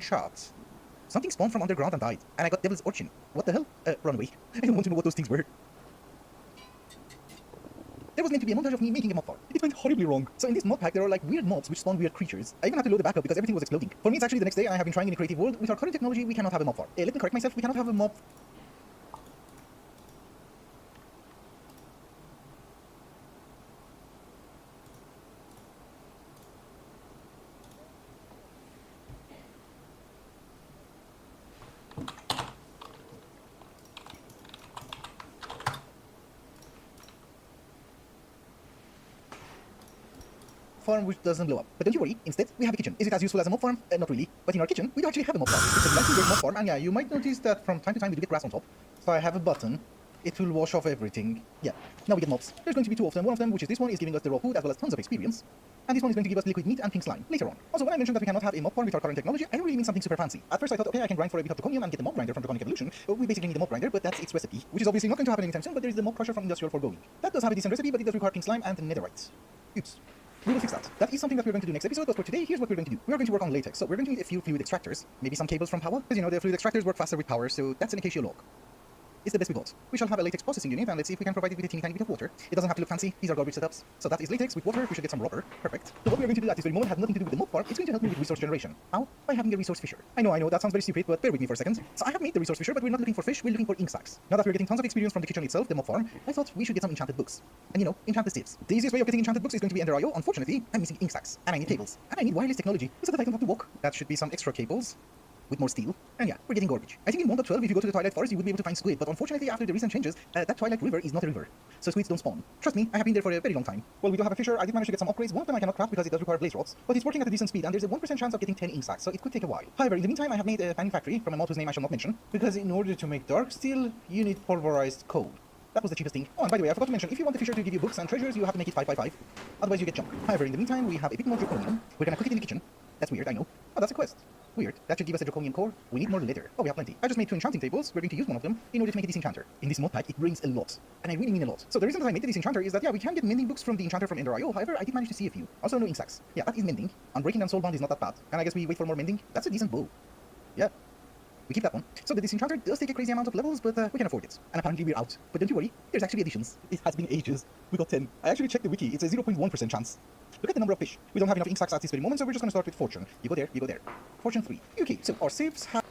shots. Something spawned from underground and died, and I got Devil's Urchin. What the hell? Run away. I don't want to know what those things were. There was meant to be a montage of me making a mob farm. It went horribly wrong. So in this mod pack, there are like weird mobs which spawn weird creatures. I even had to load the backup because everything was exploding. For me, it's actually the next day, and I have been trying in a creative world. With our current technology, we cannot have a mob farm. Let me correct myself. We cannot have a mob... farm which doesn't blow up. But don't you worry, instead, we have a kitchen. Is it as useful as a mob farm? Not really. But in our kitchen, we do actually have a mob farm. It's a nicely built mob farm, and yeah, you might notice that from time to time we do get grass on top. So I have a button. It will wash off everything. Yeah, now we get mobs. There's going to be 2 of them. One of them, which is this one, is giving us the raw food as well as tons of experience. And this one is going to give us liquid meat and pink slime later on. Also, when I mentioned that we cannot have a mob farm with our current technology, I don't really mean something super fancy. At first I thought, okay, I can grind for a bit of draconium and get the mob grinder from Draconic Evolution. We basically need the mob grinder, but that's its recipe, which is obviously not going to happen anytime soon, but there is the mob crusher from Industrial Foregoing. That does have a decent recipe, but it does require pink slime and netherite. Oops. We will fix that. That is something that we're going to do next episode, but for today, here's what we're going to do. We're going to work on latex, so we're going to need a few fluid extractors, maybe some cables from power, because you know, the fluid extractors work faster with power, so that's an acacia log. It's the best we got. We shall have a latex processing unit, and let's see if we can provide it with a teeny tiny bit of water. It doesn't have to look fancy, these are garbage setups. So that is latex with water, we should get some rubber. Perfect. So what we're going to do at this very moment has nothing to do with the mod farm, it's going to help me with resource generation. How? By having a resource fisher. I know, that sounds very stupid, but bear with me for a second. So I have made the resource fisher, but we're not looking for fish, we're looking for ink sacks. Now that we're getting tons of experience from the kitchen itself, the mod farm, I thought we should get some enchanted books. And you know, enchanted tips. The easiest way of getting enchanted books is going to be Ender IO. Unfortunately, I'm missing ink sacks, and I need cables, and I need wireless technology, so that I don't have to walk. That should be some extra cables. With more steel. And yeah, we're getting garbage. I think in 1.12, if you go to the Twilight Forest, you would be able to find squid, but unfortunately, after the recent changes, that Twilight River is not a river. So squids don't spawn. Trust me, I have been there for a very long time. Well, we do have a fisher. I did manage to get some upgrades. One of them I cannot craft because it does require blaze rods, but it's working at a decent speed, and there's a 1% chance of getting 10 ink sacks, so it could take a while. However, in the meantime, I have made a fanning factory from a mod whose name I shall not mention, because in order to make dark steel, you need pulverized coal. That was the cheapest thing. Oh, and by the way, I forgot to mention, if you want the fisher to give you books and treasures, you have to make it 555. Otherwise, you get junk. However, in the meantime, we have a bit more draconium. We're gonna cook it in the kitchen. That's weird, I know. Oh, that's a quest. Weird. That should give us a draconium core. We need more leather. Oh, we have plenty. I just made 2 enchanting tables. We're going to use one of them in order to make a disenchanter. In this mod pack, it brings a lot. And I really mean a lot. So the reason that I made the disenchanter is that, yeah, we can get mending books from the enchanter from Ender IO. However, I did manage to see a few. Also, no ink sacks. Yeah, that is mending. Unbreaking and soulbound is not that bad. And I guess we wait for more mending. That's a decent bow. Yeah. We keep that one. So the disenchanter does take a crazy amount of levels, but we can afford it. And apparently we're out. But don't you worry, there's actually additions. It has been ages. We got 10. I actually checked the wiki. It's a 0.1% chance. Look at the number of fish. We don't have enough ink sacks at this very moment, so we're just going to start with fortune. You go there, you go there. Fortune 3. Okay, so our saves have...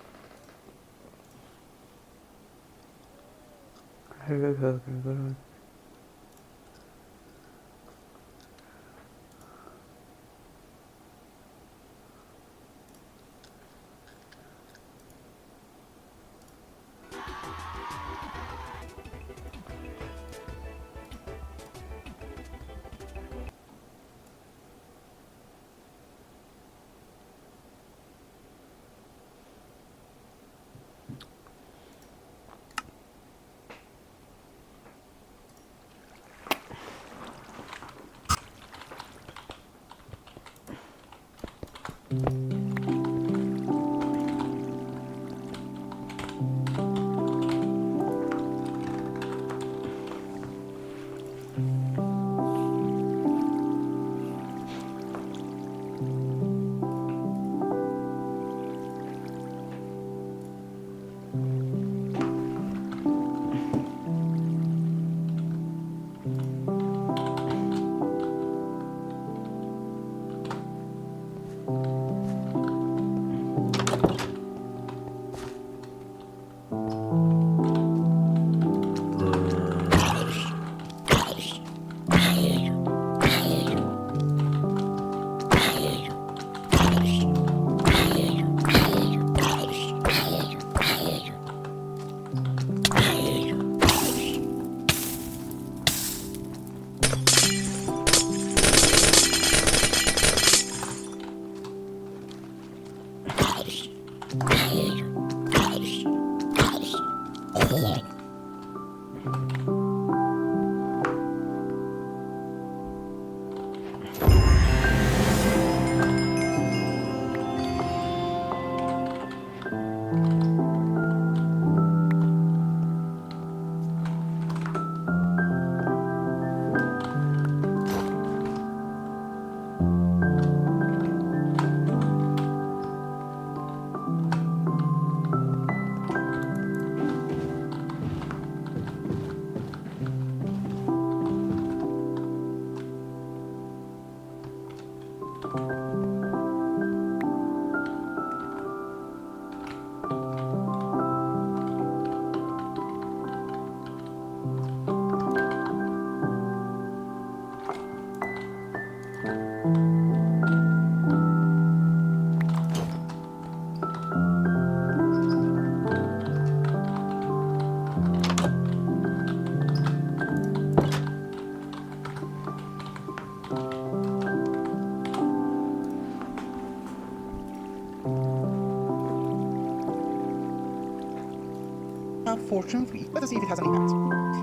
Fortune 3. Let us see if it has an impact.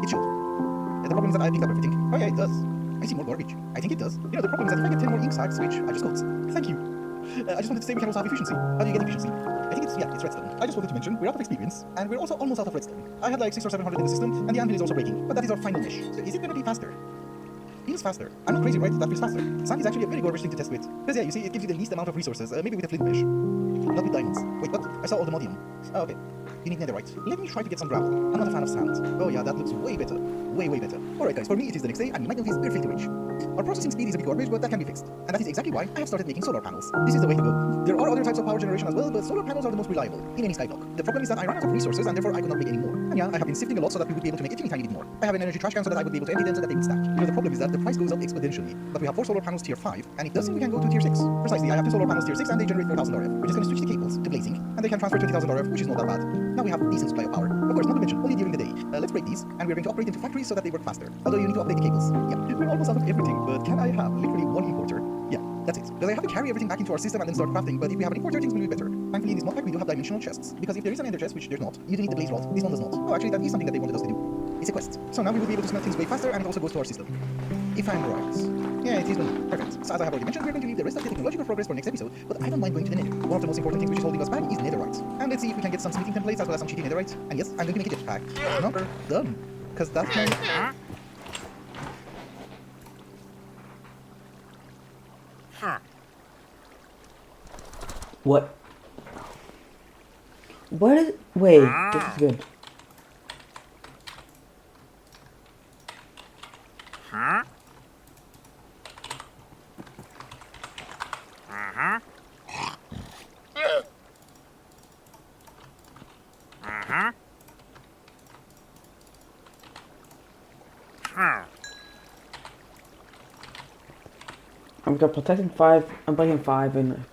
It should. The problem is that I picked up everything. Oh yeah, it does. I see more garbage. I think it does. You know, the problem is that if I get 10 more ink sacks, which I just got. Thank you. I just wanted to say we can also have efficiency. How do you get efficiency? I think it's redstone. I just wanted to mention, we're out of experience, and we're also almost out of redstone. I had like 600 or 700 in the system, and the anvil is also breaking. But that is our final niche. So is it going to be faster? feels faster. I'm not crazy, right? That feels faster. Sand is actually a very garbage thing to test with. Because yeah, you see, it gives you the least amount of resources. Maybe with a flint mesh. Not with diamonds. Wait, what? I saw all the modium. Oh, okay. You need netherite. Let me try to get some gravel. I'm not a fan of sand. Oh yeah, that looks way better. Way better. Alright guys, for me it is the next day and you might notice we're filthy rich. Our processing speed is a bit garbage, but that can be fixed. And that is exactly why I have started making solar panels. This is the way to go. There are other types of power generation as well, but solar panels are the most reliable in any skyblock. The problem is that I ran out of resources and therefore I could not make any more. And yeah, I have been sifting a lot so that we would be able to make a teeny tiny bit more. I have an energy trash can so that I would be able to empty them so that they would stack. You know, the problem is that the price goes up exponentially. But we have 4 solar panels tier 5, and it does seem we can go to tier 6. Precisely, I have 2 solar panels tier 6 and they generate 4,000 RF. We're just going to switch the cables to blazing, and they can transfer 20,000 RF, which is not that bad. Now we have a decent supply of power. Of course, not to mention, only during the day. Let's break these, and we're going to upgrade them to factories so that they work faster. Although you need to update the cables. Yeah, we're almost out of everything, but can I have literally 1 importer? Yeah, that's it. Because I have to carry everything back into our system and then start crafting, but if we have an importer, things will be better. Thankfully, in this mod pack, we do have dimensional chests. Because if there is an ender chest, which there's not, you do need the blaze rod. This one does not. Oh, actually, that is something that they wanted us to do. It's a quest. So now we will be able to smelt things way faster, and it also goes to our system. If I'm right. Yeah, it is one. Perfect. So as I have already mentioned, we're going to leave the rest of the technological progress for next episode, but I don't mind going to the nether. One of the most important things which is holding us back is netherite. And let's see if we can get some smithing templates as well as some cheating netherite. And yes, I'm going to make a jetpack. Number done. Because that's my... What? What is... Wait, this is good. I'm gonna protecting 5. I'm bringing 5 in.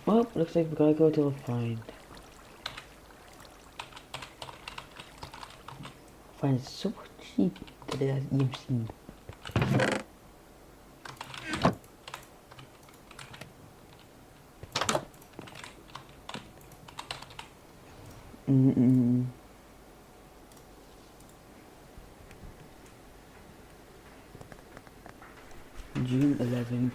Well, looks like we gotta go to a find. Find is so cheap that it has EMC. June 11th.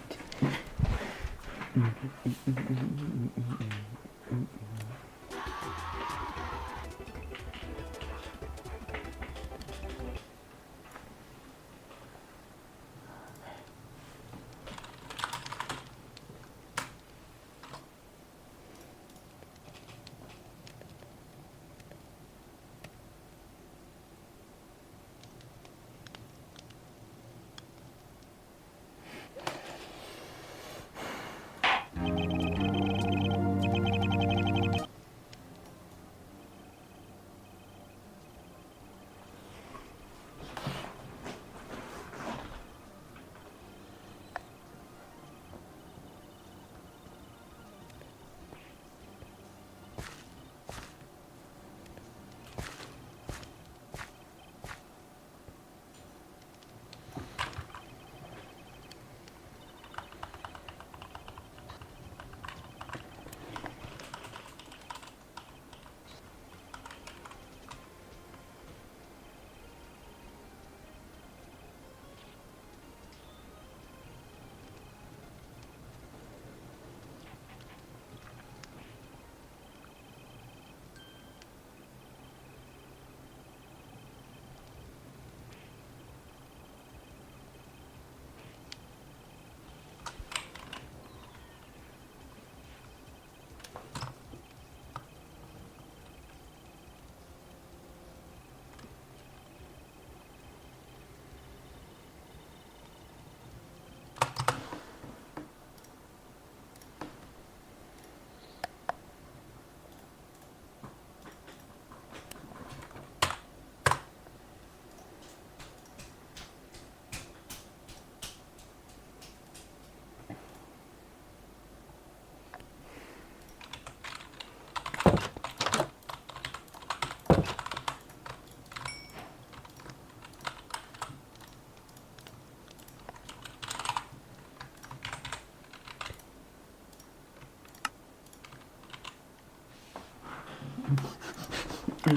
I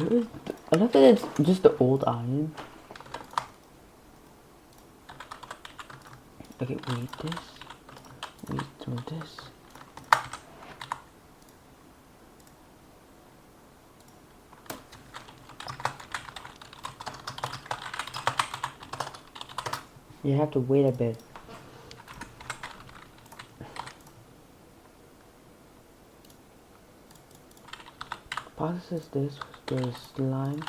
love that it's just the old iron. Okay, wait this. Wait some of this. You have to wait a bit. Process this with the slime.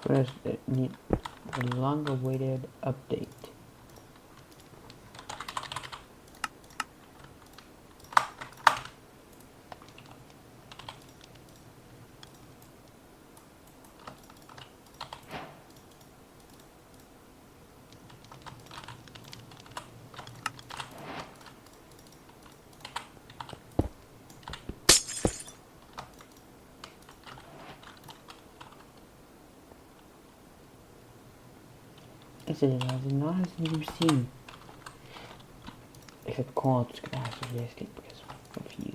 First, it needs a long-awaited update. It says it has not has been seen. Except Colin's gonna have to risk it because of you.